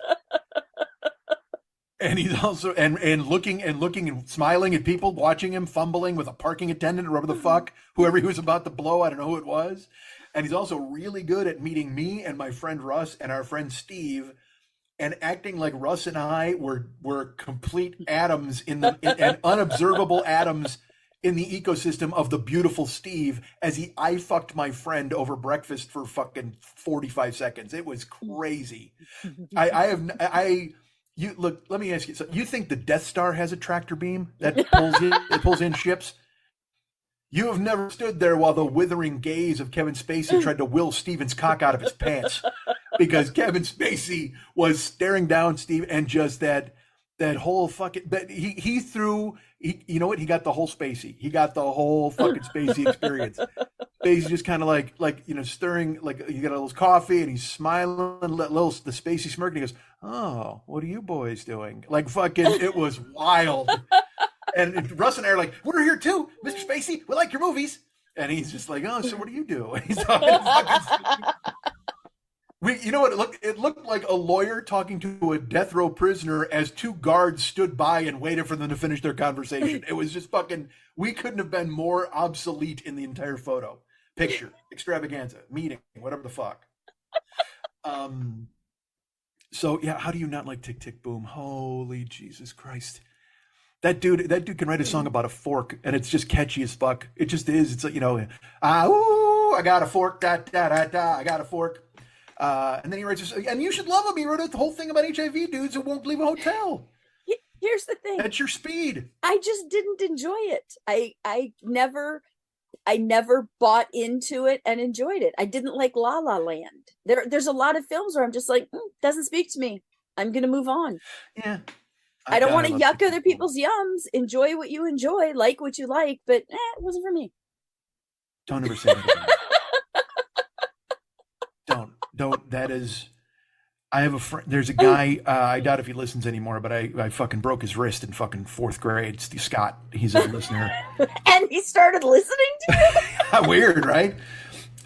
[SPEAKER 3] And he's also and looking and smiling at people, watching him fumbling with a parking attendant or whatever the fuck, whoever he was about to blow. I don't know who it was. And he's also really good at meeting me and my friend Russ and our friend Steve and acting like Russ and I were complete atoms and unobservable atoms in the ecosystem of the beautiful Steve as I fucked my friend over breakfast for fucking 45 seconds. It was crazy. You look, let me ask you, so you think the Death Star has a tractor beam that pulls in ships? You have never stood there while the withering gaze of Kevin Spacey tried to will Steven's cock out of his pants, because Kevin Spacey was staring down Steve and just that whole fucking. But he threw. You know what? He got the whole Spacey. He got the whole fucking Spacey experience. Spacey just kind of like stirring, like he got a little coffee and he's smiling, the Spacey smirk, and he goes, "Oh, what are you boys doing?" Like fucking, it was wild. And Russ and I are like, "We're here too, Mr. Spacey. We like your movies." And he's just like, "Oh, so what do you do?" And he's talking you know what? It looked like a lawyer talking to a death row prisoner as 2 guards stood by and waited for them to finish their conversation. It was just fucking. We couldn't have been more obsolete in the entire photo, picture, extravaganza, meeting, whatever the fuck. So yeah, how do you not like Tick Tick Boom? Holy Jesus Christ. That dude can write a song about a fork, and it's just catchy as fuck. It just is. It's like, I got a fork, da da da da. I got a fork, and then he writes, and you should love him. He wrote the whole thing about HIV dudes who won't leave a hotel.
[SPEAKER 5] Here's the thing.
[SPEAKER 3] That's your speed.
[SPEAKER 5] I just didn't enjoy it. I never bought into it and enjoyed it. I didn't like La La Land. There's a lot of films where I'm just like, doesn't speak to me. I'm gonna move on.
[SPEAKER 3] Yeah.
[SPEAKER 5] I don't want to yuck other people's yums. Enjoy what you enjoy, like what you like, but it wasn't for me.
[SPEAKER 3] Don't ever say that again. Don't. That is. I have a friend. There's a guy. I doubt if he listens anymore, but I fucking broke his wrist in fucking 4th grade. Steve Scott. He's a listener.
[SPEAKER 5] And he started listening to you.
[SPEAKER 3] Weird, right?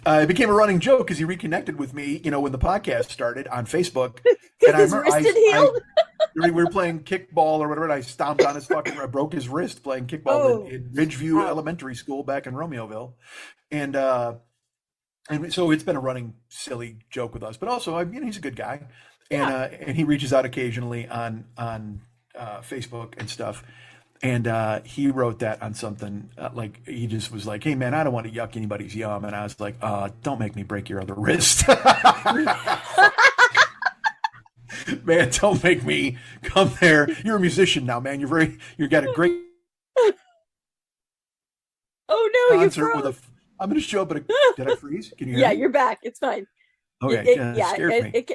[SPEAKER 3] It became a running joke because he reconnected with me, when the podcast started on Facebook.
[SPEAKER 5] And his wrist had healed.
[SPEAKER 3] We were playing kickball or whatever, and I stomped on his I broke his wrist playing kickball in Ridgeview Elementary School back in Romeoville. And so it's been a running silly joke with us, but also, he's a good guy. And he reaches out occasionally on Facebook and stuff. And he wrote that on something he just was like, "Hey man, I don't want to yuck anybody's yum." And I was like, "Don't make me break your other wrist." Man, don't make me come there. You're a musician now, man. You got a great concert with a. I'm going to show up at a. Did I freeze? Can you hear me?
[SPEAKER 5] You're back. It's fine.
[SPEAKER 3] Okay.
[SPEAKER 5] It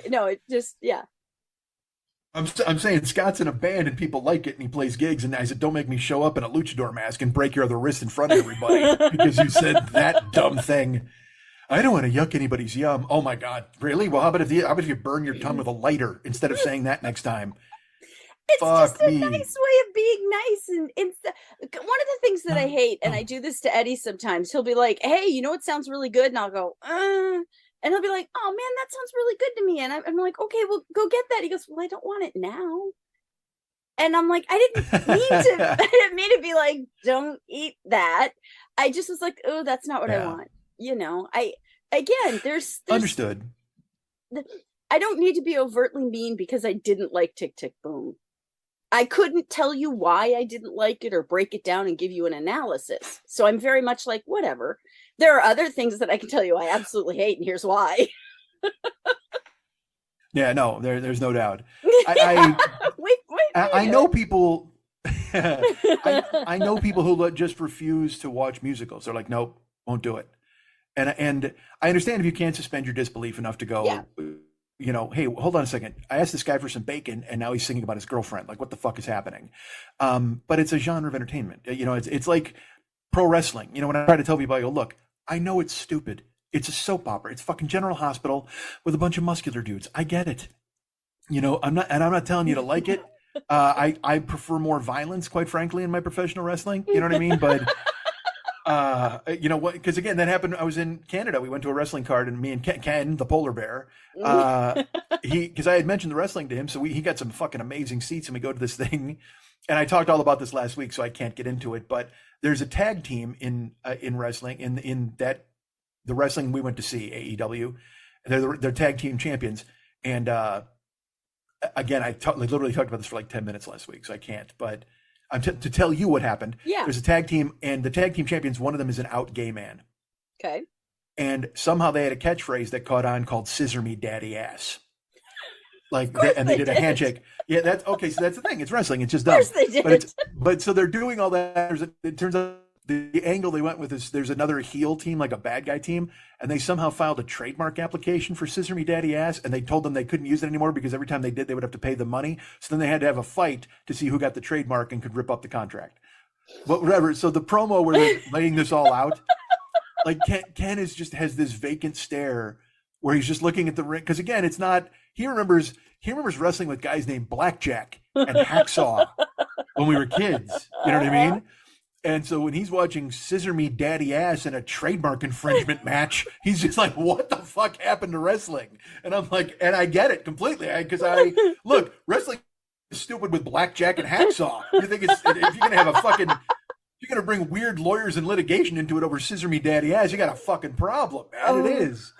[SPEAKER 3] I'm saying Scott's in a band and people like it and he plays gigs, and I said, "Don't make me show up in a luchador mask and break your other wrist in front of everybody because you said that dumb thing." I don't want to yuck anybody's yum. Oh my God, really? Well, how about if you burn your tongue with a lighter instead of saying that next time?
[SPEAKER 5] It's just a nice way of being nice. And it's one of the things that I hate, and I do this to Eddie sometimes. He'll be like, "Hey, you know what sounds really good?" And I'll go, and he'll be like, "Oh man, that sounds really good to me." And I'm like, "Okay, well, go get that." He goes, "Well, I don't want it now." And I'm like, I didn't mean to be like, "Don't eat that." I just was like, "Oh, that's not what I want." There's
[SPEAKER 3] understood.
[SPEAKER 5] I don't need to be overtly mean because I didn't like Tick, Tick, Boom. I couldn't tell you why I didn't like it or break it down and give you an analysis. So I'm very much like, whatever. There are other things that I can tell you I absolutely hate, and here's why.
[SPEAKER 3] Yeah, no, there's no doubt. I know people. I know people who just refuse to watch musicals. They're like, "Nope, won't do it." And I understand if you can't suspend your disbelief enough to go, "Hey, hold on a second. I asked this guy for some bacon, and now he's singing about his girlfriend. Like, what the fuck is happening?" But it's a genre of entertainment. It's like pro wrestling. When I try to tell people, I go, "Look, I know it's stupid. It's a soap opera. It's fucking General Hospital with a bunch of muscular dudes. I get it. I'm not telling you to like it. I prefer more violence, quite frankly, in my professional wrestling. You know what I mean? But because again, that happened. I was in Canada. We went to a wrestling card, and me and Ken, the polar bear, because I had mentioned the wrestling to him, so he got some fucking amazing seats, and we go to this thing, and I talked all about this last week, so I can't get into it. But there's a tag team in wrestling in that the wrestling we went to see, AEW. They're tag team champions, and again, I literally talked about this for like 10 minutes last week, so I can't. But to tell you what happened.
[SPEAKER 5] Yeah.
[SPEAKER 3] There's a tag team, and the tag team champions, one of them is an out gay man.
[SPEAKER 5] Okay.
[SPEAKER 3] And somehow they had a catchphrase that caught on called "Scissor me, daddy ass." And they did a handshake. Yeah, that's okay. So that's the thing. It's wrestling. It's just dumb.
[SPEAKER 5] Of course they did.
[SPEAKER 3] But so they're doing all that. It turns out the angle they went with is there's another heel team, like a bad guy team, and they somehow filed a trademark application for "Scissor me, daddy ass," and they told them they couldn't use it anymore because every time they did, they would have to pay the money. So then they had to have a fight to see who got the trademark and could rip up the contract. But whatever. So the promo where they're laying this all out, like Ken has this vacant stare where he's just looking at the ring, because again, it's not. He remembers wrestling with guys named Blackjack and Hacksaw when we were kids. You know what I mean? And so when he's watching "Scissor me, daddy ass" in a trademark infringement match, he's just like, "What the fuck happened to wrestling?" And I'm like, and I get it completely, because look, wrestling is stupid with Blackjack and Hacksaw. You think if you're gonna have you're gonna bring weird lawyers and litigation into it over "Scissor me, daddy ass," you got a fucking problem, man. It is.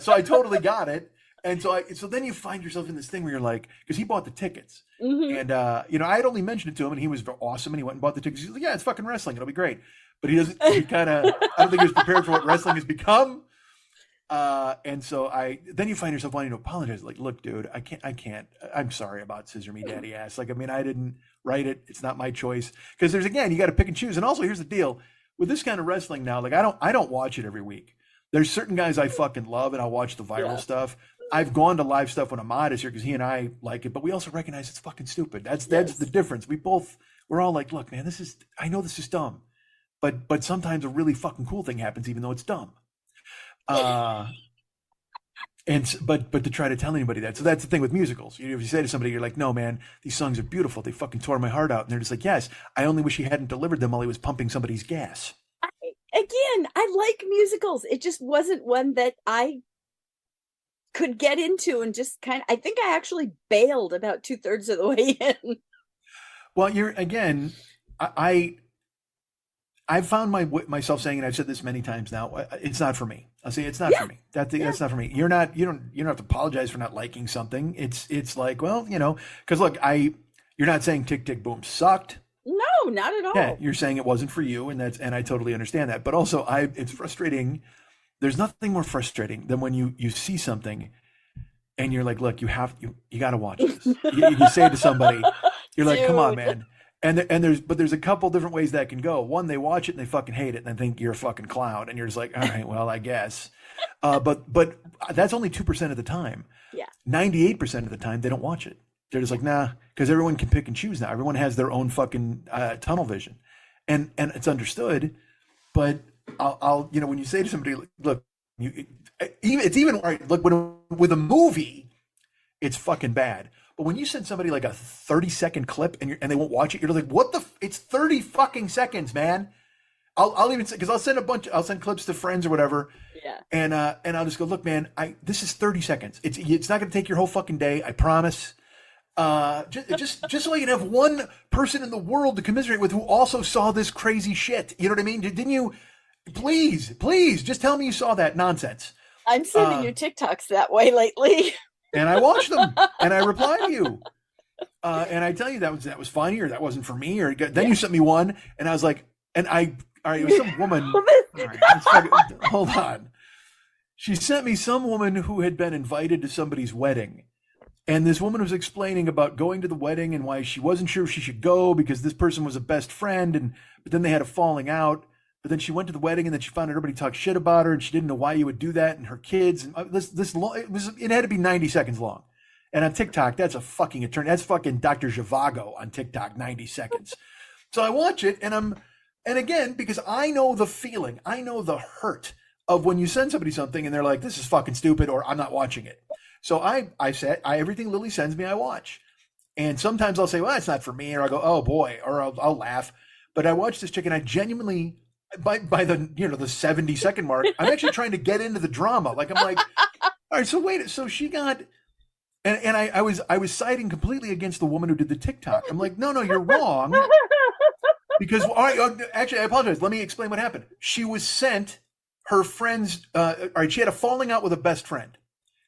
[SPEAKER 3] So I totally got it. And so then you find yourself in this thing where you're like, because he bought the tickets, and I had only mentioned it to him, and he was awesome, and he went and bought the tickets. He's like, "Yeah, it's fucking wrestling; it'll be great." But he doesn't. I don't think he was prepared for what wrestling has become. And so then you find yourself wanting to apologize. Like, look, dude, I can't, I'm sorry about Scissor Me Daddy Ass. Like, I mean, I didn't write it. It's not my choice. Cause there's, again, you got to pick and choose. And also here's the deal with this kind of wrestling now. Like, I don't watch it every week. There's certain guys I fucking love and I'll watch the viral stuff. I've gone to live stuff when Ahmad is here because he and I like it, but we also recognize it's fucking stupid. That's the difference. We're all like, look, man, I know this is dumb, but sometimes a really fucking cool thing happens even though it's dumb. But to try to tell anybody that. So that's the thing with musicals. If you say to somebody, you're like, no, man, these songs are beautiful. They fucking tore my heart out. And they're just like, yes, I only wish he hadn't delivered them while he was pumping somebody's gas.
[SPEAKER 5] Again, I like musicals. It just wasn't one that I could get into, and just I think I actually bailed about 2/3 of the way in.
[SPEAKER 3] Well, I've found myself saying, and I've said this many times now, it's not for me. I'll say it's not for me. That's not for me. You don't have to apologize for not liking something. It's like, well, because look, you're not saying Tick Tick Boom sucked.
[SPEAKER 5] No, not at all.
[SPEAKER 3] Yeah, you're saying it wasn't for you, and I totally understand that. But also, it's frustrating. There's nothing more frustrating than when you see something, and you're like, look, you got to watch this. You say to somebody, you're like, come on, man. And there's a couple different ways that can go. One, they watch it and they fucking hate it and they think you're a fucking clown, and you're just like, all right, well, I guess. But that's only 2% of the time.
[SPEAKER 5] Yeah.
[SPEAKER 3] 98% of the time they don't watch it. They're just like, nah, because everyone can pick and choose now. Everyone has their own fucking tunnel vision, and it's understood. But I'll when you say to somebody, look, it's even right. Look, with a movie, it's fucking bad. But when you send somebody like a 30-second clip and they won't watch it, you're like, what the? It's 30 fucking seconds, man. I'll even say, because I'll send clips to friends or whatever. Yeah. And I'll just go, look, man, this is 30 seconds. It's not going to take your whole fucking day. I promise. Just so I can have one person in the world to commiserate with who also saw this crazy shit. You know what I mean? Didn't you? Please, just tell me you saw that nonsense.
[SPEAKER 5] I'm sending you TikToks that way lately.
[SPEAKER 3] And I watch them and I reply to you. And I tell you that was funny, or that wasn't for me, or then you sent me one and I was like, all right, it was some woman. Hold on. She sent me some woman who had been invited to somebody's wedding. And this woman was explaining about going to the wedding and why she wasn't sure if she should go because this person was a best friend, but then they had a falling out. But then she went to the wedding and then she found out everybody talked shit about her and she didn't know why you would do that, and her kids. And it had to be 90 seconds long. And on TikTok, that's a fucking eternity. That's fucking Dr. Zhivago on TikTok, 90 seconds. So I watch it and again, because I know the feeling, I know the hurt of when you send somebody something and they're like, this is fucking stupid, or I'm not watching it. So I said, everything Lily sends me, I watch. And sometimes I'll say, well, it's not for me, or I'll go, oh boy, or I'll laugh. But I watch this chick and I genuinely, by the the 70-second mark, I'm actually trying to get into the drama. Like, I'm like, all right, so wait, so she got, and I was siding completely against the woman who did the TikTok. I'm like, no, you're wrong. Because, all right, actually, I apologize. Let me explain what happened. She was sent her friend's, all right, she had a falling out with a best friend.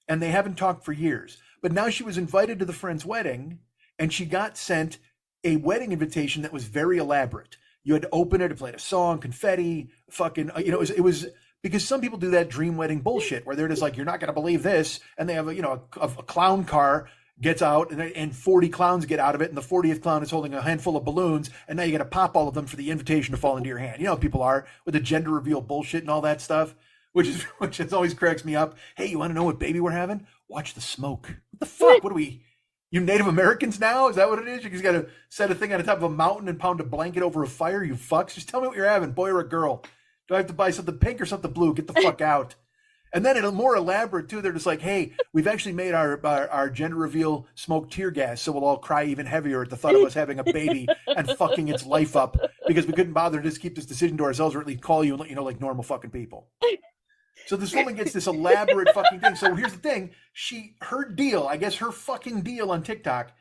[SPEAKER 3] And they haven't talked for years. But now she was invited to the friend's wedding, and she got sent a wedding invitation that was very elaborate. You had to open it, it played a song, confetti, fucking, it was because some people do that dream wedding bullshit where they're just like, you're not going to believe this. And they have a clown car gets out and 40 clowns get out of it. And the 40th clown is holding a handful of balloons. And now you got to pop all of them for the invitation to fall into your hand. You know how people are with the gender reveal bullshit and all that stuff. Which always cracks me up. Hey, you want to know what baby we're having? Watch the smoke. What the fuck? What are we? You Native Americans now? Is that what it is? You just got to set a thing on the top of a mountain and pound a blanket over a fire, you fucks. Just tell me what you're having, boy or a girl. Do I have to buy something pink or something blue? Get the fuck out. And then it's more elaborate too. They're just like, hey, we've actually made our gender reveal smoke tear gas, so we'll all cry even heavier at the thought of us having a baby and fucking its life up because we couldn't bother to just keep this decision to ourselves, or at least call you and let you know like normal fucking people. So this woman gets this elaborate fucking thing. So here's the thing. Her deal, I guess her fucking deal on TikTok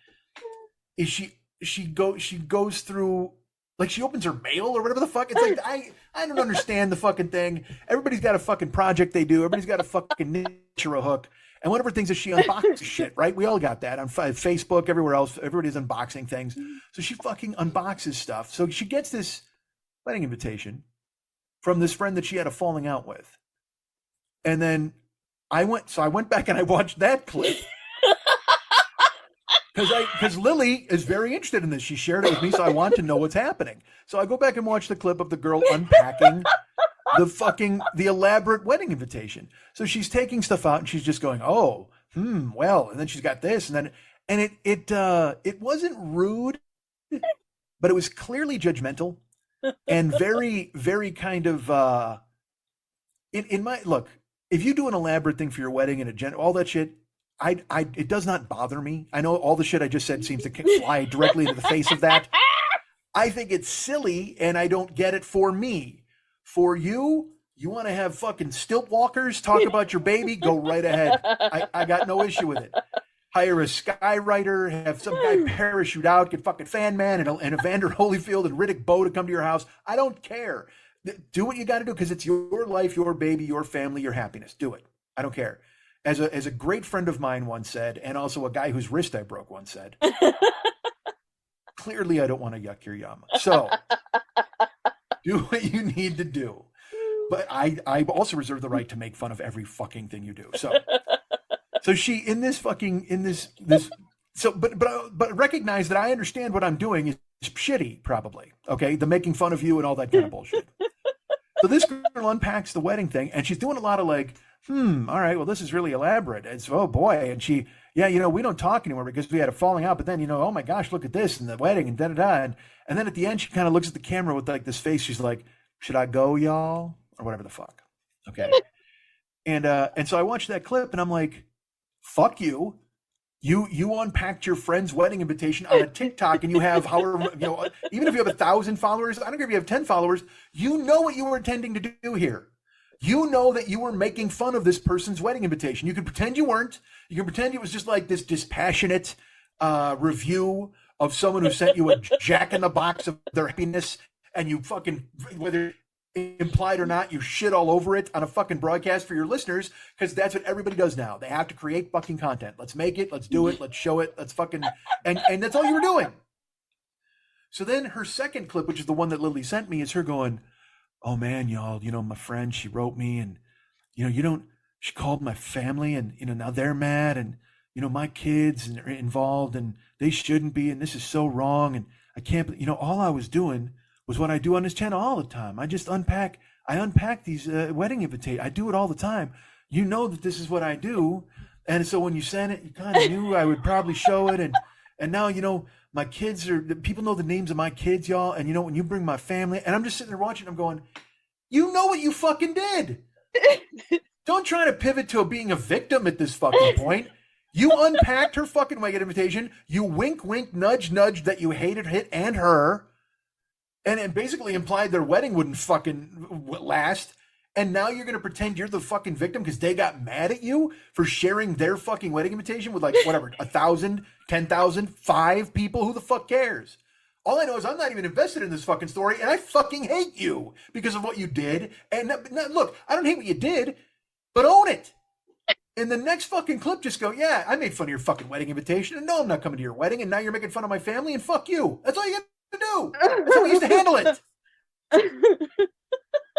[SPEAKER 3] is she goes through, like, she opens her mail or whatever the fuck. It's like, I don't understand the fucking thing. Everybody's got a fucking project they do. Everybody's got a fucking niche or a hook. And one of her things is she unboxes shit, right? We all got that on Facebook, everywhere else. Everybody's unboxing things. So she fucking unboxes stuff. So she gets this wedding invitation from this friend that she had a falling out with. And then I went back and I watched that clip. Because Lily is very interested in this. She shared it with me, so I want to know what's happening. So I go back and watch the clip of the girl unpacking the elaborate wedding invitation. So she's taking stuff out and she's just going, oh, well, and then she's got this, and it wasn't rude, but it was clearly judgmental and very, very kind of in my look. If you do an elaborate thing for your wedding and all that shit, it does not bother me. I know all the shit I just said seems to fly directly into the face of that. I think it's silly, and I don't get it. For me. For you want to have fucking stilt walkers talk about your baby? Go right ahead. I got no issue with it. Hire a skywriter, have some guy parachute out, get fucking Fan Man and Evander Holyfield and Riddick Bowe to come to your house. I don't care. Do what you got to do because it's your life, your baby, your family, your happiness. Do it. I don't care. As a great friend of mine once said, and also a guy whose wrist I broke once said, clearly I don't want to yuck your yum. So do what you need to do. But I also reserve the right to make fun of every fucking thing you do. So she but recognize that I understand what I'm doing is shitty, probably. Okay, the making fun of you and all that kind of bullshit. So this girl unpacks the wedding thing, and she's doing a lot of like, all right, well, this is really elaborate. It's, oh boy. And she, we don't talk anymore because we had a falling out, but then, oh my gosh, look at this and the wedding and da-da-da. And then at the end, she kind of looks at the camera with like this face. She's like, should I go, y'all? Or whatever the fuck. Okay. And so I watched that clip and I'm like, fuck you. You unpacked your friend's wedding invitation on a TikTok and you have however, even if you have 1,000 followers, I don't care if you have 10 followers, you know what you were intending to do here. You know that you were making fun of this person's wedding invitation. You can pretend you weren't. You can pretend it was just like this dispassionate review of someone who sent you a jack in the box of their happiness, and you fucking, whether implied or not, you shit all over it on a fucking broadcast for your listeners, because that's what everybody does now. They have to create fucking content. Let's make it. Let's do it. Let's show it. Let's fucking, and that's all you were doing. So then her second clip, which is the one that Lily sent me, is her going, oh man, y'all, my friend, she wrote me and, she called my family and, now they're mad and, my kids are involved and they shouldn't be. And this is so wrong. And I can't, all I was doing was what I do on this channel all the time. I unpack these wedding invitations. I do it all the time. You know that this is what I do. And so when you sent it, you kind of knew I would probably show it. And now, my kids people know the names of my kids, y'all. And when you bring my family, and I'm just sitting there watching, I'm going, you know what you fucking did. Don't try to pivot to being a victim at this fucking point. You unpacked her fucking wedding invitation. You wink, wink, nudge, nudge that you hated it and her. And it basically implied their wedding wouldn't fucking last. And now you're going to pretend you're the fucking victim because they got mad at you for sharing their fucking wedding invitation with like, whatever, 1,000, 10,000, 5 people. Who the fuck cares? All I know is I'm not even invested in this fucking story and I fucking hate you because of what you did. And look, I don't hate what you did, but own it. In the next fucking clip, just go, yeah, I made fun of your fucking wedding invitation and no, I'm not coming to your wedding. And now you're making fun of my family and fuck you. That's all you got to do. That's how we used to handle it.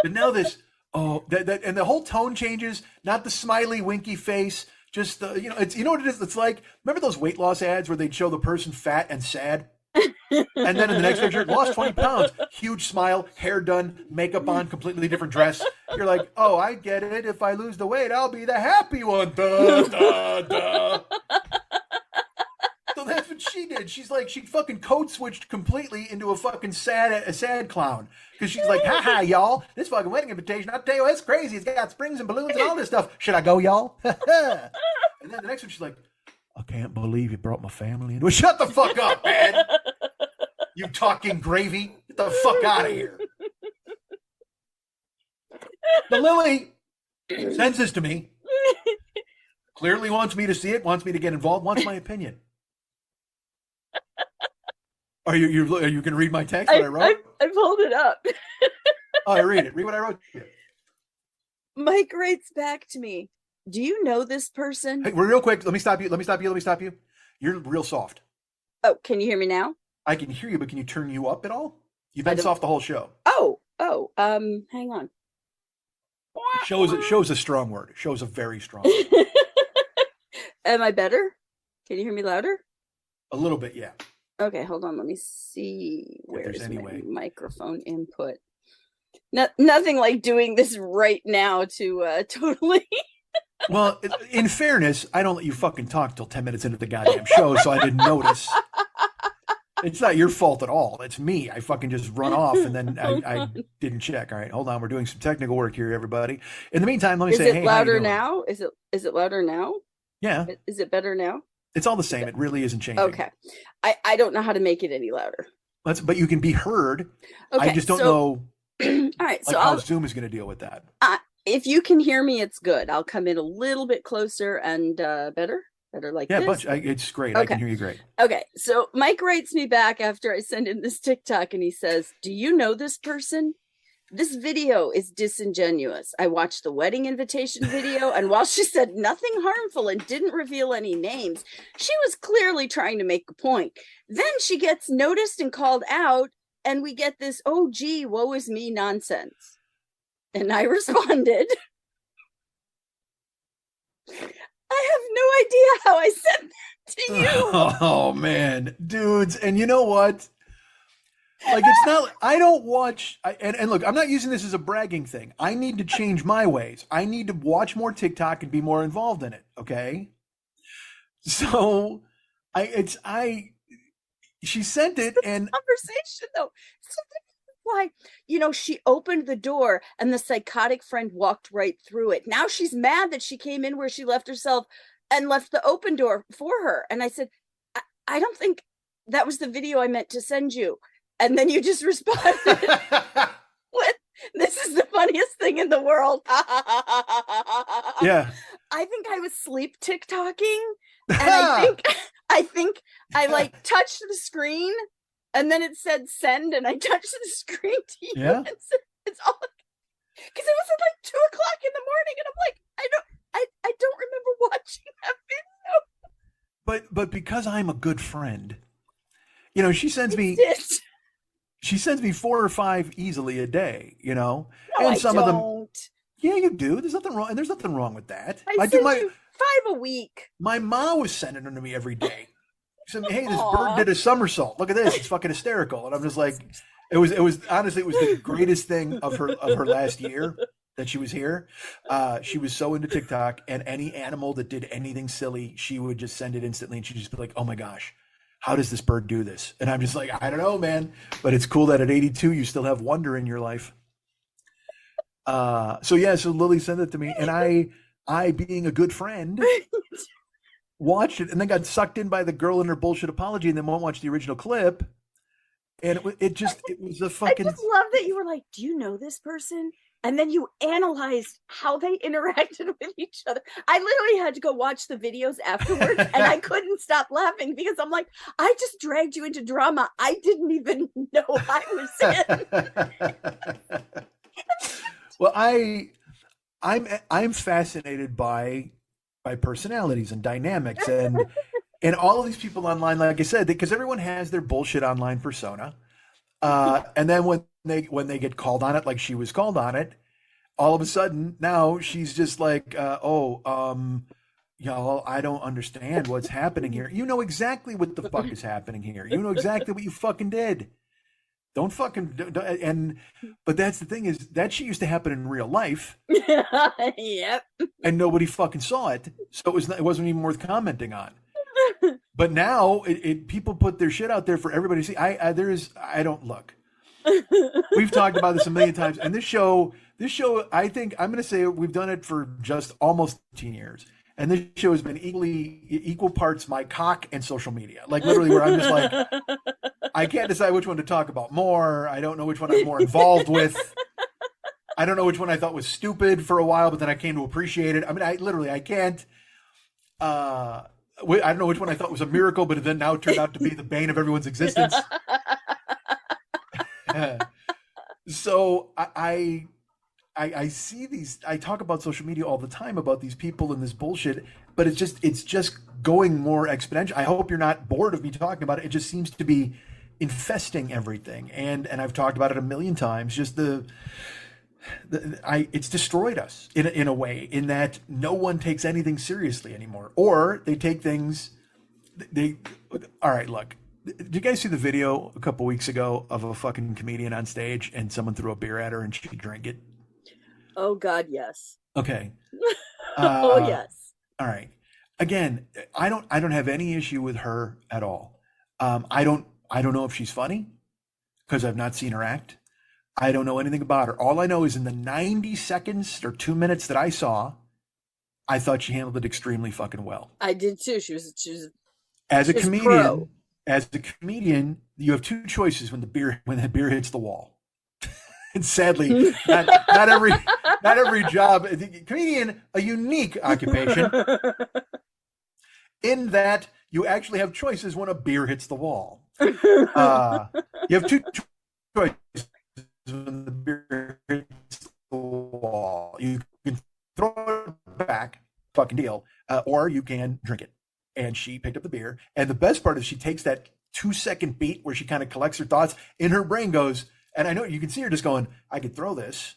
[SPEAKER 3] But now this, and the whole tone changes, not the smiley, winky face, just the, it's, what it is? It's like, remember those weight loss ads where they'd show the person fat and sad? And then in the next picture, lost 20 pounds, huge smile, hair done, makeup on, completely different dress. You're like, oh, I get it. If I lose the weight, I'll be the happy one. Duh, duh, duh. So that's what she did. She's like, she fucking code switched completely into a fucking sad clown. Because she's like, haha, y'all, this fucking wedding invitation, I'll tell you, it's crazy. It's got springs and balloons and all this stuff. Should I go, y'all? And then the next one, she's like, I can't believe you brought my family into it. Shut the fuck up, man. You talking gravy. Get the fuck out of here. The Lily sends this to me. Clearly wants me to see it, wants me to get involved, wants my opinion. Are you going to read my text that I wrote?
[SPEAKER 5] I pulled it up.
[SPEAKER 3] Oh, I read it. Read what I wrote to you.
[SPEAKER 5] Mike writes back to me, do you know this person?
[SPEAKER 3] Hey, real quick, let me stop you. You're real soft.
[SPEAKER 5] Oh, can you hear me now?
[SPEAKER 3] I can hear you, but can you turn you up at all? You've been soft the whole show.
[SPEAKER 5] Oh, hang on.
[SPEAKER 3] Shows a strong word. Shows a very strong word.
[SPEAKER 5] Am I better? Can you hear me louder?
[SPEAKER 3] A little bit, yeah.
[SPEAKER 5] Okay, hold on. Let me see. Where's
[SPEAKER 3] any
[SPEAKER 5] my
[SPEAKER 3] way.
[SPEAKER 5] microphone input? Nothing like doing this right now to totally.
[SPEAKER 3] Well, in fairness, I don't let you fucking talk till 10 minutes into the goddamn show, so I didn't notice. It's not your fault at all. It's me. I fucking just run off and then I didn't check. All right, hold on. We're doing some technical work here, everybody. In the meantime, let me say,
[SPEAKER 5] Is it
[SPEAKER 3] hey,
[SPEAKER 5] louder now? Is it louder now?
[SPEAKER 3] Yeah.
[SPEAKER 5] Is it better now?
[SPEAKER 3] It's all the same. It really isn't changing.
[SPEAKER 5] Okay. I don't know how to make it any louder.
[SPEAKER 3] But you can be heard.
[SPEAKER 5] Okay,
[SPEAKER 3] I just don't know
[SPEAKER 5] all right, so
[SPEAKER 3] how Zoom is going to deal with that.
[SPEAKER 5] If you can hear me, it's good. I'll come in a little bit closer and better like this.
[SPEAKER 3] Yeah, it's great.
[SPEAKER 5] Okay.
[SPEAKER 3] I can hear you great.
[SPEAKER 5] Okay, so Mike writes me back after I send him this TikTok and he says, do you know this person? This video is disingenuous. I watched the wedding invitation video, and while she said nothing harmful and didn't reveal any names, she was clearly trying to make a point. Then she gets noticed and called out, and we get this, oh, gee, woe is me nonsense. And I responded, I have no idea how I said that to you.
[SPEAKER 3] Oh, man. Dudes, and you know what? Like, it's not, I don't watch, and look, I'm not using this as a bragging thing. I need to change my ways. I need to watch more TikTok and be more involved in it, okay? So, she sent it and...
[SPEAKER 5] Conversation, though. Why, she opened the door and the psychotic friend walked right through it. Now she's mad that she came in where she left herself and left the open door for her. And I said, I don't think that was the video I meant to send you. And then you just responded with, this is the funniest thing in the world.
[SPEAKER 3] Yeah.
[SPEAKER 5] I think I was sleep TikToking. And I think I like touched the screen and then it said send and I touched the screen to you.
[SPEAKER 3] Yeah.
[SPEAKER 5] It's all because it was at like 2:00 in the morning and I'm like, I don't remember watching that video.
[SPEAKER 3] But because I'm a good friend, she sends me... She sends me 4 or 5 easily a day,
[SPEAKER 5] No,
[SPEAKER 3] and some of them.
[SPEAKER 5] Yeah,
[SPEAKER 3] you do. There's nothing wrong, and there's nothing wrong with that.
[SPEAKER 5] I do you 5 a week.
[SPEAKER 3] My mom was sending them to me every day. She said, "Hey, this bird did a somersault. Look at this. It's fucking hysterical." And I'm just like, it was honestly, it was the greatest thing of her last year that she was here. She was so into TikTok, and any animal that did anything silly, she would just send it instantly, and she'd just be like, "Oh my gosh. How does this bird do this?" And I'm just like, I don't know, man. But it's cool that at 82, you still have wonder in your life. So Lily sent it to me. And I being a good friend, watched it and then got sucked in by the girl in her bullshit apology and then won't watch the original clip. And it was a fucking...
[SPEAKER 5] I just love that you were like, do you know this person? And then you analyzed how they interacted with each other. I literally had to go watch the videos afterwards and I couldn't stop laughing because I'm like, I just dragged you into drama I didn't even know I was in.
[SPEAKER 3] Well, I'm fascinated by personalities and dynamics and all of these people online, like I said, because everyone has their bullshit online persona. And then when they get called on it, like she was called on it, all of a sudden now she's just like, y'all, I don't understand what's happening here. You know exactly what the fuck is happening here. You know exactly what you fucking did. But that's the thing is that shit used to happen in real life.
[SPEAKER 5] Yep. And
[SPEAKER 3] nobody fucking saw it. So it wasn't even worth commenting on. But now people put their shit out there for everybody to see. I don't look. We've talked about this a million times. And this show, I think I'm going to say we've done it for just almost 15 years. And this show has been equal parts my cock and social media. Like literally where I'm just like, I can't decide which one to talk about more. I don't know which one I'm more involved with. I don't know which one I thought was stupid for a while, but then I came to appreciate it. I mean, I can't. I don't know which one I thought was a miracle, but it then now turned out to be the bane of everyone's existence. So I see these, I talk about social media all the time about these people and this bullshit, but it's just going more exponential. I hope you're not bored of me talking about it. It just seems to be infesting everything. And I've talked about it a million times, just the it's destroyed us in a way, in that no one takes anything seriously anymore, or they take things. All right, look. Did you guys see the video a couple weeks ago of a fucking comedian on stage and someone threw a beer at her and she drank it?
[SPEAKER 5] Oh God, yes.
[SPEAKER 3] Okay.
[SPEAKER 5] Oh yes.
[SPEAKER 3] All right. Again, I don't have any issue with her at all. I don't know if she's funny because I've not seen her act. I don't know anything about her. All I know is in the 90 seconds or 2 minutes that I saw, I thought she handled it extremely fucking well.
[SPEAKER 5] I did too. She was
[SPEAKER 3] As a
[SPEAKER 5] She's
[SPEAKER 3] comedian,
[SPEAKER 5] pro.
[SPEAKER 3] you have two choices when the beer hits the wall. And sadly, not every job. Comedian, a unique occupation, in that you actually have choices when a beer hits the wall. You have two choices when the beer hits the wall. You can throw it back, fucking deal, or you can drink it. And she picked up the beer. And the best part is she takes that 2-second beat where she kind of collects her thoughts. In her brain goes, and I know you can see her just going, I could throw this,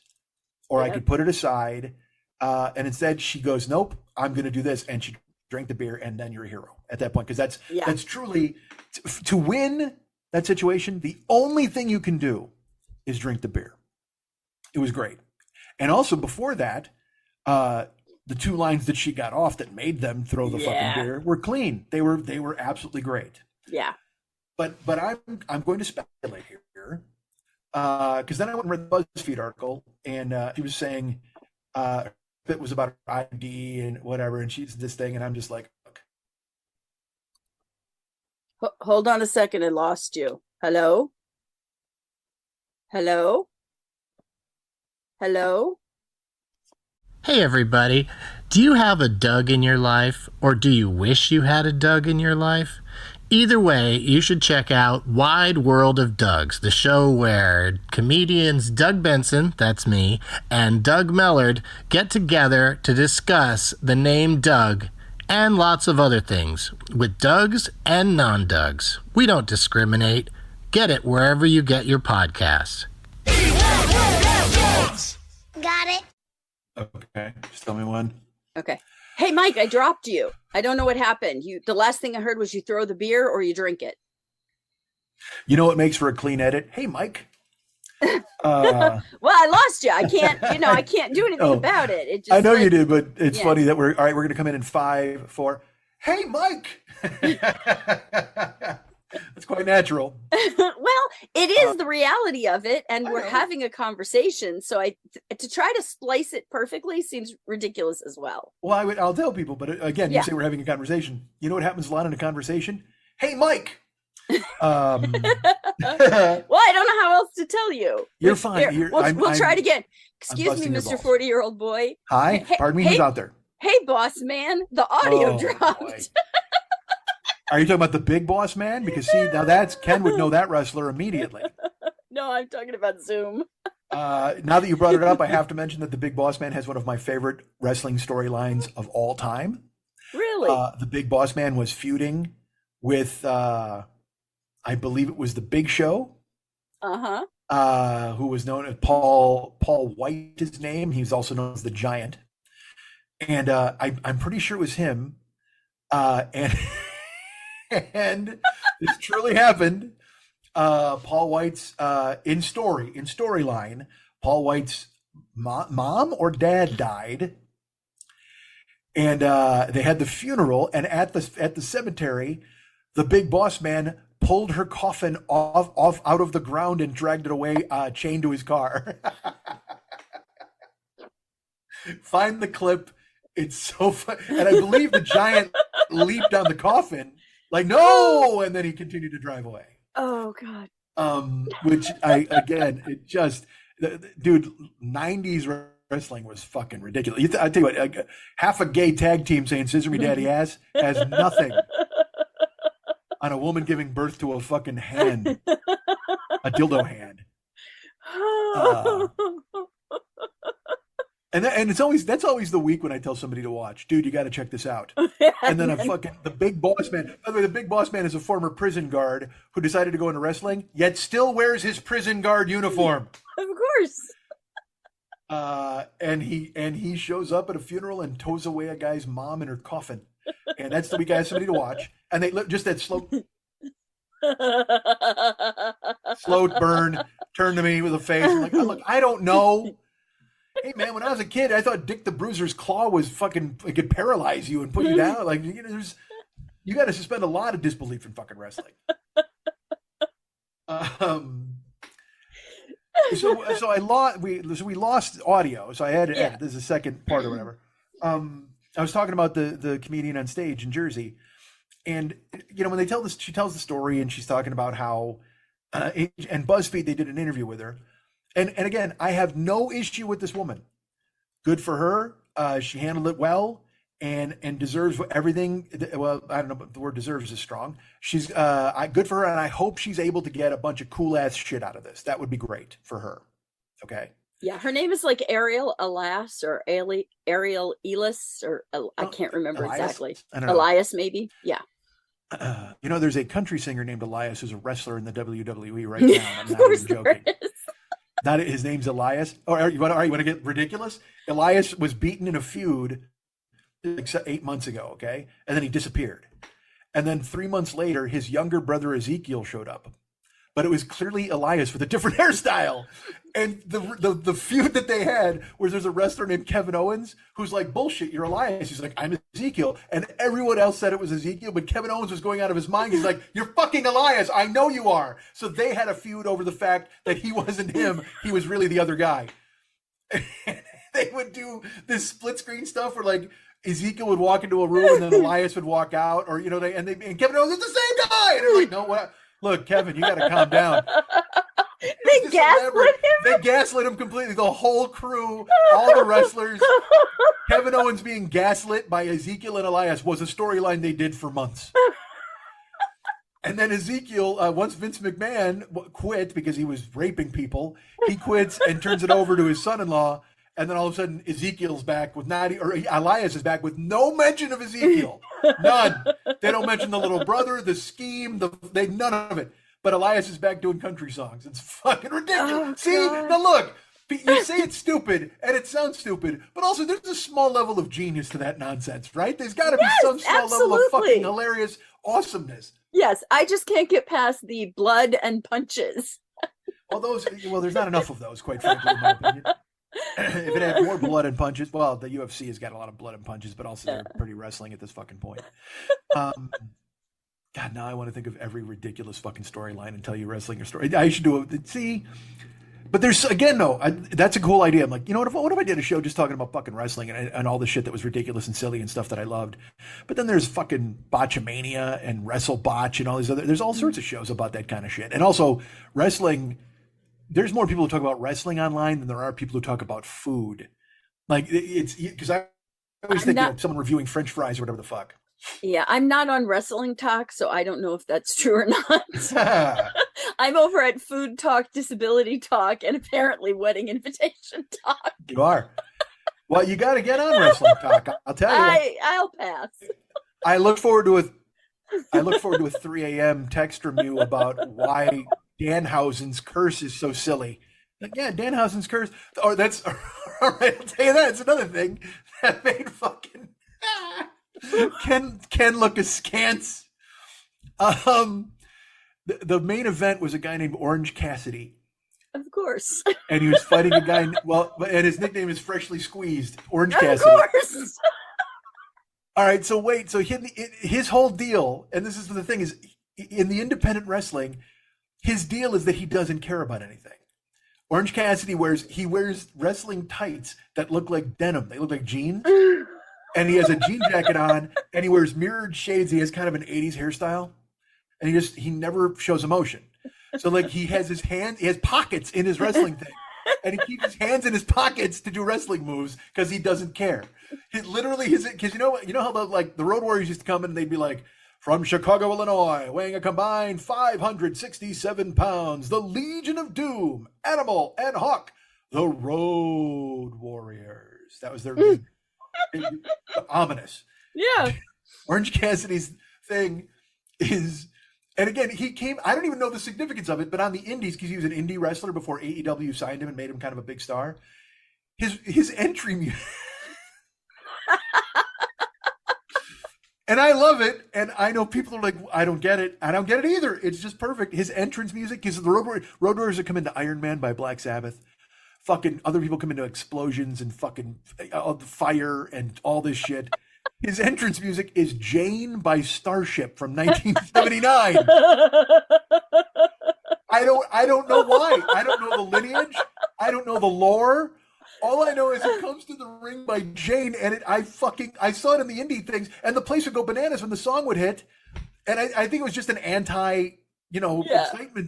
[SPEAKER 3] or I could put it aside. And instead she goes, nope, I'm going to do this. And she drank the beer, and then you're a hero at that point. Because that's truly, to win that situation, the only thing you can do is drink the beer. It was great. And also before that, the two lines that she got off that made them throw the fucking beer were clean. They were absolutely great.
[SPEAKER 5] Yeah.
[SPEAKER 3] But I'm going to speculate here, because then I went and read the BuzzFeed article, and he was saying it was about ID and whatever, and she's this thing, and I'm just like, look.
[SPEAKER 5] Hold on a second, I lost you. Hello? Hello? Hello?
[SPEAKER 6] Hey everybody, do you have a Doug in your life, or do you wish you had a Doug in your life? Either way, you should check out Wide World of Dougs, the show where comedians Doug Benson, that's me, and Doug Mellard get together to discuss the name Doug and lots of other things, with Dougs and non-Dougs. We don't discriminate. Get it wherever you get your podcasts.
[SPEAKER 7] Got it.
[SPEAKER 3] Okay, just tell me one.
[SPEAKER 5] Okay. Hey, Mike, I dropped you. I don't know what happened. The last thing I heard was you throw the beer or you drink it.
[SPEAKER 3] You know what makes for a clean edit? Hey, Mike.
[SPEAKER 5] Well, I lost you. I can't do anything about it. It just,
[SPEAKER 3] I know you did, but it's funny that we're going to come in 5, 4. Hey, Mike. That's quite natural.
[SPEAKER 5] Well, it is the reality of it, and we're having a conversation. So to try to splice it perfectly seems ridiculous as well.
[SPEAKER 3] Well, I'll tell people, but again, you say we're having a conversation. You know what happens a lot in a conversation? Hey, Mike.
[SPEAKER 5] Well, I don't know how else to tell you.
[SPEAKER 3] You're fine.
[SPEAKER 5] We'll try it again. Excuse me, Mr. 40-year-old boy.
[SPEAKER 3] Hi. Pardon me. Who's out there?
[SPEAKER 5] Hey, boss man. The audio dropped.
[SPEAKER 3] Are you talking about the big boss man? Because see, now Ken would know that wrestler immediately.
[SPEAKER 5] No, I'm talking about Zoom.
[SPEAKER 3] Now that you brought it up, I have to mention that the big boss man has one of my favorite wrestling storylines of all time.
[SPEAKER 5] Really?
[SPEAKER 3] The big boss man was feuding with, I believe it was the Big Show. Who was known as Paul White, his name. He was also known as the Giant. And I'm pretty sure it was him. And this truly happened. Paul White's in storyline, Paul White's mom or dad died, and they had the funeral. And at the cemetery, the big boss man pulled her coffin off out of the ground and dragged it away, chained to his car. Find the clip. It's so fun. And I believe the Giant leaped on the coffin. Like, no! And then he continued to drive away.
[SPEAKER 5] Oh, God.
[SPEAKER 3] Which dude, 90s wrestling was fucking ridiculous. I tell you what, half a gay tag team saying "Scissor Me Daddy Ass" has nothing on a woman giving birth to a fucking hand, a dildo hand. And that's always the week when I tell somebody to watch. Dude, you got to check this out. And then the big boss man. By the way, the big boss man is a former prison guard who decided to go into wrestling, yet still wears his prison guard uniform.
[SPEAKER 5] Of course.
[SPEAKER 3] And he shows up at a funeral and tows away a guy's mom in her coffin, and that's the week I asked somebody to watch, and they just that slow burn, turn to me with a face. I'm like, oh, look, I don't know. Hey man, when I was a kid, I thought Dick the Bruiser's claw was fucking, it could paralyze you and put you down. Like, you know, you got to suspend a lot of disbelief in fucking wrestling. So we lost audio. So I had to edit. This is the second part or whatever. I was talking about the comedian on stage in Jersey, and you know, when they tell this, she tells the story, and she's talking about how, and BuzzFeed, they did an interview with her, and again, I have no issue with this woman. Good for her. She handled it well. And deserves everything. Well, I don't know, but the word deserves is strong. She's good for her, and I hope she's able to get a bunch of cool ass shit out of this. That would be great for her. Okay.
[SPEAKER 5] Yeah, her name is like Ariel Elias or Ariel Elis, or I can't remember
[SPEAKER 3] Elias?
[SPEAKER 5] exactly.
[SPEAKER 3] I don't know.
[SPEAKER 5] Elias, maybe. Yeah.
[SPEAKER 3] You know, there's a country singer named Elias who's a wrestler in the WWE right now. I'm not even joking. Not his name's Elias. Or you want to get ridiculous? Elias was beaten in a feud like 8 months ago, okay? And then he disappeared. And then 3 months later, his younger brother Ezekiel showed up. But it was clearly Elias with a different hairstyle. And the feud that they had was there's a wrestler named Kevin Owens who's like, bullshit, you're Elias. He's like, I'm Ezekiel. And everyone else said it was Ezekiel, but Kevin Owens was going out of his mind. He's like, you're fucking Elias. I know you are. So they had a feud over the fact that he wasn't him. He was really the other guy. And they would do this split screen stuff where like, Ezekiel would walk into a room and then Elias would walk out, or you know, and Kevin Owens is the same guy, and they're like, no, what? Look, Kevin, you got to calm down.
[SPEAKER 5] They gaslit him.
[SPEAKER 3] They gaslit him completely. The whole crew, all the wrestlers. Kevin Owens being gaslit by Ezekiel and Elias was a storyline they did for months. And then Ezekiel, once Vince McMahon quit because he was raping people, he quits and turns it over to his son-in-law. And then all of a sudden, Ezekiel's back with Elias is back with no mention of Ezekiel. None. They don't mention the little brother, the scheme, none of it. But Elias is back doing country songs. It's fucking ridiculous.
[SPEAKER 5] Oh,
[SPEAKER 3] see, now look, you say it's stupid, and it sounds stupid, but also there's a small level of genius to that nonsense, right? There's got to be some small level of fucking hilarious awesomeness.
[SPEAKER 5] Yes, I just can't get past the blood and punches.
[SPEAKER 3] Well, there's not enough of those, quite frankly, in my opinion. If it had more blood and punches, well, the UFC has got a lot of blood and punches, but also they're pretty wrestling at this fucking point. God, now I want to think of every ridiculous fucking storyline and tell you wrestling or story. I should do it. See, but there's again, no, that's a cool idea. I'm like, you know what if I did a show just talking about fucking wrestling and all the shit that was ridiculous and silly and stuff that I loved. But then there's fucking Botchamania and WrestleBotch and all these there's all sorts of shows about that kind of shit. And also wrestling. There's more people who talk about wrestling online than there are people who talk about food. Like it's because I always think of someone reviewing French fries or whatever the fuck.
[SPEAKER 5] Yeah, I'm not on Wrestling Talk, so I don't know if that's true or not. I'm over at Food Talk, Disability Talk, and apparently Wedding Invitation Talk.
[SPEAKER 3] You are. Well, you got to get on Wrestling Talk. I'll tell you.
[SPEAKER 5] I'll pass.
[SPEAKER 3] I look forward to a 3 a.m. text from you about why Danhausen's curse is so silly. Like, yeah, Danhausen's curse. Or that's all right. I'll tell you that. It's another thing that made fucking Ken look askance. The main event was a guy named Orange Cassidy.
[SPEAKER 5] Of course.
[SPEAKER 3] And he was fighting a guy. Well, and his nickname is Freshly Squeezed. Orange Cassidy.
[SPEAKER 5] Of course.
[SPEAKER 3] All right. So wait. So his whole deal, and this is the thing, is in the independent wrestling. His deal is that he doesn't care about anything. Orange Cassidy wears wrestling tights that look like denim. They look like jeans. And he has a jean jacket on, and he wears mirrored shades. He has kind of an 80s hairstyle. And he never shows emotion. So like he has pockets in his wrestling thing. And he keeps his hands in his pockets to do wrestling moves because he doesn't care. Because you know how the Road Warriors used to come in and they'd be like, from Chicago, Illinois, weighing a combined 567 pounds, the Legion of Doom, Animal, and Hawk, the Road Warriors. That was their ominous.
[SPEAKER 5] Yeah.
[SPEAKER 3] Orange Cassidy's thing is, and again, he came, I don't even know the significance of it, but on the indies, because he was an indie wrestler before AEW signed him and made him kind of a big star. his entry music. And I love it, and I know people are like, I don't get it. I don't get it either. It's just perfect. His entrance music is the Road Warriors that come into Iron Man by Black Sabbath. Fucking other people come into Explosions and fucking fire and all this shit. His entrance music is Jane by Starship from 1979. I don't know why. I don't know the lineage. I don't know the lore. All I know is it comes to the ring by Jane, and I saw it in the indie things, and the place would go bananas when the song would hit. And I think it was just an excitement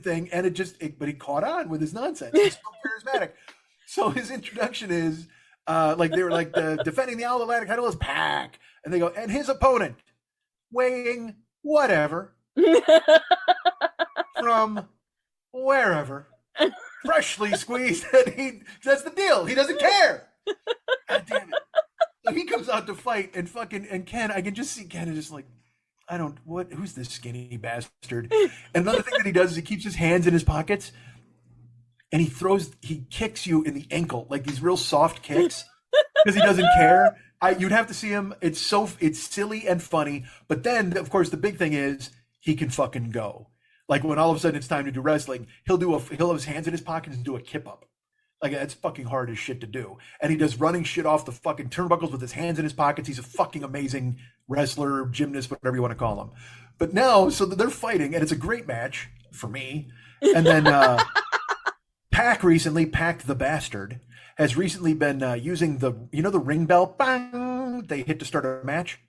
[SPEAKER 3] thing, and but he caught on with his nonsense. He's so charismatic. So his introduction is they were like defending the All Atlantic title is Pac, and they go, and his opponent weighing whatever from wherever. Freshly squeezed, and that's the deal. He doesn't care. God damn it. So he comes out to fight, and Ken, I can just see Ken is just like, who's this skinny bastard? And another thing that he does is he keeps his hands in his pockets, and he kicks you in the ankle, like these real soft kicks, because he doesn't care. You'd have to see him. It's silly and funny, but then, of course, the big thing is he can fucking go. Like when all of a sudden it's time to do wrestling, he'll have his hands in his pockets and do a kip up. Like that's fucking hard as shit to do. And he does running shit off the fucking turnbuckles with his hands in his pockets. He's a fucking amazing wrestler, gymnast, whatever you want to call him. But now, so they're fighting, and it's a great match for me. And then Pac the Bastard, has recently been using the ring bell, bang, they hit to start a match.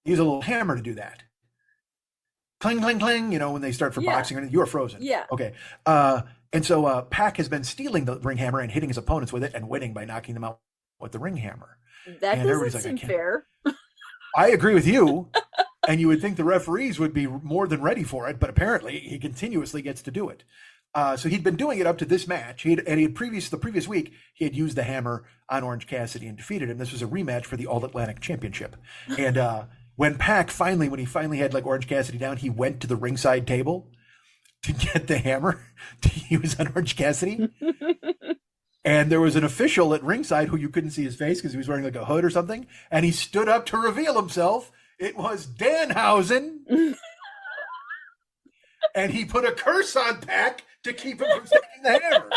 [SPEAKER 3] Use a little hammer to do that. Clang, clang, clang, when they start for boxing. You are frozen.
[SPEAKER 5] Yeah.
[SPEAKER 3] Okay. And so Pac has been stealing the ring hammer and hitting his opponents with it and winning by knocking them out with the ring hammer.
[SPEAKER 5] That doesn't seem fair.
[SPEAKER 3] I agree with you. And you would think the referees would be more than ready for it, but apparently he continuously gets to do it. So he'd been doing it up to this match. The previous week, he had used the hammer on Orange Cassidy and defeated him. This was a rematch for the All Atlantic Championship. And when he finally had like Orange Cassidy down, he went to the ringside table to get the hammer to use on Orange Cassidy. And there was an official at ringside who you couldn't see his face because he was wearing like a hood or something. And he stood up to reveal himself. It was Danhausen. And he put a curse on Pac to keep him from taking the hammer.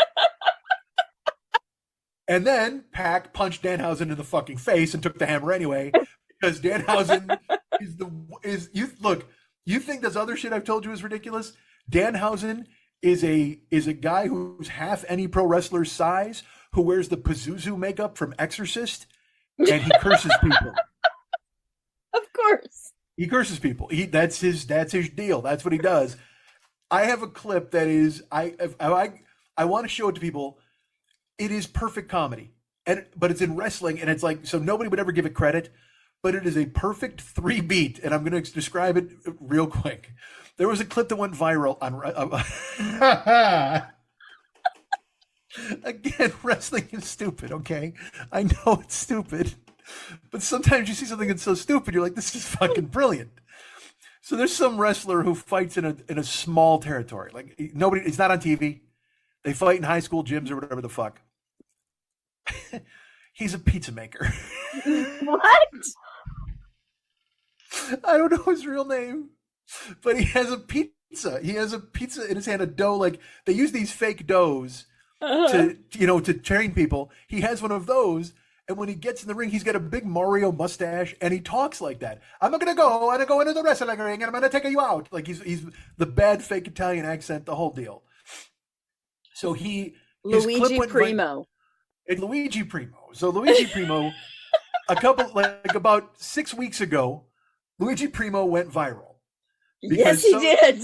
[SPEAKER 3] And then Pac punched Danhausen in the fucking face and took the hammer anyway. Because Danhausen you think this other shit I've told you is ridiculous? Danhausen is a guy who's half any pro wrestler's size, who wears the Pazuzu makeup from Exorcist, and he curses people.
[SPEAKER 5] Of course.
[SPEAKER 3] He curses people. That's his deal. That's what he does. I have a clip that is I want to show it to people. It is perfect comedy. But it's in wrestling, and it's like, so nobody would ever give it credit. But it is a perfect 3-beat, and I'm going to describe it real quick. There was a clip that went viral on. Again, wrestling is stupid, okay? I know it's stupid, but sometimes you see something that's so stupid, you're like, this is fucking brilliant. So there's some wrestler who fights in a small territory, like it's not on TV. They fight in high school gyms or whatever the fuck. He's a pizza maker.
[SPEAKER 5] What?
[SPEAKER 3] I don't know his real name, but he has a pizza. He has a pizza in his hand, a dough. Like they use these fake doughs to train people. He has one of those, and when he gets in the ring, he's got a big Mario mustache, and he talks like that. I'm going to go into the wrestling ring, and I'm going to take you out. Like he's the bad fake Italian accent, the whole deal. So
[SPEAKER 5] Luigi Primo.
[SPEAKER 3] Luigi Primo. So Luigi Primo, about 6 weeks ago, Luigi Primo went viral.
[SPEAKER 5] Yes, he did.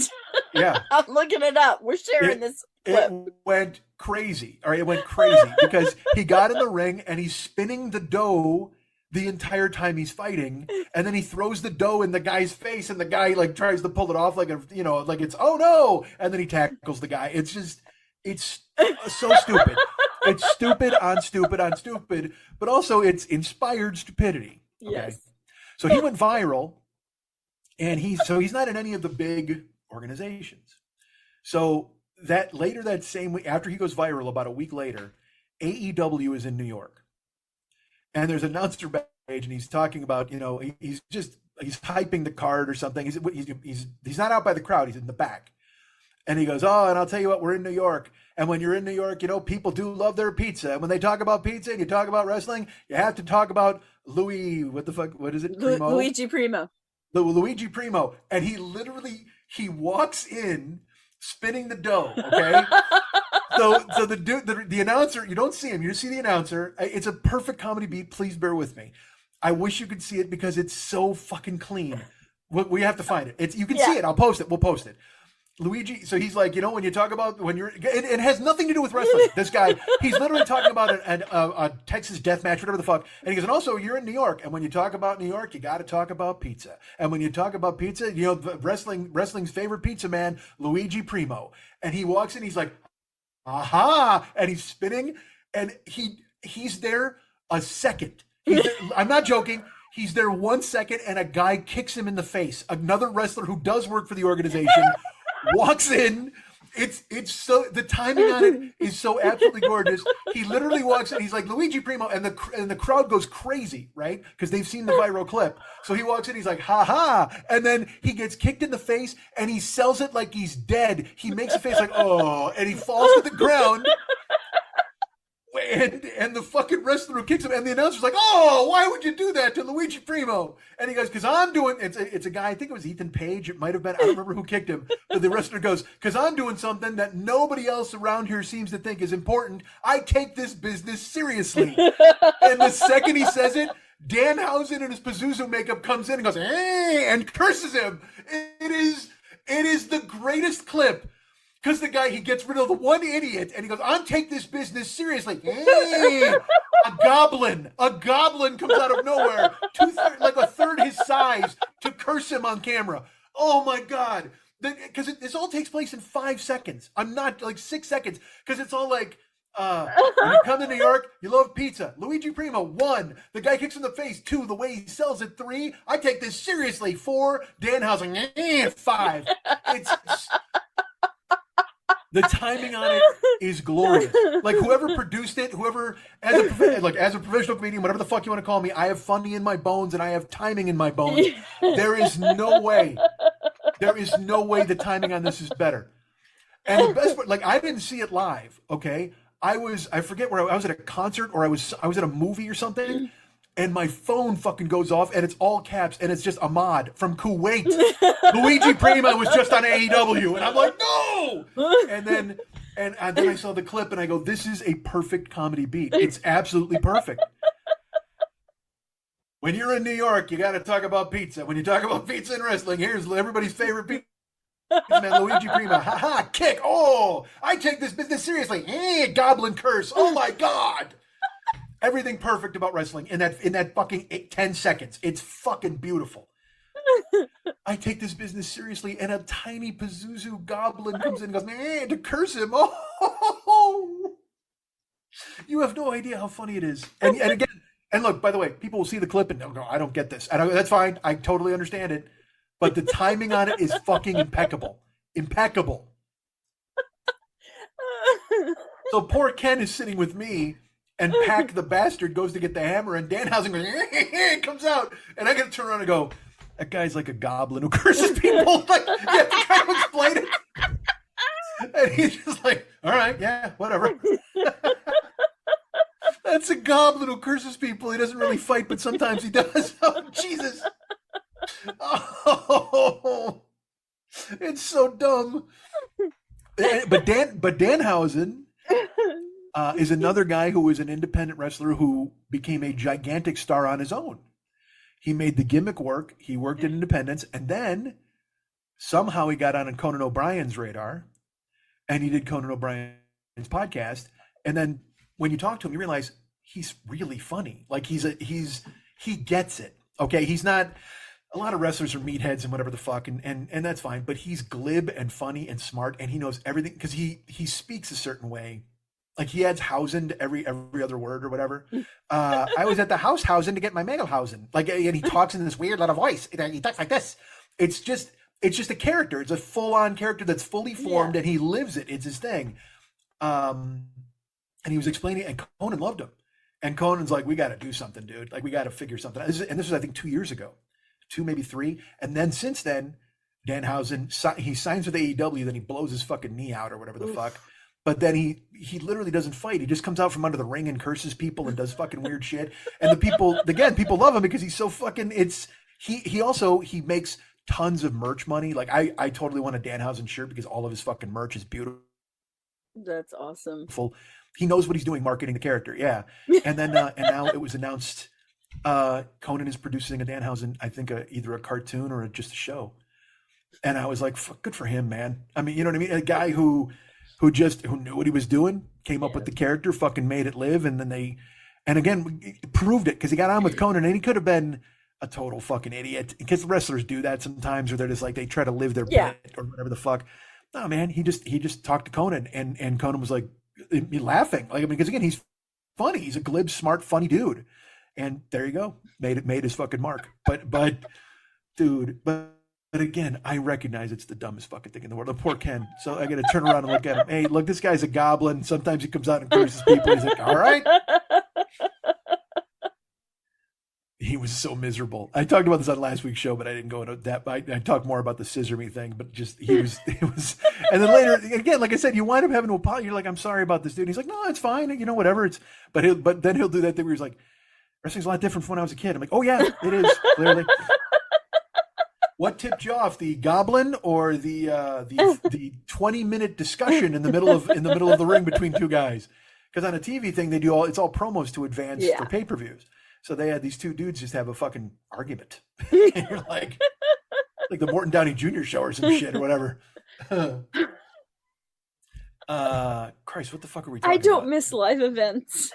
[SPEAKER 3] Yeah.
[SPEAKER 5] I'm looking it up. We're sharing this clip.
[SPEAKER 3] It went crazy. All right, it went crazy because he got in the ring and he's spinning the dough the entire time he's fighting, and then he throws the dough in the guy's face, and the guy like tries to pull it off like it's oh no, and then he tackles the guy. It's so stupid. It's stupid on stupid on stupid, but also it's inspired stupidity. Okay?
[SPEAKER 5] Yes.
[SPEAKER 3] So he went viral, and he's not in any of the big organizations. So that same week, after he goes viral, about a week later, AEW is in New York. and there's an announcer backstage, and he's talking about, he's hyping the card or something. He's not out by the crowd. He's in the back. And he goes, oh, and I'll tell you what, we're in New York. And when you're in New York, people do love their pizza. And when they talk about pizza and you talk about wrestling, you have to talk about what is it?
[SPEAKER 5] Luigi Primo.
[SPEAKER 3] Luigi Primo. And he walks in spinning the dough, okay? So the announcer, you don't see him. You just see the announcer. It's a perfect comedy beat. Please bear with me. I wish you could see it because it's so fucking clean. We have to find it. You can see it. I'll post it. We'll post it. Luigi, so he's like, when you talk about it has nothing to do with wrestling. This guy, he's literally talking about a Texas death match, whatever the fuck. And he goes, and also you're in New York, and when you talk about New York, you got to talk about pizza. And when you talk about pizza, wrestling's favorite pizza man, Luigi Primo. And he walks in, he's like, aha, and he's spinning, and he's there a second. I'm not joking. He's there 1 second, and a guy kicks him in the face. Another wrestler who does work for the organization walks in. It's so, the timing on it is so absolutely gorgeous. He literally walks in. He's like Luigi Primo, and the crowd goes crazy, right? Because they've seen the viral clip. So he walks in. He's like, ha ha, and then he gets kicked in the face, and he sells it like he's dead. He makes a face like, oh, and he falls to the ground. And the fucking wrestler who kicks him, and the announcer's like, oh, why would you do that to Luigi Primo? And he goes, because I'm doing, it's a guy, I think it was Ethan Page, it might have been, I don't remember who kicked him, but the wrestler goes, because I'm doing something that nobody else around here seems to think is important. I take this business seriously. And the second he says it, Danhausen in his Pazuzu makeup comes in and goes, hey, and curses him. It is the greatest clip. Because the guy, he gets rid of the one idiot, and he goes, I'm take this business seriously. Hey, a goblin comes out of nowhere, like a third his size, to curse him on camera. Oh my God. Because this all takes place in 5 seconds. I'm not, like 6 seconds, because it's all like, when you come to New York, you love pizza. Luigi Primo, 1. The guy kicks in the face. 2. The way he sells it. 3. I take this seriously. 4. Danhausen, 5. The timing on it is glorious. Like whoever produced it, as a professional comedian, whatever the fuck you want to call me, I have funny in my bones and I have timing in my bones. There is no way the timing on this is better. And the best part, like I didn't see it live. Okay, I forget where I was at a concert or I was at a movie or something. And my phone fucking goes off, and it's all caps, and it's just Ahmad from Kuwait. Luigi Primo was just on AEW, and I'm like, no! And then I saw the clip, and I go, this is a perfect comedy beat. It's absolutely perfect. When you're in New York, you got to talk about pizza. When you talk about pizza and wrestling, here's everybody's favorite pizza man, Luigi Primo. Ha ha! Kick! Oh, I take this business seriously. Goblin curse! Oh my God! Everything perfect about wrestling in that fucking 10 seconds. It's fucking beautiful. I take this business seriously, and a tiny Pazuzu goblin comes in and goes, man, to curse him. Oh, you have no idea how funny it is. And again, and look, by the way, people will see the clip and they'll go, I don't get this. And that's fine. I totally understand it. But the timing on it is fucking impeccable. Impeccable. So poor Ken is sitting with me, and Pac the bastard goes to get the hammer, and Danhausen goes, comes out, and I got to turn around and go, that guy's like a goblin who curses people. Like, you have to kind of explain it. And he's just like, all right, yeah, whatever. That's a goblin who curses people. He doesn't really fight, but sometimes he does. Oh, Jesus. Oh, it's so dumb. But Danhausen is another guy who was an independent wrestler who became a gigantic star on his own. He made the gimmick work. He worked in independence, and then somehow he got on Conan O'Brien's radar, and he did Conan O'Brien's podcast. And then when you talk to him, you realize he's really funny. Like he gets it. Okay, he's not. A lot of wrestlers are meatheads and whatever the fuck, and that's fine. But he's glib and funny and smart, and he knows everything because he speaks a certain way. Like he adds Hausen to every other word or whatever. I was at the Hausen to get my Magelhausen. Like, and he talks in this weird little voice. He talks like this. It's just a character. It's a full-on character that's fully formed, and he lives it. It's his thing. And he was explaining, and Conan loved him And Conan's like, we got to do something, dude. Like, we got to figure something out. And this was, I think, 2 years ago, 2, maybe 3. And then since then, Danhausen, he signs with AEW, then he blows his fucking knee out or whatever the fuck. But then he literally doesn't fight. He just comes out from under the ring and curses people and does fucking weird shit. And the people, again, people love him because he's so fucking, he makes tons of merch money. Like, I totally want a Danhausen shirt because all of his fucking merch is beautiful.
[SPEAKER 5] That's awesome.
[SPEAKER 3] He knows what he's doing marketing the character. Yeah. And then, and now it was announced, Conan is producing a Danhausen, I think either a cartoon or just a show. And I was like, good for him, man. I mean, you know what I mean? A guy who knew what he was doing, came up with the character, fucking made it live. And then again, proved it because he got on with Conan, and he could have been a total fucking idiot because wrestlers do that sometimes, or they're just like, they try to live their bit or whatever the fuck. No, man, he just talked to Conan, and Conan was like laughing. Like, I mean, because again, he's funny. He's a glib, smart, funny dude. And there you go. Made his fucking mark. But again, I recognize it's the dumbest fucking thing in the world. The poor Ken. So I got to turn around and look at him. Hey, look, this guy's a goblin. Sometimes he comes out and curses people. He's like, all right. He was so miserable. I talked about this on last week's show, but I didn't go into that. I talked more about the scissor me thing, but just, it was, and then later, again, like I said, you wind up having to apologize. You're like, I'm sorry about this, dude. He's like, no, it's fine. You know, whatever. But then he'll do that thing where he's like, wrestling's a lot different from when I was a kid. I'm like, oh yeah, it is, clearly. What tipped you off, the goblin or the 20-minute discussion in the middle of the ring between two guys? Because on a TV thing, it's all promos to advance for pay-per-views. So they had these two dudes just have a fucking argument. And you're like the Morton Downey Jr. show or some shit or whatever. Christ, what the fuck are we talking about?
[SPEAKER 5] I don't miss live events.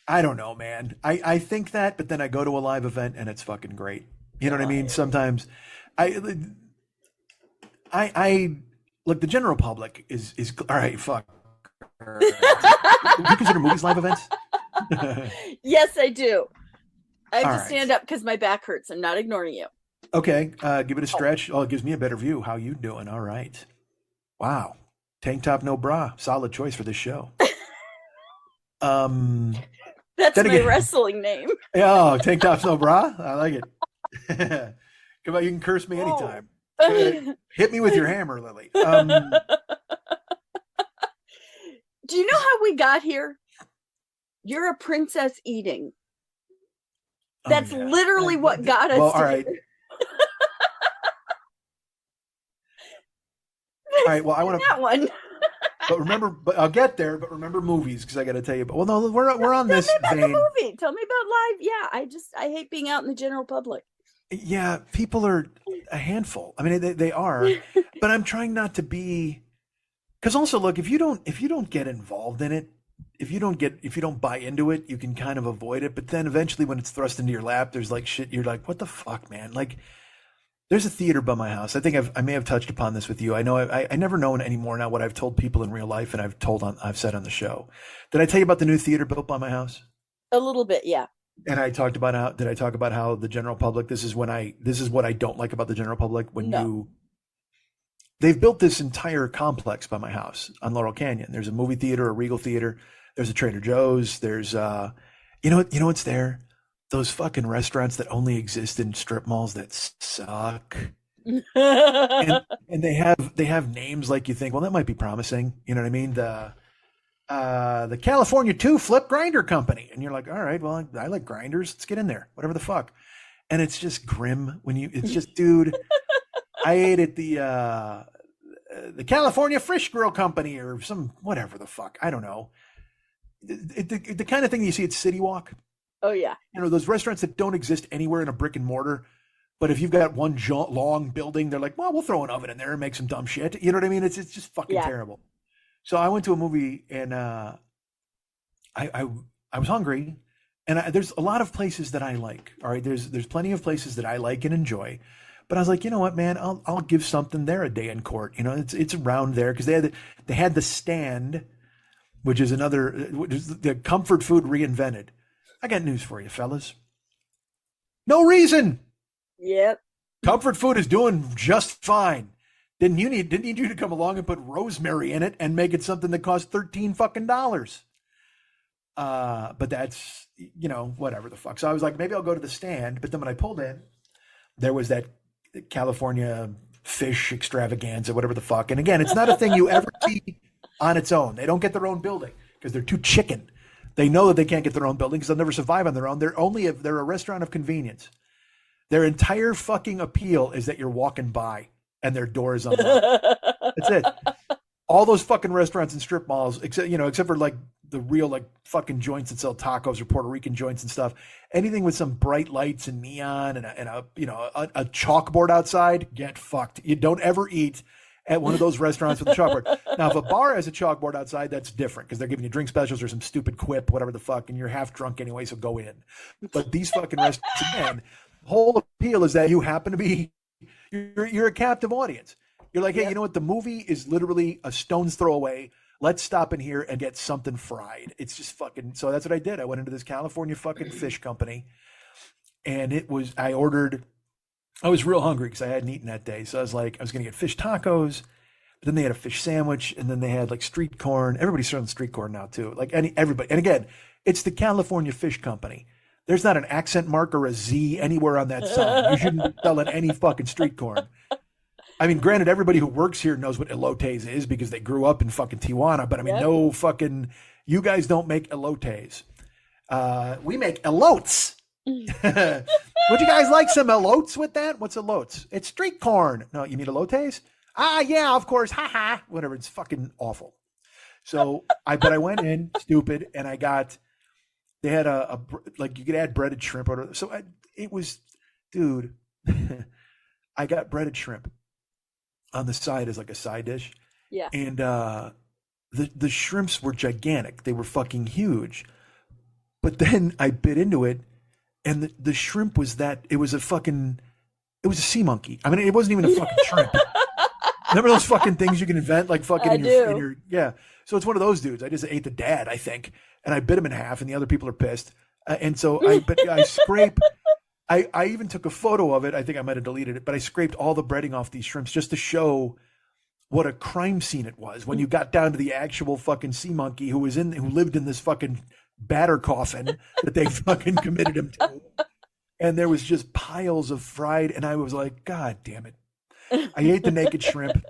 [SPEAKER 3] I don't know, man. I think that, but then I go to a live event and it's fucking great. You know what I mean? Sometimes I look, the general public is all right. Fuck. Do you consider movies live events?
[SPEAKER 5] Yes, I do. I have
[SPEAKER 3] All
[SPEAKER 5] to
[SPEAKER 3] right.
[SPEAKER 5] stand up because my back hurts. I'm not ignoring you.
[SPEAKER 3] Okay. Give it a stretch. Oh, it gives me a better view. How you doing? All right. Wow. Tank top, no bra. Solid choice for this show.
[SPEAKER 5] That's
[SPEAKER 3] Then
[SPEAKER 5] my
[SPEAKER 3] again-
[SPEAKER 5] wrestling name.
[SPEAKER 3] Oh, tank tops, no bra. I like it. Come on, you can curse me anytime. Hit me with your hammer, Lily.
[SPEAKER 5] Do you know how we got here? You're a princess eating. That's literally what got us
[SPEAKER 3] Well,
[SPEAKER 5] to
[SPEAKER 3] all right.
[SPEAKER 5] here.
[SPEAKER 3] All right. Well, I want to.
[SPEAKER 5] That one.
[SPEAKER 3] But I'll get there. But remember movies, because I got to tell you. But well, no, we're on this
[SPEAKER 5] Tell me about
[SPEAKER 3] vein.
[SPEAKER 5] the movie. Tell me about live. Yeah, I hate being out in the general public.
[SPEAKER 3] Yeah, people are a handful. I mean, they are. But I'm trying not to be. Because also, look, if you don't get involved in it, if you don't buy into it, you can kind of avoid it. But then eventually, when it's thrust into your lap, there's like shit. You're like, what the fuck, man? Like, there's a theater by my house. I think I may have touched upon this with you. I know I never know anymore now what I've told people in real life and I've said on the show. Did I tell you about the new theater built by my house?
[SPEAKER 5] A little bit, yeah.
[SPEAKER 3] And I talked about how the general public, this is what I don't like about the general public they've built this entire complex by my house on Laurel Canyon. There's a movie theater, a Regal theater. There's a Trader Joe's. There's, you know what's there? Those fucking restaurants that only exist in strip malls that suck. and they have names like you think, well, that might be promising. You know what I mean? The California 2 Flip Grinder Company. And you're like, all right, well, I like grinders. Let's get in there. Whatever the fuck. And it's just grim it's just, dude, I ate at the California Fish Grill Company or some, whatever the fuck. I don't know. The kind of thing you see at City Walk.
[SPEAKER 5] Oh, yeah.
[SPEAKER 3] You know, those restaurants that don't exist anywhere in a brick and mortar. But if you've got one long building, they're like, well, we'll throw an oven in there and make some dumb shit. You know what I mean? It's just fucking terrible. So I went to a movie and I was hungry. And there's a lot of places that I like. All right, there's plenty of places that I like and enjoy. But I was like, you know what, man, I'll give something there a day in court. You know, it's around there because they had the Stand, which is the comfort food reinvented. I got news for you, fellas. No reason.
[SPEAKER 5] Yep.
[SPEAKER 3] Comfort food is doing just fine. Didn't need you to come along and put rosemary in it and make it something that cost $13 fucking dollars. But that's, whatever the fuck. So I was like, maybe I'll go to the stand. But then when I pulled in, there was that California fish extravaganza, whatever the fuck. And again, it's not a thing you ever see on its own. They don't get their own building because they're too chicken. They know that they can't get their own building because they'll never survive on their own. They're a restaurant of convenience. Their entire fucking appeal is that you're walking by and their door is unlocked. That's it. All those fucking restaurants and strip malls, except for like the real like fucking joints that sell tacos or Puerto Rican joints and stuff. Anything with some bright lights and neon and a chalkboard outside, get fucked. You don't ever eat at one of those restaurants with a chalkboard. Now, if a bar has a chalkboard outside, that's different because they're giving you drink specials or some stupid quip, whatever the fuck, and you're half drunk anyway, so go in. But these fucking restaurants, again, the whole appeal is that you happen to be, you're a captive audience. You're like, hey, you know what? The movie is literally a stone's throw away. Let's stop in here and get something fried. It's just fucking, so that's what I did. I went into this California fucking fish company and I was real hungry because I hadn't eaten that day. So I was like, I was going to get fish tacos, but then they had a fish sandwich and then they had like street corn. Everybody's serving street corn now too. Like everybody. And again, it's the California Fish Company. There's not an accent mark or a Z anywhere on that sign. You shouldn't be selling any fucking street corn. I mean, granted, everybody who works here knows what elotes is because they grew up in fucking Tijuana. But I mean, no fucking, you guys don't make elotes. We make elotes. Would you guys like some elotes with that? What's elotes? It's street corn. No, you mean elotes? Yeah, of course. Ha ha. Whatever. It's fucking awful. So I went in stupid and they had like you could add breaded shrimp or so. It was, dude, I got breaded shrimp on the side as like a side dish.
[SPEAKER 5] Yeah.
[SPEAKER 3] And the shrimps were gigantic. They were fucking huge. But then I bit into it and the shrimp was it was a sea monkey. I mean, it wasn't even a fucking shrimp. Remember those fucking things you can invent, like fucking in your yeah. So it's one of those dudes. I just ate the dad, I think, and I bit him in half, and the other people are pissed. And so I scrape. I even took a photo of it. I think I might have deleted it, but I scraped all the breading off these shrimps just to show what a crime scene it was when you got down to the actual fucking sea monkey who lived in this fucking batter coffin that they fucking committed him to. And there was just piles of fried, and I was like, God damn it. I ate the naked shrimp.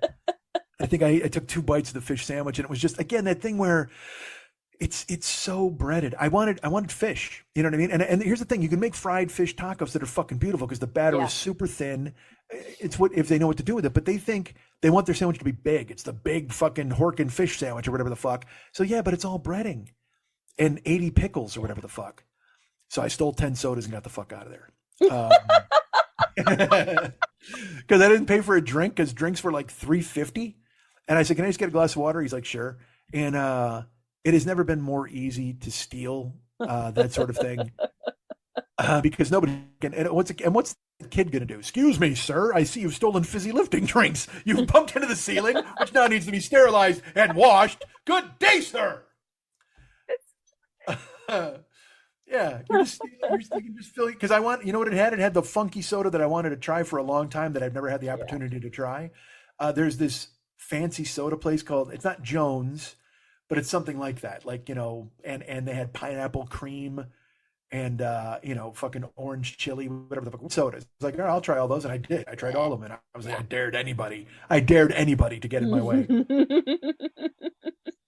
[SPEAKER 3] I think I took 2 bites of the fish sandwich, and it was just, again, that thing where it's so breaded. I wanted fish. You know what I mean? And here's the thing: you can make fried fish tacos that are fucking beautiful because the batter is super thin. It's if they know what to do with it. But they think they want their sandwich to be big. It's the big fucking Horkin fish sandwich or whatever the fuck. So yeah, but it's all breading and 80 pickles or whatever the fuck. So I stole 10 sodas and got the fuck out of there. Because I didn't pay for a drink because drinks were like $3.50. And I said, can I just get a glass of water? He's like, sure. And it has never been more easy to steal that sort of thing because nobody can. And what's the kid going to do? Excuse me, sir. I see you've stolen fizzy lifting drinks. You've bumped into the ceiling, which now needs to be sterilized and washed. Good day, sir. Yeah, you can just fill it because I want. You know what it had? It had the funky soda that I wanted to try for a long time that I've never had the opportunity to try. There's this fancy soda place called, it's not Jones, but it's something like that. Like, and they had pineapple cream and, fucking orange chili, whatever the fuck sodas. It's like, I'll try all those. And I did. I tried all of them. And I was like, I dared anybody to get in my way.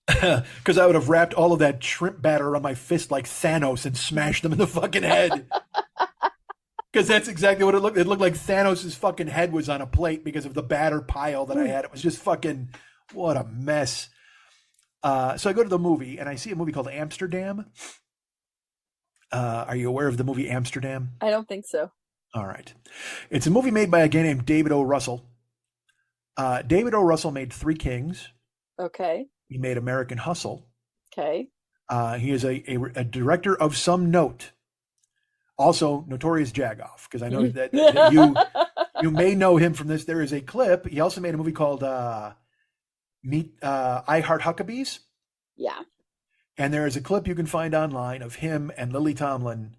[SPEAKER 3] Because I would have wrapped all of that shrimp batter around my fist like Thanos and smashed them in the fucking head. Because that's exactly what it looked. It looked like Thanos' fucking head was on a plate because of the batter pile that I had. It was just fucking, what a mess. So I go to the movie and I see a movie called Amsterdam. Are you aware of the movie Amsterdam?
[SPEAKER 5] I don't think so.
[SPEAKER 3] All right. It's a movie made by a guy named David O. Russell. David O. Russell made Three Kings.
[SPEAKER 5] Okay.
[SPEAKER 3] He made American Hustle.
[SPEAKER 5] Okay.
[SPEAKER 3] He is a director of some note. Also, Notorious Jagoff, because I know that you may know him from this. There is a clip. He also made a movie called Meet I Heart Huckabees.
[SPEAKER 5] Yeah.
[SPEAKER 3] And there is a clip you can find online of him and Lily Tomlin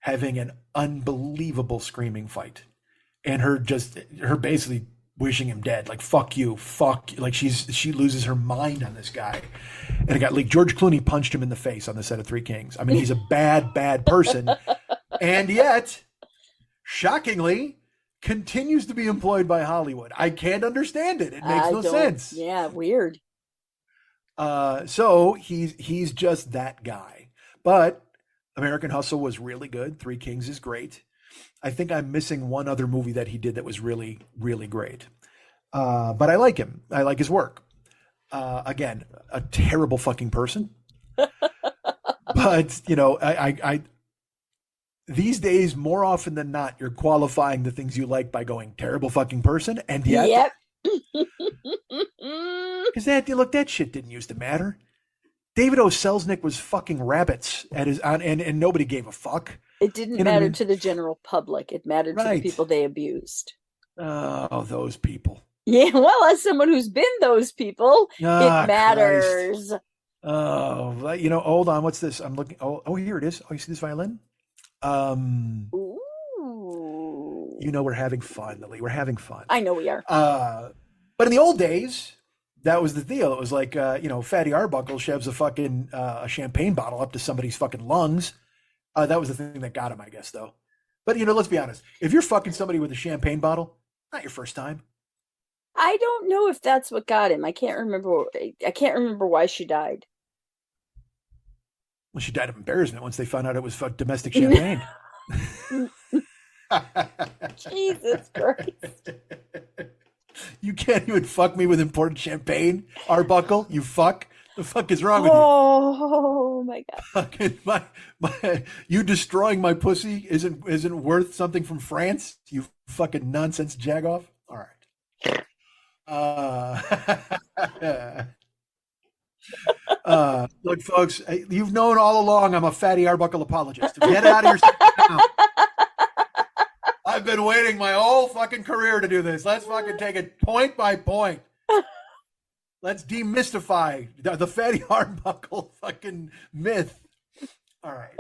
[SPEAKER 3] having an unbelievable screaming fight. And her basically wishing him dead. Like, fuck you, fuck. Like, she loses her mind on this guy. And it got leaked. George Clooney punched him in the face on the set of Three Kings. I mean, he's a bad, bad person. And yet, shockingly, continues to be employed by Hollywood. I can't understand it. It makes no sense.
[SPEAKER 5] Yeah, weird.
[SPEAKER 3] So he's just that guy. But American Hustle was really good. Three Kings is great. I think I'm missing one other movie that he did that was really, really great. But I like him. I like his work. Again, a terrible fucking person. But, you know, I these days, more often than not, you're qualifying the things you like by going terrible fucking person. And yet,
[SPEAKER 5] Yep.
[SPEAKER 3] because that shit didn't used to matter. David O. Selznick was fucking rabbits at his and nobody gave a fuck.
[SPEAKER 5] It didn't matter to the general public. It mattered to the people they abused.
[SPEAKER 3] Oh, those people.
[SPEAKER 5] Yeah, well, as someone who's been those people, it matters.
[SPEAKER 3] Christ. Oh, you know, hold on. What's this? I'm looking. Oh, here it is. Oh, you see this violin?
[SPEAKER 5] Ooh.
[SPEAKER 3] You know, we're having fun, Lily. We're having fun.
[SPEAKER 5] I know we are.
[SPEAKER 3] But in the old days, that was the deal. It was like, you know, Fatty Arbuckle shoves a fucking a champagne bottle up to somebody's fucking lungs. That was the thing that got him, I guess, though. But, you know, let's be honest. If you're fucking somebody with a champagne bottle, not your first time.
[SPEAKER 5] I don't know if that's what got him. I can't remember why she died.
[SPEAKER 3] Well, she died of embarrassment once they found out it was domestic champagne.
[SPEAKER 5] Jesus Christ.
[SPEAKER 3] You can't even fuck me with imported champagne, Arbuckle. You fuck. The fuck is wrong with you?
[SPEAKER 5] Oh my God.
[SPEAKER 3] Fucking my you destroying my pussy isn't worth something from France, you fucking nonsense jagoff. All right. Look, folks, you've known all along I'm a Fatty Arbuckle apologist. Get out of here now. I've been waiting my whole fucking career to do this. Let's fucking take it point by point. Let's demystify the Fatty Arbuckle fucking myth. All right.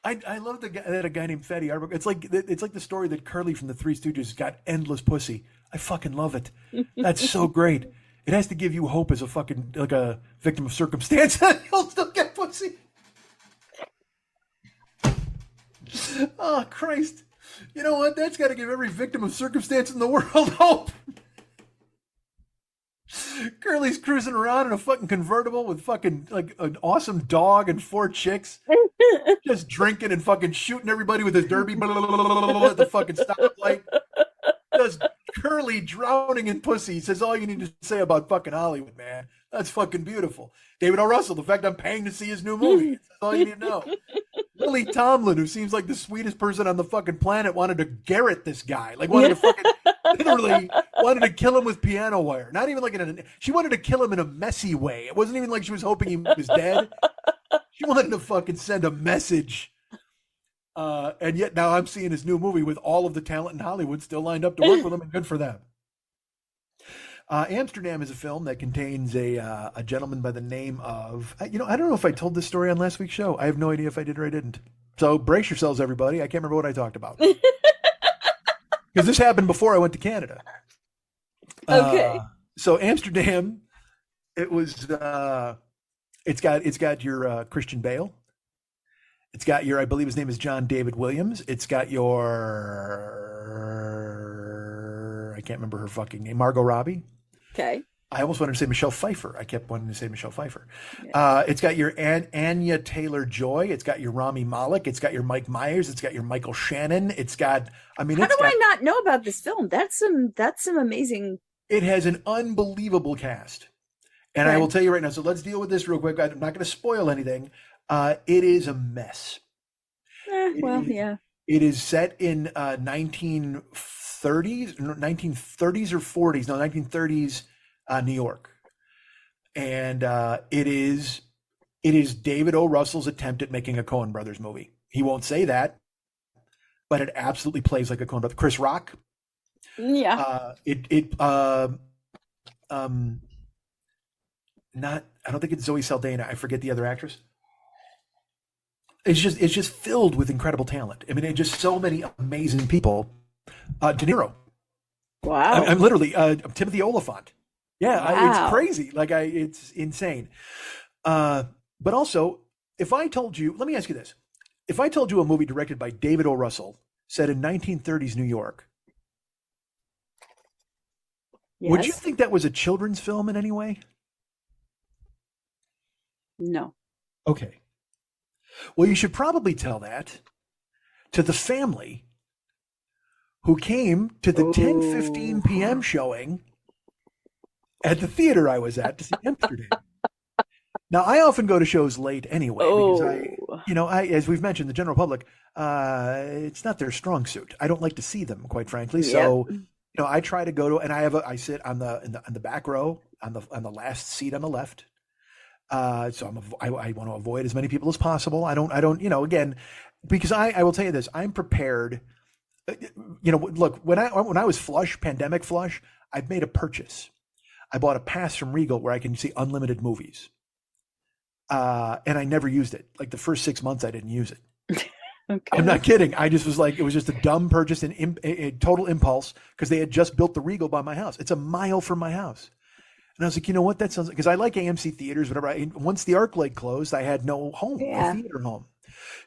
[SPEAKER 3] I love that a guy named Fatty Arbuckle. It's like the story that Curly from the Three Stooges got endless pussy. I fucking love it. That's so great. It has to give you hope as a fucking like a victim of circumstance that you'll still get pussy. Oh Christ! You know what? That's got to give every victim of circumstance in the world hope. Curly's cruising around in a fucking convertible with fucking like an awesome dog and 4 chicks, just drinking and fucking shooting everybody with his derby at the fucking stoplight. Just Curly drowning in pussy. He says all you need to say about fucking Hollywood, man. That's fucking beautiful. David O. Russell, the fact I'm paying to see his new movie. That's all you need to know. Lily Tomlin, who seems like the sweetest person on the fucking planet, wanted to garrote this guy. Like wanted to fucking literally wanted to kill him with piano wire. Not even like she wanted to kill him in a messy way. It wasn't even like she was hoping he was dead. She wanted to fucking send a message. And yet now I'm seeing his new movie with all of the talent in Hollywood still lined up to work with him, and good for them. Amsterdam is a film that contains a gentleman by the name of, I don't know if I told this story on last week's show. I have no idea if I did or I didn't. So brace yourselves, everybody. I can't remember what I talked about. Because this happened before I went to Canada.
[SPEAKER 5] Okay.
[SPEAKER 3] So Amsterdam, it's got your Christian Bale. It's got your, I believe his name is John David Williams. It's got your, I can't remember her fucking name, Margot Robbie.
[SPEAKER 5] Okay.
[SPEAKER 3] I almost wanted to say Michelle Pfeiffer. I kept wanting to say Michelle Pfeiffer.
[SPEAKER 5] Yeah.
[SPEAKER 3] It's got your Anya Taylor-Joy. It's got your Rami Malek. It's got your Mike Myers. It's got your Michael Shannon. It's got,
[SPEAKER 5] How do I not know about this film? That's some amazing.
[SPEAKER 3] It has an unbelievable cast. And I will tell you right now, so let's deal with this real quick. I'm not going to spoil anything. It is a mess.
[SPEAKER 5] Yeah.
[SPEAKER 3] It is set in 1930s or 40s. No, 1930s New York. And it is David O. Russell's attempt at making a Coen Brothers movie. He won't say that, but it absolutely plays like a Coen Brothers. Chris Rock.
[SPEAKER 5] Yeah.
[SPEAKER 3] I don't think it's Zoe Saldana. I forget the other actress. It's just filled with incredible talent. I mean, it's just so many amazing people. De Niro.
[SPEAKER 5] Wow.
[SPEAKER 3] I'm literally Timothy Oliphant. Yeah,
[SPEAKER 5] Wow.
[SPEAKER 3] it's crazy. Like it's insane. But also, if I told you, let me ask you this: if I told you a movie directed by David O. Russell, set in 1930s New York, would you
[SPEAKER 5] Yes.
[SPEAKER 3] think that was a children's film in any way?
[SPEAKER 5] No.
[SPEAKER 3] Okay. Well, you should probably tell that to the family who came to the 10:15 p.m. showing at the theater I was at to see Amsterdam. Now, I often go to shows late anyway because as we've mentioned, the general public, it's not their strong suit. I don't like to see them, quite frankly. So, I try to go to, and I sit on the back row on the last seat on the left. So I want to avoid as many people as possible. I don't, again, because I will tell you this, I'm prepared. Look, when I was flush, pandemic flush, I've made a purchase. I bought a pass from Regal where I can see unlimited movies. And I never used it. Like the first 6 months, I didn't use it.
[SPEAKER 5] Okay.
[SPEAKER 3] I'm not kidding. I just was like, it was just a dumb purchase and a total impulse because they had just built the Regal by my house. It's a mile from my house. And I was like, you know what? That sounds because I like AMC theaters, whatever. Once the ArcLight closed, I had no home, no theater home.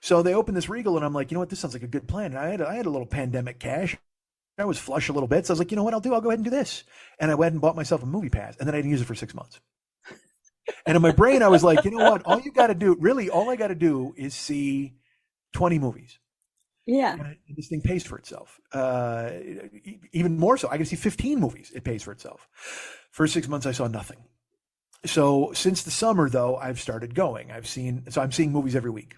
[SPEAKER 3] So they opened this Regal, and I'm like, you know what? This sounds like a good plan. And I had a little pandemic cash. I was flush a little bit, so I was like, you know what? I'll go ahead and do this. And I went and bought myself a movie pass, and then I didn't use it for 6 months. And in my brain, I was like, you know what? All I got to do is see 20 movies.
[SPEAKER 5] Yeah.
[SPEAKER 3] And this thing pays for itself. Even more so, I can see 15 movies. It pays for itself. First 6 months, I saw nothing. So since the summer, though, I've started going. I'm seeing movies every week.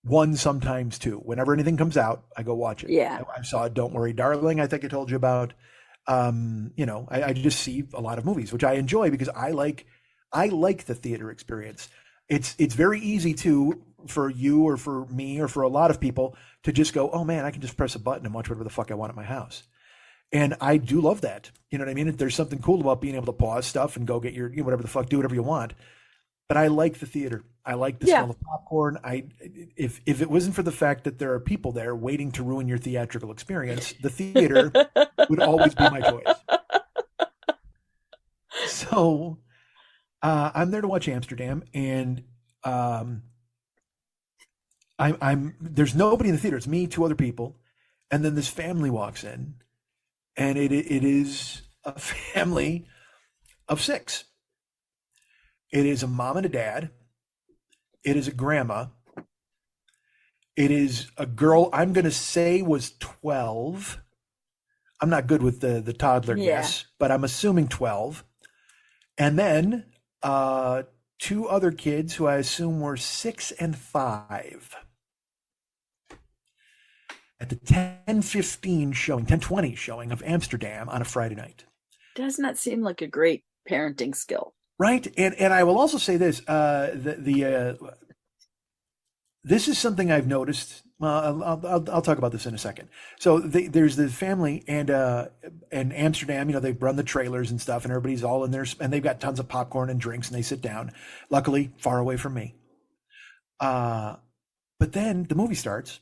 [SPEAKER 3] One, sometimes two. Whenever anything comes out, I go watch it.
[SPEAKER 5] Yeah.
[SPEAKER 3] I saw Don't Worry, Darling. I think I told you about. I just see a lot of movies, which I enjoy because I like the theater experience. It's very easy for you or for me or for a lot of people to just go, oh man, I can just press a button and watch whatever the fuck I want at my house. And I do love that. You know what I mean? There's something cool about being able to pause stuff and go get your whatever the fuck, do whatever you want. But I like the theater. I like the smell of popcorn. If it wasn't for the fact that there are people there waiting to ruin your theatrical experience, the theater would always be my choice. So I'm there to watch Amsterdam, and there's nobody in the theater. It's me, two other people, and then this family walks in, and it is a family of six. It is a mom and a dad. It is a grandma. It is a girl I'm going to say was 12. I'm not good with the toddler guess, but I'm assuming 12. And then two other kids who I assume were 6 and 5. At the 10:20 showing of Amsterdam on a Friday night.
[SPEAKER 5] Does not seem like a great parenting skill.
[SPEAKER 3] Right. And I will also say this, this is something I've noticed. Well, I'll talk about this in a second. So there's the family and Amsterdam, they run the trailers and stuff, and everybody's all in there, and they've got tons of popcorn and drinks, and they sit down, luckily far away from me. But then the movie starts,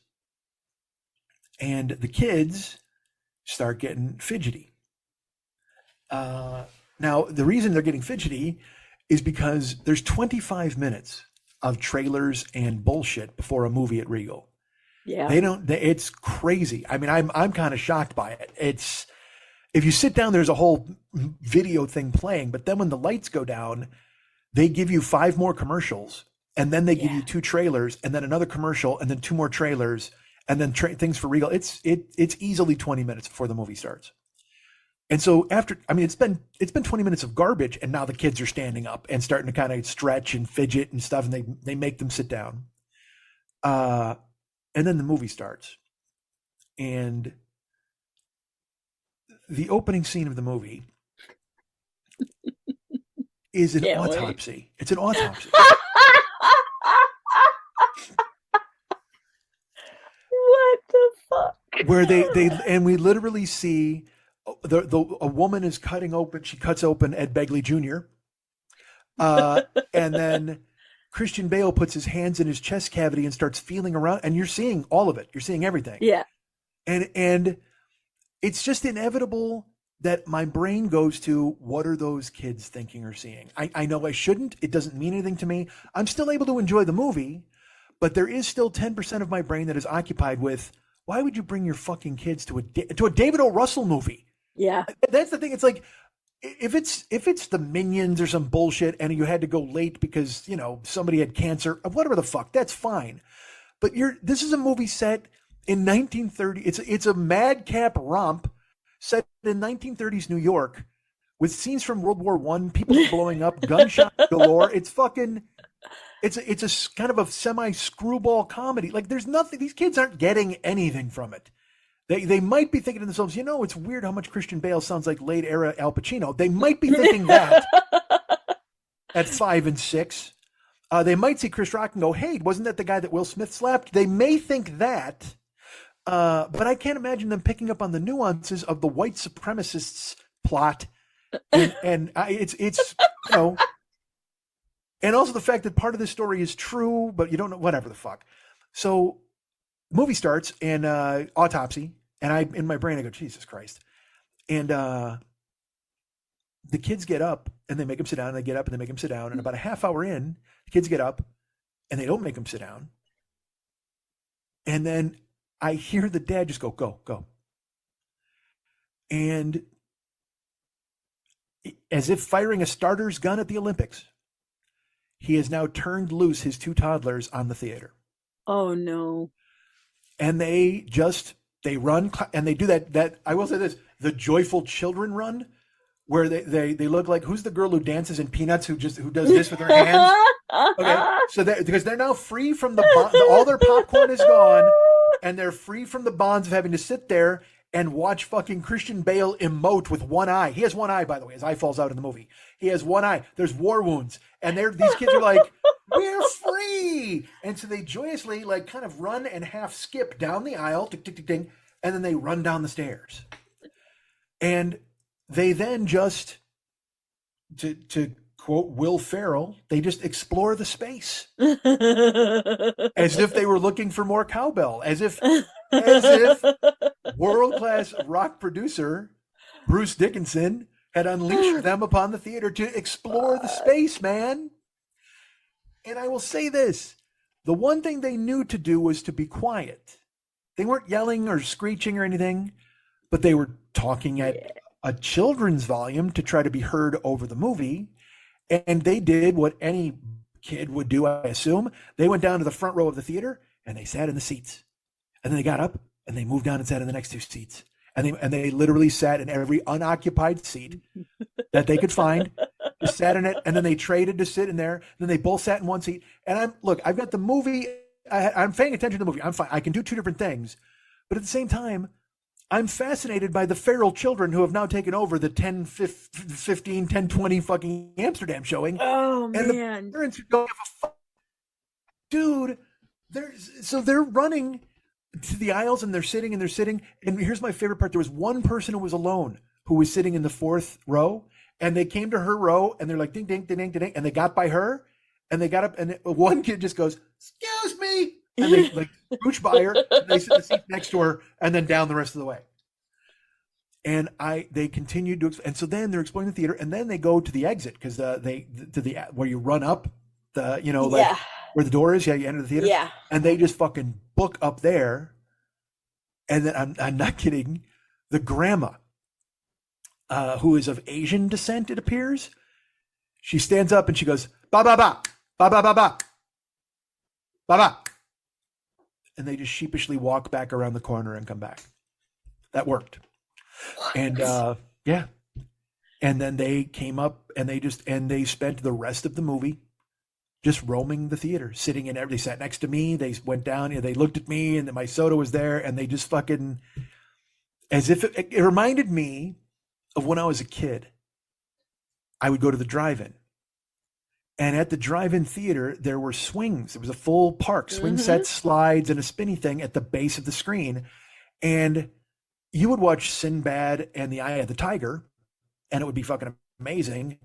[SPEAKER 3] and the kids start getting fidgety. Now, the reason they're getting fidgety is because there's 25 minutes of trailers and bullshit before a movie at Regal.
[SPEAKER 5] Yeah.
[SPEAKER 3] It's crazy. I mean, I'm kind of shocked by it. If you sit down, there's a whole video thing playing, but then when the lights go down, they give you 5 more commercials, and then they give you 2 trailers, and then another commercial, and then 2 more trailers, and then things for Regal. It's easily 20 minutes before the movie starts. And so it's been 20 minutes of garbage, and now the kids are standing up and starting to kind of stretch and fidget and stuff, and they make them sit down. And then the movie starts. And the opening scene of the movie is an autopsy. Wait. It's an autopsy.
[SPEAKER 5] What the fuck?
[SPEAKER 3] Where and we literally see a woman is cutting open. She cuts open Ed Begley Jr. And then Christian Bale puts his hands in his chest cavity and starts feeling around, and you're seeing all of it. You're seeing everything.
[SPEAKER 5] Yeah.
[SPEAKER 3] And it's just inevitable that my brain goes to, what are those kids thinking or seeing? I know I shouldn't. It doesn't mean anything to me. I'm still able to enjoy the movie, but there is still 10% of my brain that is occupied with, why would you bring your fucking kids to a David O. Russell movie?
[SPEAKER 5] Yeah.
[SPEAKER 3] That's the thing. It's like, if it's the Minions or some bullshit and you had to go late because, you know, somebody had cancer, whatever the fuck, that's fine. But this is a movie set in 1930. It's a madcap romp set in 1930s New York with scenes from World War I, people blowing up, gunshot galore. It's a kind of a semi screwball comedy. Like, there's nothing. These kids aren't getting anything from it. They might be thinking to themselves, you know, it's weird how much Christian Bale sounds like late era Al Pacino. They might be thinking that at 5 and 6. They might see Chris Rock and go, hey, wasn't that the guy that Will Smith slapped? They may think that. But I can't imagine them picking up on the nuances of the white supremacists plot. And it's you know, and also the fact that part of this story is true, but you don't know, whatever the fuck. So movie starts and autopsy. And in my brain, I go, Jesus Christ. And the kids get up and they make them sit down, and they get up and they make them sit down. And about a half hour in, the kids get up and they don't make them sit down. And then I hear the dad just go, go, go. And as if firing a starter's gun at the Olympics, he has now turned loose his 2 toddlers on the theater.
[SPEAKER 5] Oh, no.
[SPEAKER 3] And they run, and they do that. I will say this, the joyful children run, where they look like, who's the girl who dances in Peanuts who does this with her hands? Okay, so because they're now free from all their popcorn is gone, and they're free from the bonds of having to sit there and watch fucking Christian Bale emote with one eye. He has one eye, by the way. His eye falls out in the movie. He has one eye. There's war wounds, and these kids are like, we're free, and so they joyously like kind of run and half skip down the aisle, tick, tick, tick, tick, and then they run down the stairs, and they then just, to quote Will Ferrell, they just explore the space as if they were looking for more cowbell, as if world-class rock producer Bruce Dickinson had unleashed them upon the theater to explore the space, man. And I will say this, the one thing they knew to do was to be quiet. They weren't yelling or screeching or anything, but they were talking at a children's volume to try to be heard over the movie. And they did what any kid would do, I assume. They went down to the front row of the theater and they sat in the seats. And then they got up and they moved down and sat in the next 2 seats. And they literally sat in every unoccupied seat that they could find, just sat in it, and then they traded to sit in there. And then they both sat in one seat. And I've got the movie. I'm paying attention to the movie. I'm fine. I can do 2 different things. But at the same time, I'm fascinated by the feral children who have now taken over the 10, 15, 10, 20 fucking Amsterdam showing.
[SPEAKER 5] Oh, man.
[SPEAKER 3] And the parents who don't give a fuck. Dude, they're running to the aisles and they're sitting. And here's my favorite part. There was one person who was alone who was sitting in the 4th row, and they came to her row and they're like, ding, ding, ding, ding, ding, ding. And they got by her and they got up, and one kid just goes, excuse me. And they like scooch by her, and they sit in the seat next to her, and then down the rest of the way. And they continued to, and so then they're exploring the theater, and then they go to the exit because where you run up where the door is. Yeah, you enter the theater.
[SPEAKER 5] Yeah.
[SPEAKER 3] And they just fucking book up there. And then I'm not kidding. The grandma, who is of Asian descent, it appears, she stands up and she goes, ba ba ba, ba ba ba ba, ba ba. And they just sheepishly walk back around the corner and come back. That worked. What? And yeah. And then they came up and they spent the rest of the movie just roaming the theater, sitting in they sat next to me. They went down, they looked at me, and then my soda was there, and they just fucking, as if it reminded me of when I was a kid. I would go to the drive-in. And at the drive-in theater, there were swings. It was a full park, swing sets, slides, and a spinny thing at the base of the screen. And you would watch Sinbad and the Eye of the Tiger, and it would be fucking amazing.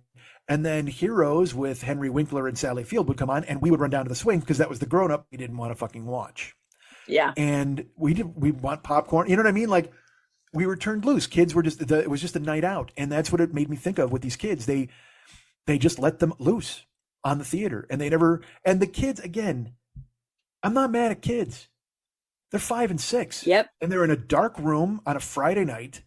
[SPEAKER 3] And then Heroes with Henry Winkler and Sally Field would come on, and we would run down to the swing because that was the grown-up we didn't want to fucking watch.
[SPEAKER 5] Yeah.
[SPEAKER 3] And we want popcorn. You know what I mean? Like, we were turned loose. Kids were just, it was just a night out. And that's what it made me think of with these kids. They just let them loose on the theater, and and the kids, again, I'm not mad at kids. They're 5 and 6.
[SPEAKER 5] Yep.
[SPEAKER 3] And they're in a dark room on a Friday night,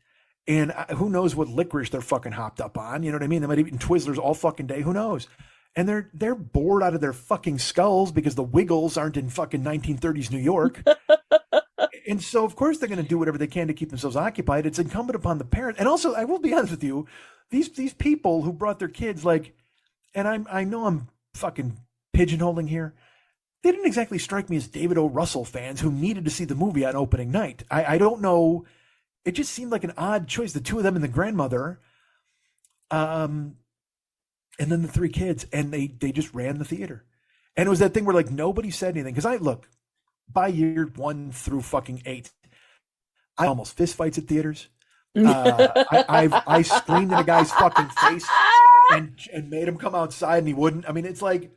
[SPEAKER 3] and who knows what licorice they're fucking hopped up on. You know what I mean? They might have eaten Twizzlers all fucking day. Who knows? And they're bored out of their fucking skulls because the Wiggles aren't in fucking 1930s New York. And so, of course, they're going to do whatever they can to keep themselves occupied. It's incumbent upon the parent. And also, I will be honest with you, these people who brought their kids, like, and I know I'm fucking pigeonholing here, they didn't exactly strike me as David O. Russell fans who needed to see the movie on opening night. I don't know. It just seemed like an odd choice. The two of them and the grandmother, and then the 3 kids, and they just ran the theater. And it was that thing where, like, nobody said anything. Because look, by year 1 through fucking 8, I almost fist fights at theaters. I screamed in a guy's fucking face and made him come outside, and he wouldn't. I mean, it's like,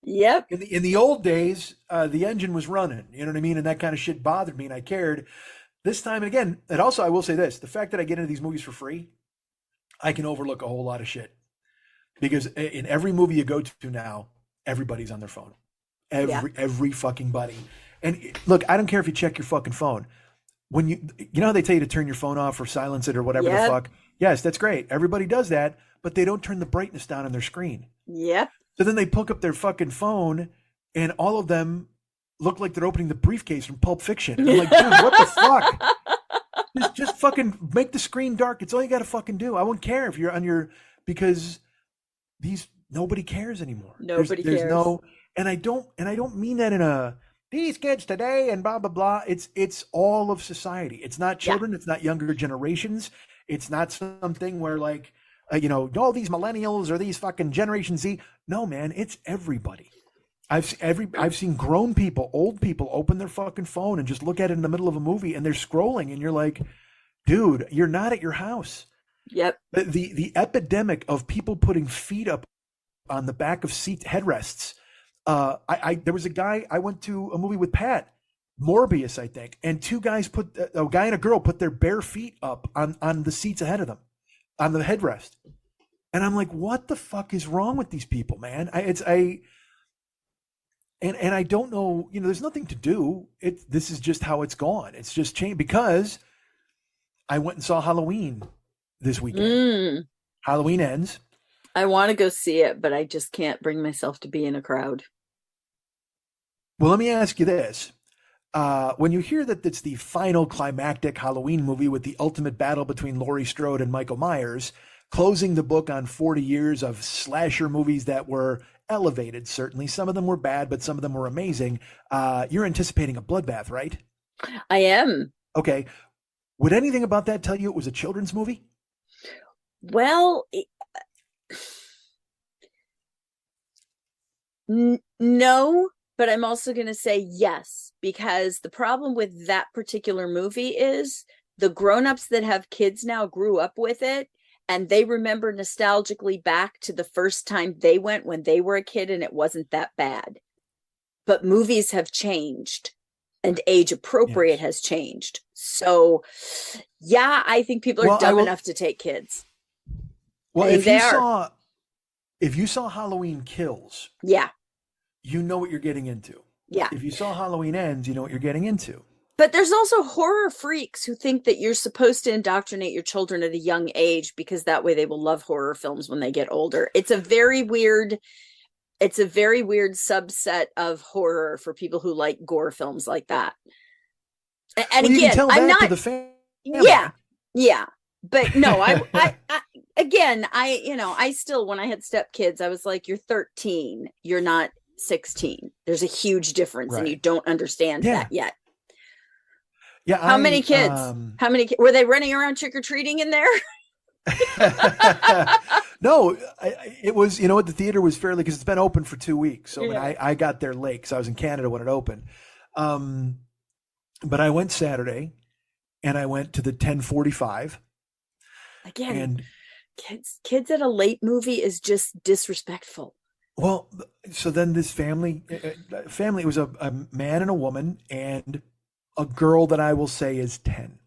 [SPEAKER 5] yep.
[SPEAKER 3] In the old days, the engine was running. You know what I mean? And that kind of shit bothered me, and I cared. This time, and again, and also I will say this: the fact that I get into these movies for free, I can overlook a whole lot of shit. Because in every movie you go to now, everybody's on their phone. Every fucking buddy. And look, I don't care if you check your fucking phone. When you know how they tell you to turn your phone off or silence it or whatever the fuck? Yes, that's great. Everybody does that, but they don't turn the brightness down on their screen.
[SPEAKER 5] Yep.
[SPEAKER 3] So then they pick up their fucking phone, and all of them look like they're opening the briefcase from Pulp Fiction. And I'm like, dude, what the fuck? Just fucking make the screen dark. It's all you got to fucking do. I won't care if you're on your, because nobody cares anymore.
[SPEAKER 5] Nobody cares.
[SPEAKER 3] And I don't mean that in a, these kids today and blah, blah, blah. It's all of society. It's not children. It's not younger generations. It's not something where, like, all these millennials or these fucking Generation Z. No, man, it's everybody. I've seen grown people, old people open their fucking phone and just look at it in the middle of a movie, and they're scrolling, and you're like, dude, you're not at your house.
[SPEAKER 5] Yep.
[SPEAKER 3] The epidemic of people putting feet up on the back of seat headrests. There was a guy, I went to a movie with Pat, Morbius, I think, and 2 guys a guy and a girl put their bare feet up on the seats ahead of them, on the headrest. And I'm like, what the fuck is wrong with these people, man? And I don't know, there's nothing to do. This is just how it's gone. It's just changed because I went and saw Halloween this weekend. Halloween Ends.
[SPEAKER 5] I want to go see it, but I just can't bring myself to be in a crowd.
[SPEAKER 3] Well, let me ask you this. When you hear that it's the final climactic Halloween movie with the ultimate battle between Laurie Strode and Michael Myers, closing the book on 40 years of slasher movies that were elevated, certainly. Some of them were bad, but some of them were amazing. You're anticipating a bloodbath, right?
[SPEAKER 5] I am.
[SPEAKER 3] Okay. Would anything about that tell you it was a children's movie?
[SPEAKER 5] Well, no, but I'm also going to say yes, because the problem with that particular movie is the grown-ups that have kids now grew up with it, and they remember nostalgically back to the first time they went when they were a kid, and it wasn't that bad. But movies have changed, and age appropriate has changed. So, yeah, I think people are dumb enough to take kids.
[SPEAKER 3] Well, if you saw Halloween Kills, you know what you're getting into.
[SPEAKER 5] Yeah.
[SPEAKER 3] If you saw Halloween Ends, you know what you're getting into.
[SPEAKER 5] But there's also horror freaks who think that you're supposed to indoctrinate your children at a young age because that way they will love horror films when they get older. It's a very weird subset of horror for people who like gore films like that. And
[SPEAKER 3] well,
[SPEAKER 5] again, I'm not
[SPEAKER 3] to the family.
[SPEAKER 5] Yeah. But no, I still, when I had stepkids, I was like, you're 13, you're not 16. There's a huge difference, and you don't understand that yet.
[SPEAKER 3] Yeah.
[SPEAKER 5] How many kids? Were they running around trick-or-treating in there?
[SPEAKER 3] No, it was, the theater was fairly, because it's been open for 2 weeks. So when I got there late, because I was in Canada when it opened. But I went Saturday, and I went to the 10:45.
[SPEAKER 5] Again, and kids at a late movie is just disrespectful.
[SPEAKER 3] Well, so then this family, it was a man and a woman and a girl that I will say is 10.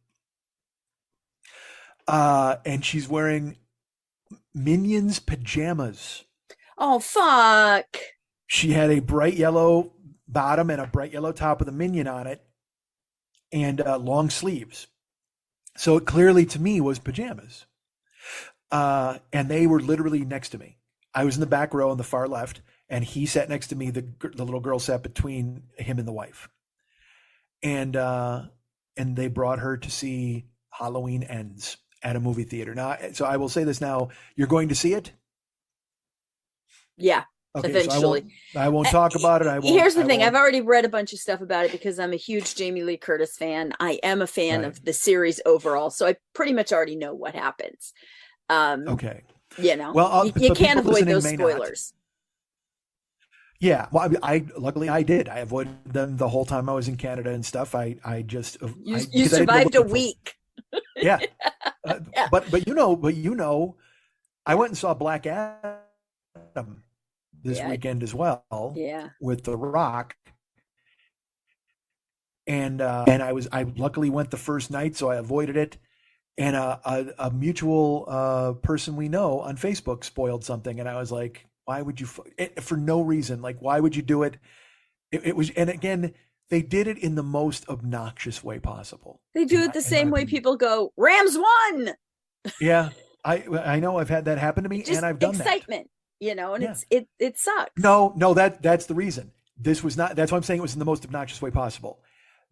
[SPEAKER 3] And she's wearing Minions pajamas.
[SPEAKER 5] Oh, fuck.
[SPEAKER 3] She had a bright yellow bottom and a bright yellow top with a minion on it and long sleeves. So it clearly to me was pajamas. And they were literally next to me. I was in the back row on the far left, and he sat next to me. The little girl sat between him and the wife. And they brought her to see Halloween Ends at a movie theater. Now, so I will say this now, you're going to see it?
[SPEAKER 5] Yeah.
[SPEAKER 3] Okay,
[SPEAKER 5] Eventually.
[SPEAKER 3] so I won't talk about it.
[SPEAKER 5] Here's the thing. I've already read a bunch of stuff about it because I'm a huge Jamie Lee Curtis fan. I am a fan of the series overall. So I pretty much already know what happens.
[SPEAKER 3] Okay.
[SPEAKER 5] You know,
[SPEAKER 3] well,
[SPEAKER 5] you can't avoid those spoilers.
[SPEAKER 3] Yeah. Well, luckily I did. I avoided them the whole time I was in Canada and stuff. You
[SPEAKER 5] survived a week.
[SPEAKER 3] Yeah. Yeah. But you know, I went and saw Black Adam this weekend as well.
[SPEAKER 5] Yeah.
[SPEAKER 3] With The Rock. And I luckily went the first night, so I avoided it. And a mutual person we know on Facebook spoiled something, and I was like, "Why would you?" For no reason, like, why would you do it? It was, and again, they did it in the most obnoxious way possible.
[SPEAKER 5] They do it the same way people go, "Rams won."
[SPEAKER 3] Yeah, I know. I've had that happen to me, and I've done
[SPEAKER 5] excitement,
[SPEAKER 3] that.
[SPEAKER 5] You know, and it sucks.
[SPEAKER 3] No, that's the reason. This was not. That's why I'm saying it was in the most obnoxious way possible.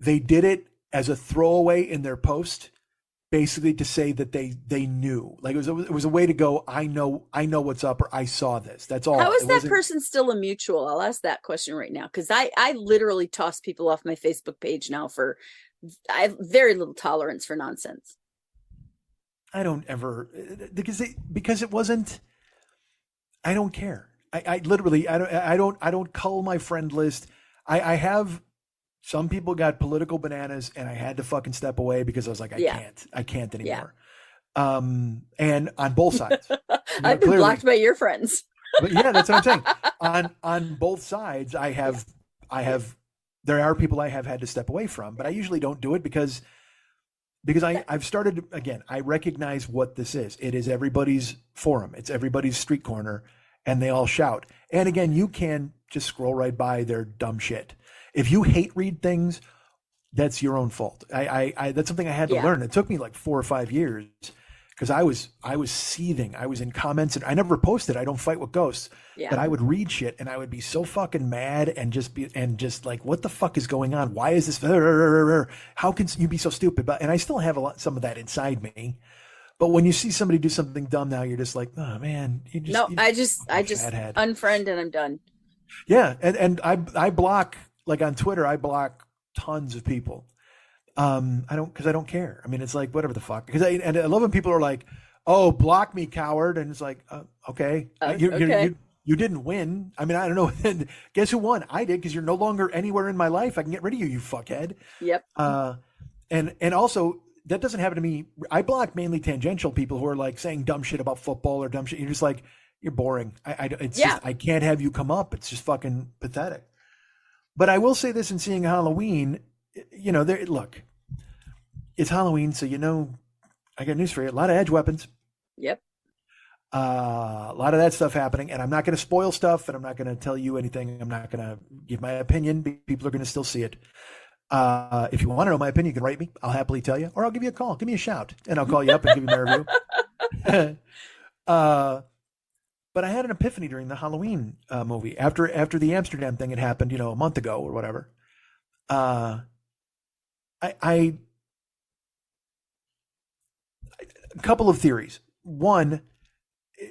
[SPEAKER 3] They did it as a throwaway in their post. Basically to say that they knew, like it was a way to go, I know what's up, or I saw this. That's all.
[SPEAKER 5] How is that person still a mutual? I'll ask that question right now, because I literally toss people off my Facebook page now I have very little tolerance for nonsense.
[SPEAKER 3] I don't ever, because it wasn't. I don't care. I literally I don't cull my friend list. I have. Some people got political bananas, and I had to fucking step away because I was like, I can't anymore. Yeah. And on both sides,
[SPEAKER 5] I've been blocked by your friends.
[SPEAKER 3] But yeah, that's what I'm saying. On both sides, there are people I have had to step away from, but I usually don't do it because I've started again. I recognize what this is. It is everybody's forum. It's everybody's street corner, and they all shout. And again, you can just scroll right by their dumb shit. If you hate read things, that's your own fault. That's something I had to learn. It took me like 4 or 5 years because I was seething. I was in comments, and I never posted. I don't fight with ghosts, but I would read shit, and I would be so fucking mad and just like, what the fuck is going on? Why is this? How can you be so stupid? And I still have some of that inside me. But when you see somebody do something dumb now, you're just like, oh man.
[SPEAKER 5] I just unfriend and I'm done.
[SPEAKER 3] Yeah, and I block. Like on Twitter, I block tons of people. I don't care. I mean, it's like, whatever the fuck. Because I love when people are like, "Oh, block me, coward," and it's like, okay, you didn't win. I mean, I don't know. Guess who won? I did, because you're no longer anywhere in my life. I can get rid of you, you fuckhead.
[SPEAKER 5] Yep.
[SPEAKER 3] And also that doesn't happen to me. I block mainly tangential people who are like saying dumb shit about football or dumb shit. You're just like, you're boring. Just, I can't have you come up. It's just fucking pathetic. But I will say this in seeing Halloween, look, it's Halloween, so I got news for you. A lot of edge weapons.
[SPEAKER 5] Yep.
[SPEAKER 3] A lot of that stuff happening, and I'm not going to spoil stuff, and I'm not going to tell you anything. I'm not going to give my opinion. People are going to still see it. If you want to know my opinion, you can write me. I'll happily tell you, or I'll give you a call. Give me a shout, and I'll call you up and give you my review. But I had an epiphany during the Halloween movie after the Amsterdam thing had happened, a month ago or whatever. A couple of theories. One,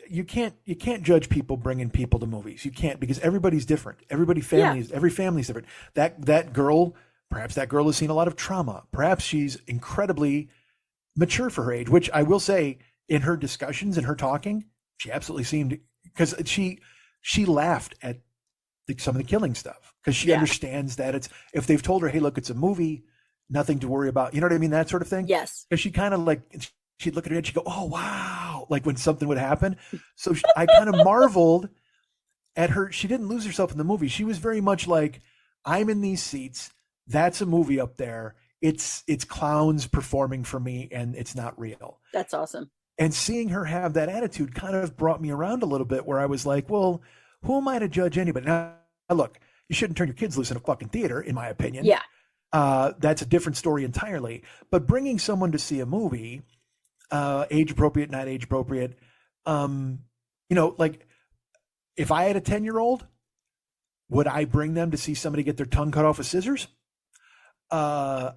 [SPEAKER 3] you can't judge people bringing people to movies. You can't, because everybody's different. Every family's different. That girl, perhaps that girl has seen a lot of trauma. Perhaps she's incredibly mature for her age, which I will say in her discussions and her talking, she absolutely seemed, because she laughed at some of the killing stuff, because she understands that if they've told her, hey, look, it's a movie, nothing to worry about. You know what I mean? That sort of thing.
[SPEAKER 5] Yes.
[SPEAKER 3] Because she kind of like, she'd look at her and she'd go, oh, wow. Like when something would happen. So I kind of marveled at her. She didn't lose herself in the movie. She was very much like, I'm in these seats. That's a movie up there. it's clowns performing for me, and it's not real.
[SPEAKER 5] That's awesome.
[SPEAKER 3] And seeing her have that attitude kind of brought me around a little bit, where I was like, well, who am I to judge anybody? Now, look, you shouldn't turn your kids loose in a fucking theater, in my opinion.
[SPEAKER 5] Yeah.
[SPEAKER 3] That's a different story entirely. But bringing someone to see a movie, age appropriate, not age appropriate, like if I had a 10-year-old, would I bring them to see somebody get their tongue cut off with scissors? I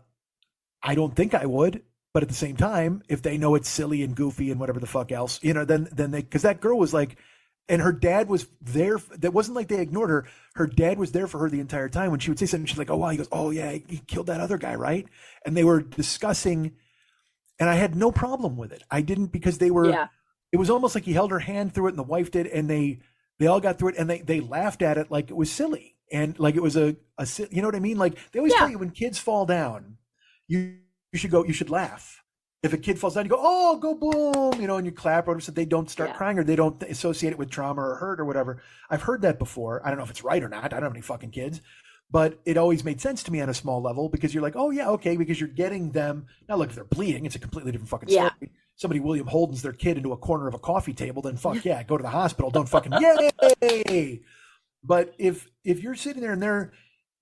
[SPEAKER 3] don't think I would. But at the same time, if they know it's silly and goofy and whatever the fuck else, then they, because that girl was like, and her dad was there. That wasn't like they ignored her. Her dad was there for her the entire time. When she would say something, she's like, oh, wow. He goes, oh, yeah, he killed that other guy, right? And they were discussing, and I had no problem with it. I didn't, because they were, it was almost like he held her hand through it and the wife did, and they all got through it, and they laughed at it like it was silly. And like it was you know what I mean? Like they always tell you when kids fall down, you should laugh. If a kid falls down, you go, oh, go boom, and you clap or whatever, so they don't start crying or they don't associate it with trauma or hurt or whatever. I've heard that before. I don't know if it's right or not. I don't have any fucking kids, but it always made sense to me on a small level, because you're like, oh yeah, okay, because you're getting them. Now look, if they're bleeding, it's a completely different fucking story. Somebody William Holden's their kid into a corner of a coffee table, then fuck yeah, go to the hospital. Don't fucking yay. But if you're sitting there and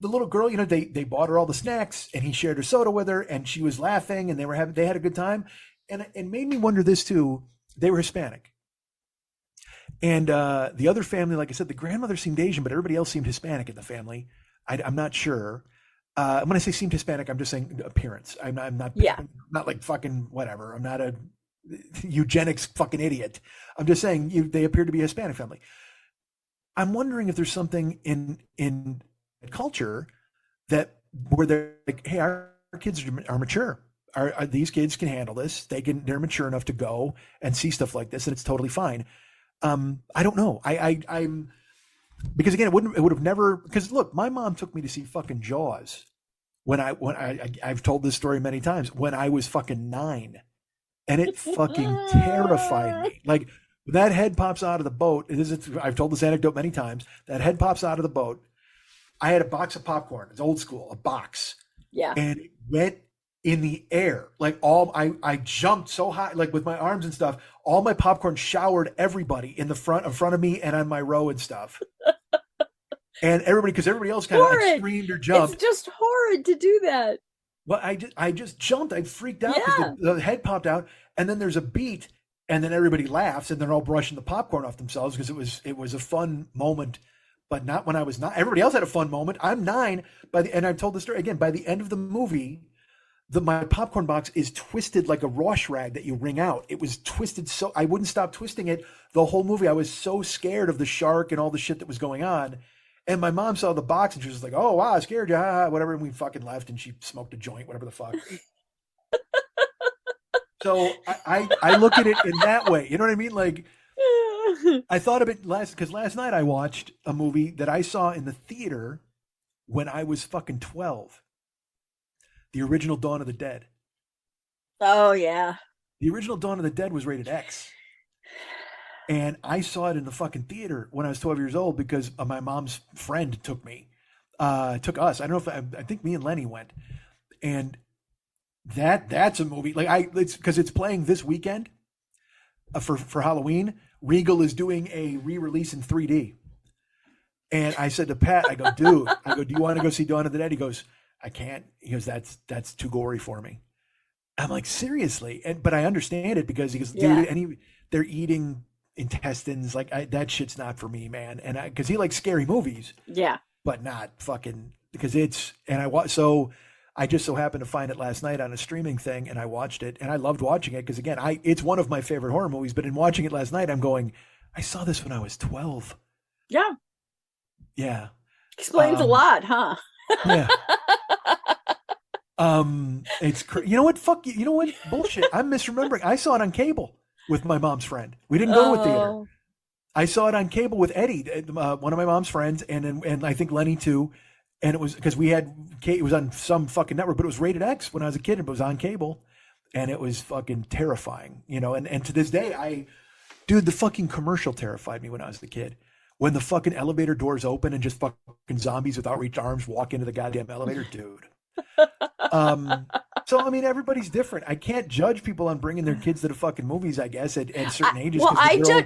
[SPEAKER 3] the little girl, they bought her all the snacks, and he shared her soda with her, and she was laughing, and they had a good time, and it made me wonder this too. They were Hispanic, and the other family, like I said, the grandmother seemed Asian, but everybody else seemed Hispanic in the family. I'm not sure. When I say seemed Hispanic, I'm just saying appearance. I'm not like fucking whatever. I'm not a eugenics fucking idiot. I'm just saying they appear to be a Hispanic family. I'm wondering if there's something in culture that where they're like, hey, our kids are mature. These kids can handle this. They're mature enough to go and see stuff like this, and it's totally fine. I don't know. I'm because again, it would have never, because look, my mom took me to see fucking Jaws when I've told this story many times, when I was fucking 9, and it fucking terrified me. Like, that head pops out of the boat. I've told this anecdote many times. That head pops out of the boat. I had a box of popcorn. It's old school, a box. Yeah. And it went in the air. Like I jumped so high, like with my arms and stuff. All my popcorn showered everybody in front of me and on my row and stuff. And because everybody else kind of like screamed or jumped.
[SPEAKER 5] It's just horrid to do that.
[SPEAKER 3] Well, I just jumped. I freaked out because the head popped out, and then there's a beat, and then everybody laughs, and they're all brushing the popcorn off themselves because it was a fun moment, but not when I was 9. Everybody else had a fun moment. I'm 9, and I've told the story again. By the end of the movie, my popcorn box is twisted like a wash rag that you wring out. It was twisted so I wouldn't stop twisting it the whole movie. I was so scared of the shark and all the shit that was going on. And my mom saw the box and she was like, oh, wow, I scared you, whatever. And we fucking left, and she smoked a joint, whatever the fuck. So I look at it in that way. You know what I mean? Like, I thought of it because last night I watched a movie that I saw in the theater when I was fucking 12. The original Dawn of the Dead.
[SPEAKER 5] Oh, yeah.
[SPEAKER 3] The original Dawn of the Dead was rated X. And I saw it in the fucking theater when I was 12 years old because my mom's friend took us. I don't know if I think me and Lenny went. And that's a movie. Like it's because it's playing this weekend for Halloween. Regal is doing a re-release in 3D. And I said to Pat, I go, do you want to go see Dawn of the Dead? He goes, I can't. He goes, that's too gory for me. I'm like, seriously? But I understand it because he goes, dude, they're eating intestines. Like that shit's not for me, man. And because he likes scary movies. Yeah. But not fucking, because so I just so happened to find it last night on a streaming thing, and I watched it, and I loved watching it because again, it's one of my favorite horror movies. But in watching it last night, I'm going, I saw this when I was 12. Yeah. Yeah.
[SPEAKER 5] Explains a lot, huh?
[SPEAKER 3] Yeah. It's you know what? Fuck you. You know what? Bullshit. I'm misremembering. I saw it on cable with my mom's friend. We didn't go to a theater. I saw it on cable with Eddie, one of my mom's friends, and I think Lenny too. And it was because it was on some fucking network, but it was rated X when I was a kid, and it was on cable, and it was fucking terrifying, and to this day, the fucking commercial terrified me when I was a kid. When the fucking elevator doors open and just fucking zombies with outreached arms walk into the goddamn elevator, dude. So I mean, everybody's different. I can't judge people on bringing their kids to the fucking movies. I guess at certain ages.
[SPEAKER 5] Well,
[SPEAKER 3] 'cause the girl-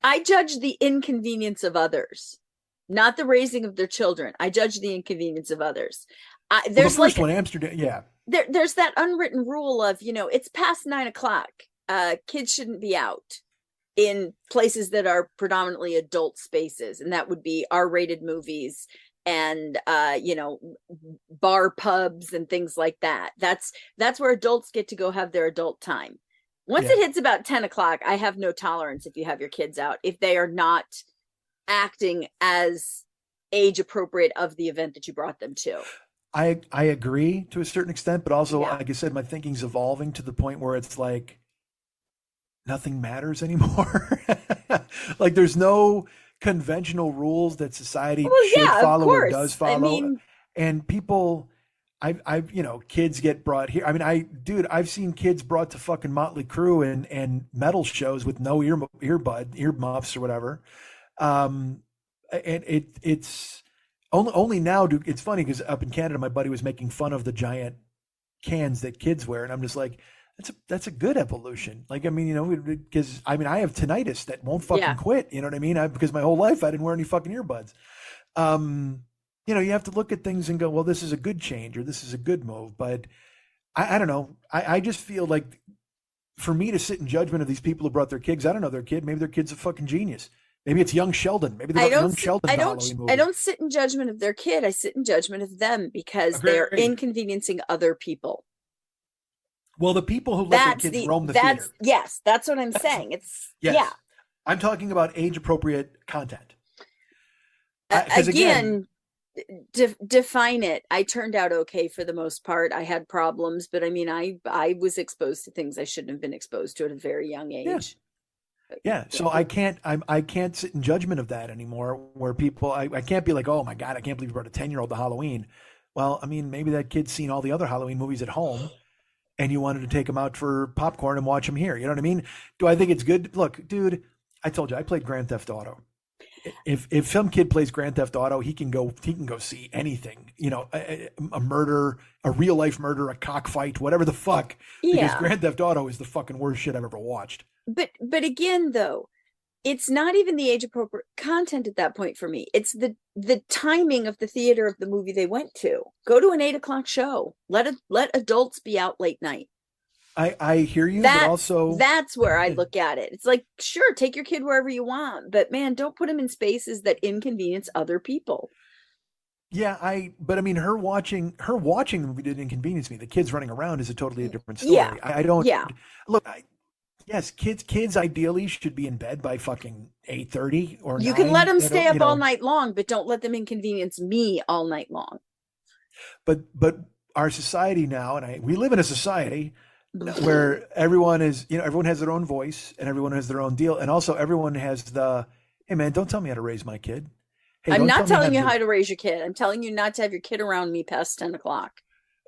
[SPEAKER 5] I judge the inconvenience of others, not the raising of their children. I judge the inconvenience of others.
[SPEAKER 3] well,
[SPEAKER 5] There's
[SPEAKER 3] the first
[SPEAKER 5] like
[SPEAKER 3] one, Amsterdam. Yeah,
[SPEAKER 5] there's that unwritten rule of, it's past 9:00. Kids shouldn't be out in places that are predominantly adult spaces, and that would be R-rated movies and bar pubs and things like that. That's where adults get to go have their adult time. Once
[SPEAKER 3] Yeah.
[SPEAKER 5] it hits about 10:00, I have no tolerance if you have your kids out, if they are not acting as age appropriate of the event that you brought them to.
[SPEAKER 3] I agree to a certain extent, but also,
[SPEAKER 5] Yeah.
[SPEAKER 3] like I said, my thinking's evolving to the point where it's like nothing matters anymore. Like there's no conventional rules that society
[SPEAKER 5] Well,
[SPEAKER 3] should
[SPEAKER 5] yeah, of
[SPEAKER 3] follow or
[SPEAKER 5] course.
[SPEAKER 3] does
[SPEAKER 5] I
[SPEAKER 3] follow.
[SPEAKER 5] mean,
[SPEAKER 3] And people, I've kids get brought here. I mean, I've seen kids brought to fucking Motley Crue and metal shows with no earmuffs or whatever. And it's only now it's funny because up in Canada, my buddy was making fun of the giant cans that kids wear, and I'm just like, that's a good evolution. Like, I mean, because I mean, I have tinnitus that won't fucking
[SPEAKER 5] Yeah.
[SPEAKER 3] quit. You know what I mean? Because my whole life I didn't wear any fucking earbuds. You have to look at things and go, well, this is a good change or this is a good move. But I don't know. I just feel like for me to sit in judgment of these people who brought their kids, I don't know their kid. Maybe their kid's a fucking genius. Maybe it's young Sheldon. Maybe they brought young Sheldon to the Halloween movie.
[SPEAKER 5] I don't sit in judgment of their kid. I sit in judgment of them because they're
[SPEAKER 3] Agreed.
[SPEAKER 5] inconveniencing other people.
[SPEAKER 3] Well, the people who let their kids roam the theater.
[SPEAKER 5] Yes, that's what I'm saying. It's
[SPEAKER 3] Yes.
[SPEAKER 5] yeah.
[SPEAKER 3] I'm talking about age appropriate content.
[SPEAKER 5] Again, define it. I turned out okay for the most part. I had problems, but I mean, I was exposed to things I shouldn't have been exposed to at a very young age.
[SPEAKER 3] Yeah. So I can't sit in judgment of that anymore. Where people, I can't be like, oh my God, I can't believe you brought a 10-year-old to Halloween. Well, I mean, maybe that kid's seen all the other Halloween movies at home, and you wanted to take him out for popcorn and watch him here. You know what I mean? Do I think it's good? Look, dude, I told you I played Grand Theft Auto. If some kid plays Grand Theft Auto, he can go see anything. A murder, a real life murder, a cockfight, whatever the fuck. Because
[SPEAKER 5] Yeah.
[SPEAKER 3] Grand Theft Auto is the fucking worst shit I've ever watched.
[SPEAKER 5] But again, though, it's not even the age appropriate content at that point for me. It's the timing of the theater of the movie they went to. Go to an 8:00 show. Let adults be out late night.
[SPEAKER 3] I hear you, but also
[SPEAKER 5] that's where I look at it. It's like, sure, take your kid wherever you want, but man, don't put him in spaces that inconvenience other people.
[SPEAKER 3] yeah, but I mean, her watching the movie didn't inconvenience me. The kids running around is a totally different story.
[SPEAKER 5] Yeah.
[SPEAKER 3] I don't.
[SPEAKER 5] Yeah.
[SPEAKER 3] Look, yes, kids ideally should be in bed by fucking 8:30 or
[SPEAKER 5] You
[SPEAKER 3] 9.
[SPEAKER 5] can let them stay up all
[SPEAKER 3] know.
[SPEAKER 5] night long, but don't let them inconvenience me all night long.
[SPEAKER 3] But our society now, and we live in a society where everyone has their own voice and everyone has their own deal, and also everyone has hey man, don't tell me how to raise my kid. Hey,
[SPEAKER 5] I'm
[SPEAKER 3] don't
[SPEAKER 5] not
[SPEAKER 3] tell me
[SPEAKER 5] telling you how to raise your kid. I'm telling you not to have your kid around me past 10:00.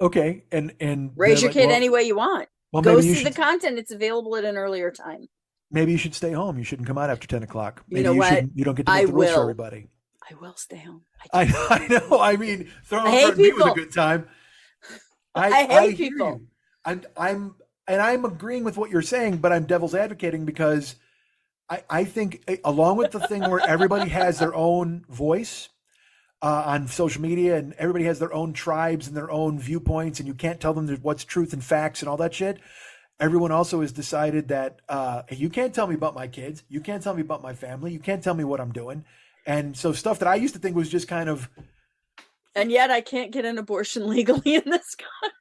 [SPEAKER 3] Okay, and
[SPEAKER 5] Raise your
[SPEAKER 3] like,
[SPEAKER 5] kid
[SPEAKER 3] well,
[SPEAKER 5] any way you want.
[SPEAKER 3] Well,
[SPEAKER 5] Go
[SPEAKER 3] maybe you
[SPEAKER 5] see the
[SPEAKER 3] should.
[SPEAKER 5] content. It's available at an earlier time.
[SPEAKER 3] Maybe you should stay home. You shouldn't come out after 10:00.
[SPEAKER 5] You
[SPEAKER 3] Maybe
[SPEAKER 5] know what?
[SPEAKER 3] shouldn't. You don't get to make
[SPEAKER 5] I
[SPEAKER 3] the rules for
[SPEAKER 5] will.
[SPEAKER 3] everybody.
[SPEAKER 5] I will stay home.
[SPEAKER 3] I know. I mean, throwing
[SPEAKER 5] I hate
[SPEAKER 3] a me was a
[SPEAKER 5] people.
[SPEAKER 3] good time.
[SPEAKER 5] I hate
[SPEAKER 3] hear
[SPEAKER 5] people.
[SPEAKER 3] you. I'm agreeing with what you're saying, but I'm devil's advocating because I think along with the thing where everybody has their own voice on social media and everybody has their own tribes and their own viewpoints, and you can't tell them what's truth and facts and all that shit. Everyone also has decided that hey, you can't tell me about my kids. You can't tell me about my family. You can't tell me what I'm doing. And so stuff that I used to think was just kind of.
[SPEAKER 5] And yet I can't get an abortion legally in this country.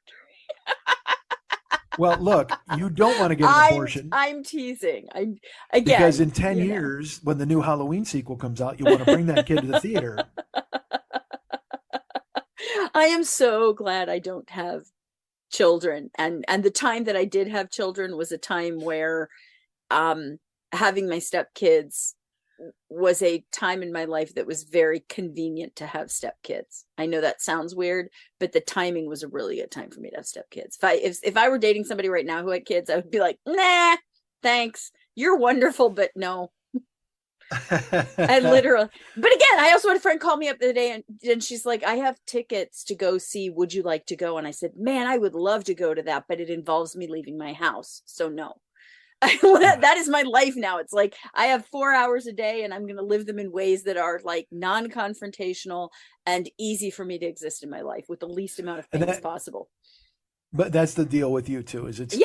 [SPEAKER 3] Well, look, you don't want to get an abortion.
[SPEAKER 5] I'm teasing.
[SPEAKER 3] Because in 10 years, when the new Halloween sequel comes out, you want to bring that kid to the theater.
[SPEAKER 5] I am so glad I don't have children. And the time that I did have children was a time where having my stepkids was a time in my life that was very convenient to have stepkids. I know that sounds weird, but the timing was a really good time for me to have stepkids. If I were dating somebody right now who had kids, I would be like, nah, thanks. You're wonderful, but no. And literally, but again, I also had a friend call me up the other day and she's like, I have tickets to go see, would you like to go? And I said, man, I would love to go to that, but it involves me leaving my house. So no. That is my life now. It's like I have 4 hours a day and I'm going to live them in ways that are like non-confrontational and easy for me to exist in my life with the least amount of pain as possible.
[SPEAKER 3] But that's the deal with you too, is it's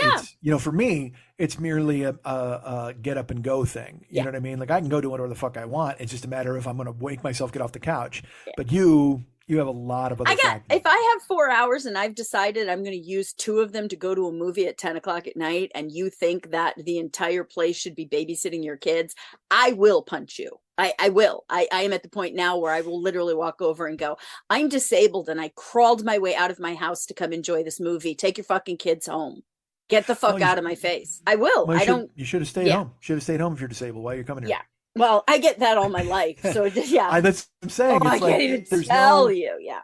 [SPEAKER 3] for me, it's merely a get up and go thing. You know what I mean? Like I can go do whatever the fuck I want. It's just a matter of if I'm going to wake myself, get off the couch. Yeah. But you have a lot of other factors.
[SPEAKER 5] If I have 4 hours and I've decided I'm going to use 2 of them to go to a movie at 10 o'clock at night, and you think that the entire place should be babysitting your kids, I will punch you. I will. I am at the point now where I will literally walk over and go, I'm disabled and I crawled my way out of my house to come enjoy this movie. Take your fucking kids home. Get the fuck out of my face. I will.
[SPEAKER 3] You should have stayed home. Should have stayed home if you're disabled. Why are you coming here?
[SPEAKER 5] Yeah. Well, I get that all my life. So yeah.
[SPEAKER 3] That's what I'm saying.
[SPEAKER 5] I can't even tell you. Yeah.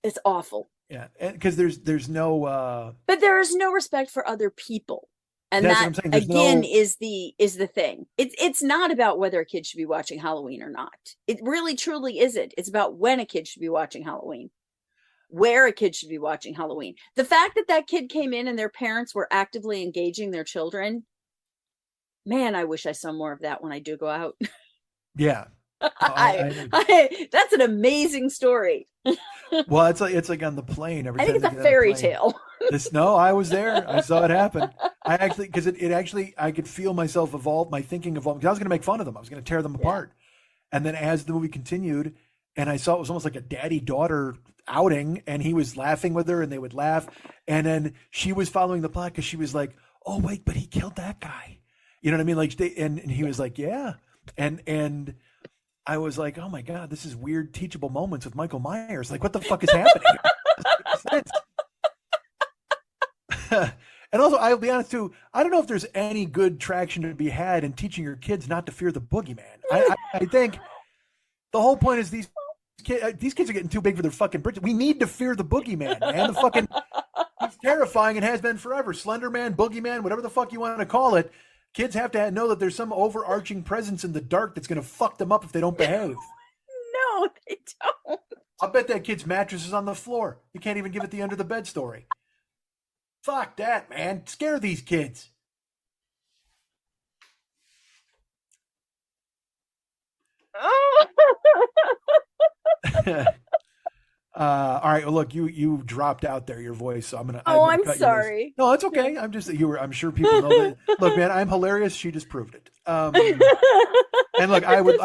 [SPEAKER 5] It's awful.
[SPEAKER 3] Yeah. Because there's no
[SPEAKER 5] but there is no respect for other people. And that again is the thing. It's not about whether a kid should be watching Halloween or not. It really truly isn't. It's about when a kid should be watching Halloween, where a kid should be watching Halloween. The fact that kid came in and their parents were actively engaging their children, man, I wish I saw more of that when I do go out.
[SPEAKER 3] Yeah.
[SPEAKER 5] That's an amazing story.
[SPEAKER 3] Well, it's like on the plane.
[SPEAKER 5] I think it's a fairy tale.
[SPEAKER 3] No, I was there. I saw it happen. I actually, because it actually, I could feel myself evolve, my thinking evolve. Because I was going to make fun of them. I was going to tear them apart. And then as the movie continued, and I saw it was almost like a daddy-daughter outing, and he was laughing with her, and they would laugh. And then she was following the plot because she was like, "Oh wait, but he killed that guy." You know what I mean? Like, and he was like, "Yeah," and I was like, "Oh my god, this is weird teachable moments with Michael Myers. Like, what the fuck is happening?" And also, I'll be honest too, I don't know if there's any good traction to be had in teaching your kids not to fear the boogeyman. I think the whole point is these kids are getting too big for their fucking britches. We need to fear the boogeyman, man. He's terrifying and has been forever. Slender Man, boogeyman, whatever the fuck you want to call it. Kids have to know that there's some overarching presence in the dark that's going to fuck them up if they don't behave.
[SPEAKER 5] No, they don't.
[SPEAKER 3] I'll bet that kid's mattress is on the floor. You can't even give it the under the bed story. Fuck that, man. Scare these kids. All right. Well, look, you dropped out there, your voice. So
[SPEAKER 5] I'm sorry.
[SPEAKER 3] No, it's okay. I'm sure people know that. Look, man, I'm hilarious. She just proved it. And look, I would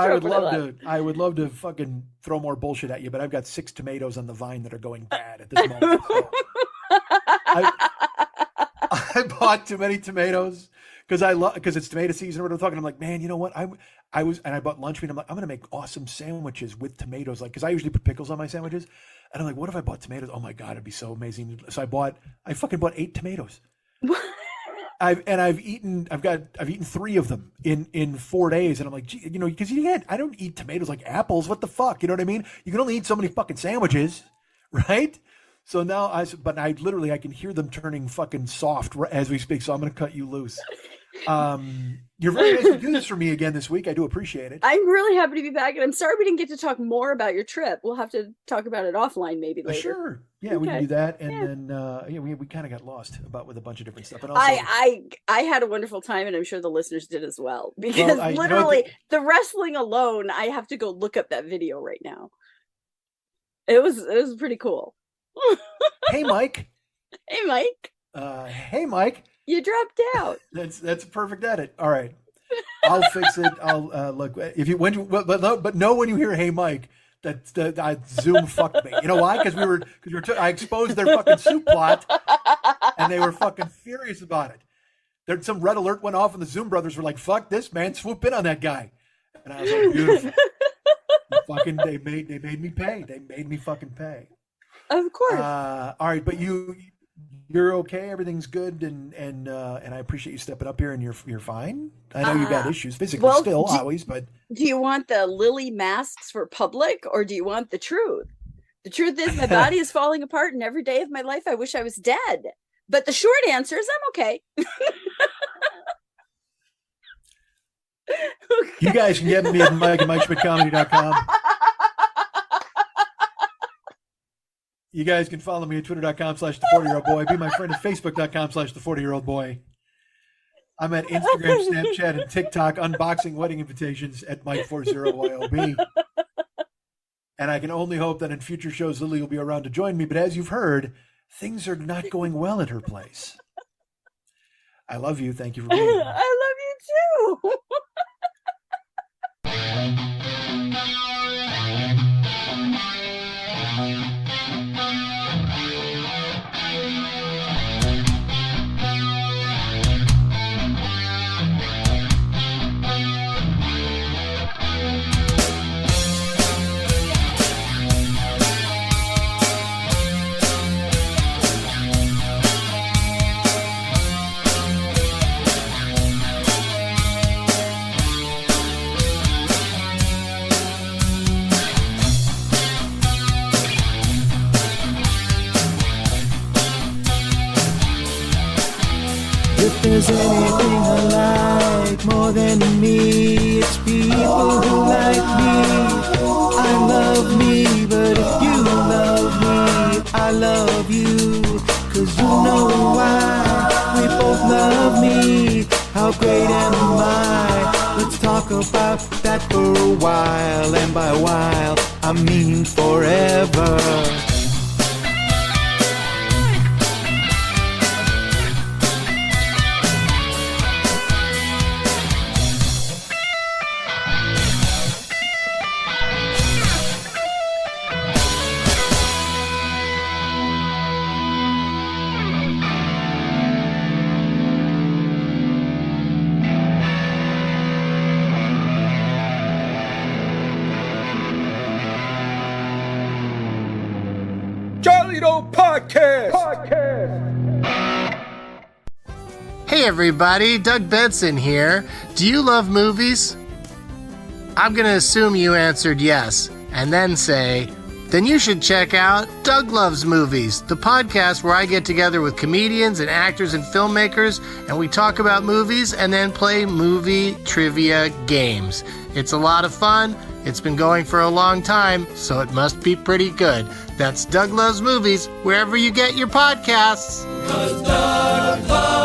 [SPEAKER 3] love to fucking throw more bullshit at you, but I've got 6 tomatoes on the vine that are going bad at this moment. So I bought too many tomatoes because it's tomato season. What I'm talking. I'm like, man, you know what? I bought lunch meat. I'm like, I'm gonna make awesome sandwiches with tomatoes, like because I usually put pickles on my sandwiches. And I'm like, what if I bought tomatoes? Oh my god, it'd be so amazing. So I fucking bought 8 tomatoes. I've eaten 3 of them in 4 days, and I'm like, gee, you know, because I don't eat tomatoes like apples. What the fuck? You know what I mean? You can only eat so many fucking sandwiches, right? So now I can hear them turning fucking soft as we speak. So I'm going to cut you loose. You're very nice to do this for me again this week. I do appreciate it.
[SPEAKER 5] I'm really happy to be back, and I'm sorry we didn't get to talk more about your trip. We'll have to talk about it offline maybe later.
[SPEAKER 3] Sure. Yeah, okay. We can do that. And then we kind of got lost with a bunch of different stuff. And also,
[SPEAKER 5] I had a wonderful time, and I'm sure the listeners did as well. Because literally, the wrestling alone, I have to go look up that video right now. It was pretty cool.
[SPEAKER 3] Hey, Mike.
[SPEAKER 5] Hey, Mike.
[SPEAKER 3] Hey, Mike.
[SPEAKER 5] You dropped out.
[SPEAKER 3] That's a perfect edit. All right, I'll fix it. I'll look if you but know when you hear "Hey, Mike," that Zoom fucked me. You know why? Because I exposed their fucking soup plot, and they were fucking furious about it. There, some red alert went off, and the Zoom brothers were like, "Fuck this, man! Swoop in on that guy." And I was like, "Beautiful." They made me pay. They made me fucking pay.
[SPEAKER 5] Of course.
[SPEAKER 3] All right, but you're okay. Everything's good, and I appreciate you stepping up here. And you're fine. I know you've got issues physically always, but
[SPEAKER 5] do you want the lily masks for public, or do you want the truth? The truth is, my body is falling apart, and every day of my life, I wish I was dead. But the short answer is, I'm okay.
[SPEAKER 3] You guys can get me at Mike at MikeSchmidtComedy.com. You guys can follow me at Twitter.com/the40year-old boy. Be my friend at Facebook.com/the40year-old boy. I'm at Instagram, Snapchat, and TikTok unboxing wedding invitations at Mike40YOB. And I can only hope that in future shows Lily will be around to join me. But as you've heard, things are not going well at her place. I love you. Thank you for being here.
[SPEAKER 5] I love you too.
[SPEAKER 7] If there's anything I like more than me, it's people who like me. I love me, but if you love me, I love you. 'Cause you know why, we both love me. How great am I? Let's talk about that for a while. And by while, I mean forever.
[SPEAKER 6] Hey everybody, Doug Benson here. Do you love movies? I'm going to assume you answered yes, and then say, then you should check out Doug Loves Movies, the podcast where I get together with comedians and actors and filmmakers, and we talk about movies and then play movie trivia games. It's a lot of fun. It's been going for a long time, so it must be pretty good. That's Doug Loves Movies, wherever you get your podcasts. 'Cause Doug loves